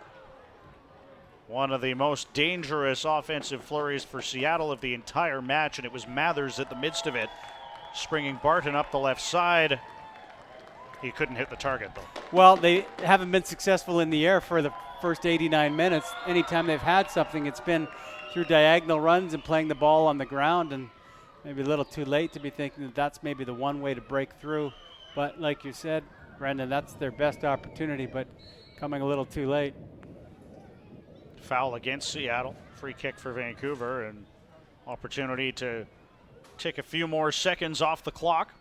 S1: One of the most dangerous offensive flurries for Seattle of the entire match, and it was Mathers at the midst of it, springing Barton up the left side. He couldn't hit the target, though.
S14: Well, they haven't been successful in the air for the first 89 minutes. Anytime they've had something, it's been through diagonal runs and playing the ball on the ground, and maybe a little too late to be thinking that that's maybe the one way to break through. But like you said, Brendan, that's their best opportunity, but coming a little too late.
S1: Foul against Seattle. Free kick for Vancouver, and opportunity to take a few more seconds off the clock.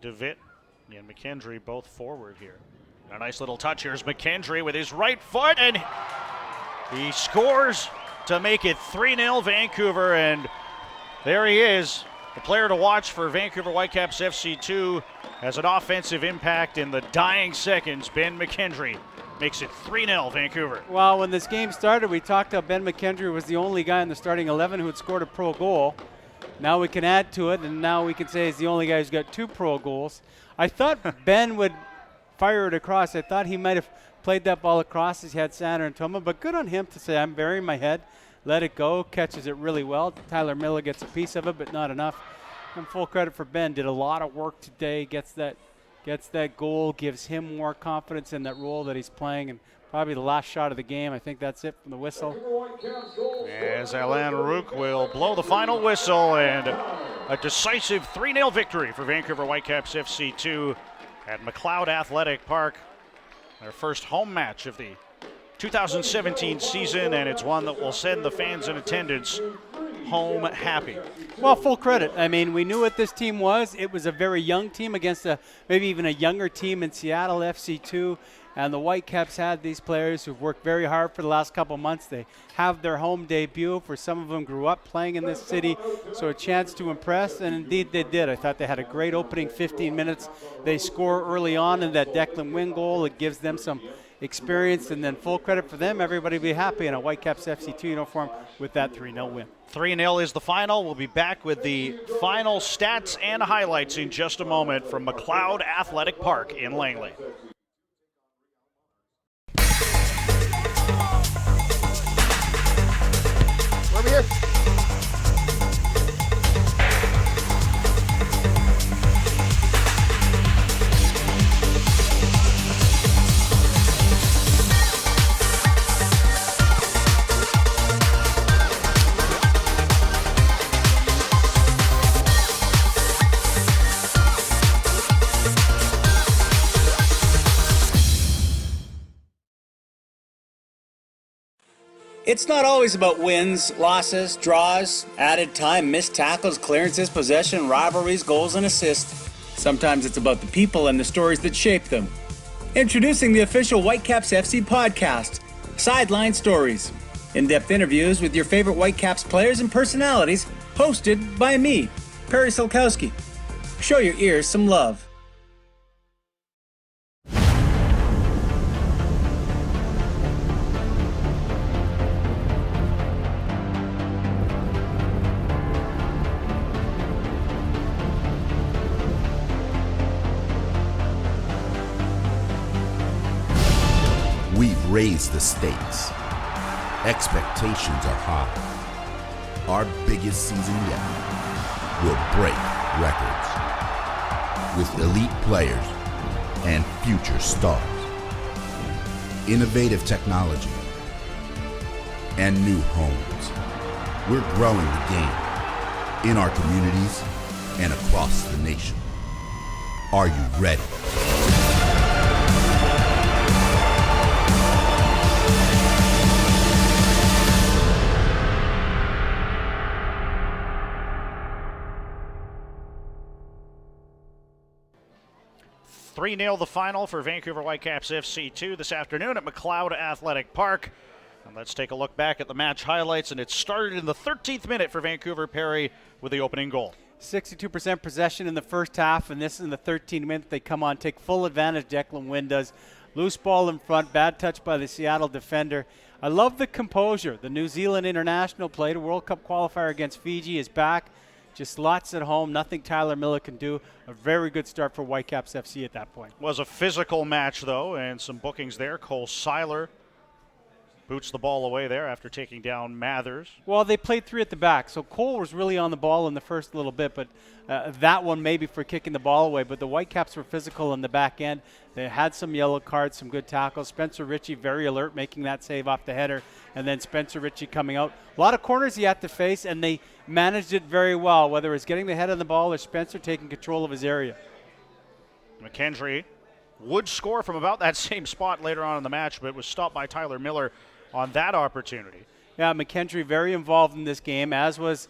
S1: de Witt and McKendry both forward here. A nice little touch. Here's McKendry with his right foot, and he scores to make it 3-0 Vancouver. And There he is, the player to watch for Vancouver Whitecaps FC2, has an offensive impact in the dying seconds. Ben McKendry makes it 3-0 Vancouver.
S14: Well, when this game started, we talked about Ben McKendry was the only guy in the starting 11 who had scored a pro goal. Now we can add to it, and now we can say he's the only guy who's got 2 pro goals. I thought Ben would fire it across. I thought he might have played that ball across as he had Sander and Toma, but good on him to say, I'm burying my head, let it go, catches it really well. Tyler Miller gets a piece of it, but not enough. And full credit for Ben, did a lot of work today, gets that goal, gives him more confidence in that role that he's playing, and probably the last shot of the game. I think that's it from the whistle.
S1: As Alain Rook will blow the final whistle, and a decisive 3-0 victory for Vancouver Whitecaps FC2 at McLeod Athletic Park. Their first home match of the 2017 season, and it's one that will send the fans in attendance home happy.
S14: Well, full credit. I mean, we knew what this team was. It was a very young team against maybe even a younger team in Seattle FC2, and the Whitecaps had these players who've worked very hard for the last couple months. They have their home debut. For some of them grew up playing in this city, so a chance to impress, and indeed they did. I thought they had a great opening 15 minutes. They score early on in that Declan Wynn goal. It gives them some experience, and then full credit for them. Everybody will be happy in a Whitecaps FC2 uniform with that 3-0 win.
S1: 3-0 is the final. We'll be back with the final stats and highlights in just a moment from McLeod Athletic Park in Langley.
S13: Over here.
S2: It's not always about wins, losses, draws, added time, missed tackles, clearances, possession, rivalries, goals, and assists. Sometimes it's about the people and the stories that shape them. Introducing the official Whitecaps FC podcast, Sideline Stories. In-depth interviews with your favorite Whitecaps players and personalities, hosted by me, Perry Solkowski. Show your ears some love.
S11: We've raised the stakes. Expectations are high. Our biggest season yet will break records with elite players and future stars. Innovative technology and new homes. We're growing the game in our communities and across the nation. Are you ready?
S1: The final for Vancouver Whitecaps FC2 this afternoon at McLeod Athletic Park. And let's take a look back at the match highlights, and it started in the 13th minute for Vancouver. Perry with the opening goal.
S14: 62% possession in the first half, and this is in the 13th minute. They come on, take full advantage. Declan Wynn does. Loose ball in front, bad touch by the Seattle defender. I love the composure. The New Zealand international played a World Cup qualifier against Fiji, is back. Just lots at home, nothing Tyler Miller can do. A very good start for Whitecaps FC at that point.
S1: Was a physical match, though, and some bookings there. Cole Seiler boots the ball away there after taking down Mathers.
S14: Well, they played 3 at the back, so Cole was really on the ball in the first little bit, but that one maybe for kicking the ball away. But the Whitecaps were physical in the back end. They had some yellow cards, some good tackles. Spencer Ritchie very alert, making that save off the header, and then Spencer Ritchie coming out. A lot of corners he had to face, and they managed it very well, whether it's getting the head on the ball or Spencer taking control of his area.
S1: McKendry would score from about that same spot later on in the match, but was stopped by Tyler Miller on that opportunity.
S14: Yeah, McKendry very involved in this game, as was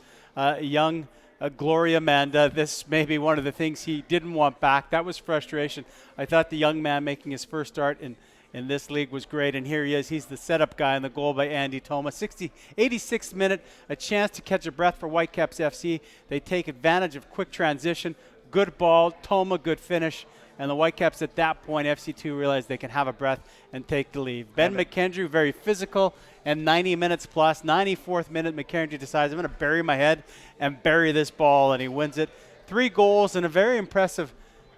S14: young Gloria Amanda. This may be one of the things he didn't want back. That was frustration. I thought the young man making his first start in in this league was great. And here he is. He's the setup guy in the goal by Andy Toma. 86th minute, a chance to catch a breath for Whitecaps FC. They take advantage of quick transition. Good ball. Toma, good finish. And the Whitecaps at that point, FC2 realized they can have a breath and take the lead. Ben McKendry, very physical, and 90 minutes plus. 94th minute, McKendry decides, I'm going to bury my head and bury this ball, and he wins it. 3 goals and a very impressive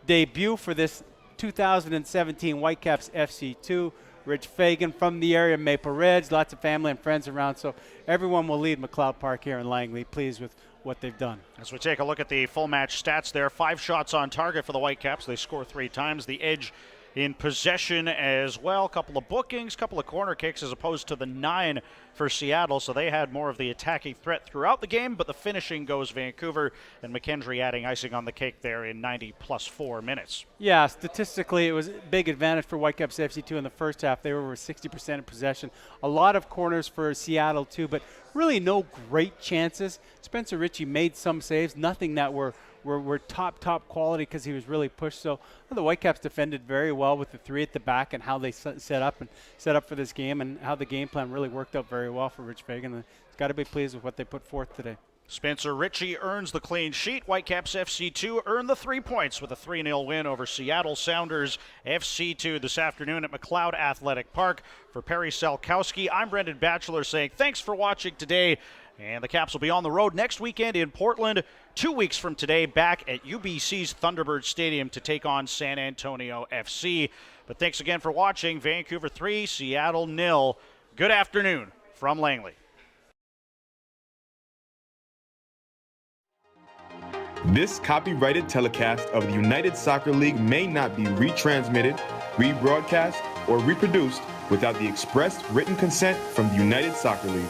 S14: debut for this 2017 Whitecaps FC2. Rich Fagan from the area, Maple Ridge, lots of family and friends around, so everyone will lead McLeod Park here in Langley, pleased with what they've done.
S1: As we take a look at the full match stats there, 5 shots on target for the Whitecaps. They score 3 times. The edge in possession as well. Couple of bookings, couple of corner kicks as opposed to the 9 for Seattle. So they had more of the attacking threat throughout the game, but the finishing goes Vancouver, and McKendry adding icing on the cake there in 90 plus 4 minutes.
S14: Yeah, statistically it was a big advantage for Whitecaps FC2 in the first half. They were over 60% in possession. A lot of corners for Seattle too, but really no great chances. Spencer Ritchie made some saves, nothing that were top quality because he was really pushed. So the Whitecaps defended very well with the 3 at the back and how they set up for this game, and how the game plan really worked out very well for Rich Fagan. He's got to be pleased with what they put forth today.
S1: Spencer Ritchie earns the clean sheet. Whitecaps FC2 earned the 3 points with a 3-0 win over Seattle Sounders FC2 this afternoon at McLeod Athletic Park. For Perry Salkowski, I'm Brendan Batchelor saying thanks for watching today. And the Caps will be on the road next weekend in Portland. 2 weeks from today, back at UBC's Thunderbird Stadium to take on San Antonio FC. But thanks again for watching. Vancouver 3, Seattle 0. Good afternoon from Langley.
S16: This copyrighted telecast of the United Soccer League may not be retransmitted, rebroadcast, or reproduced without the express written consent from the United Soccer League.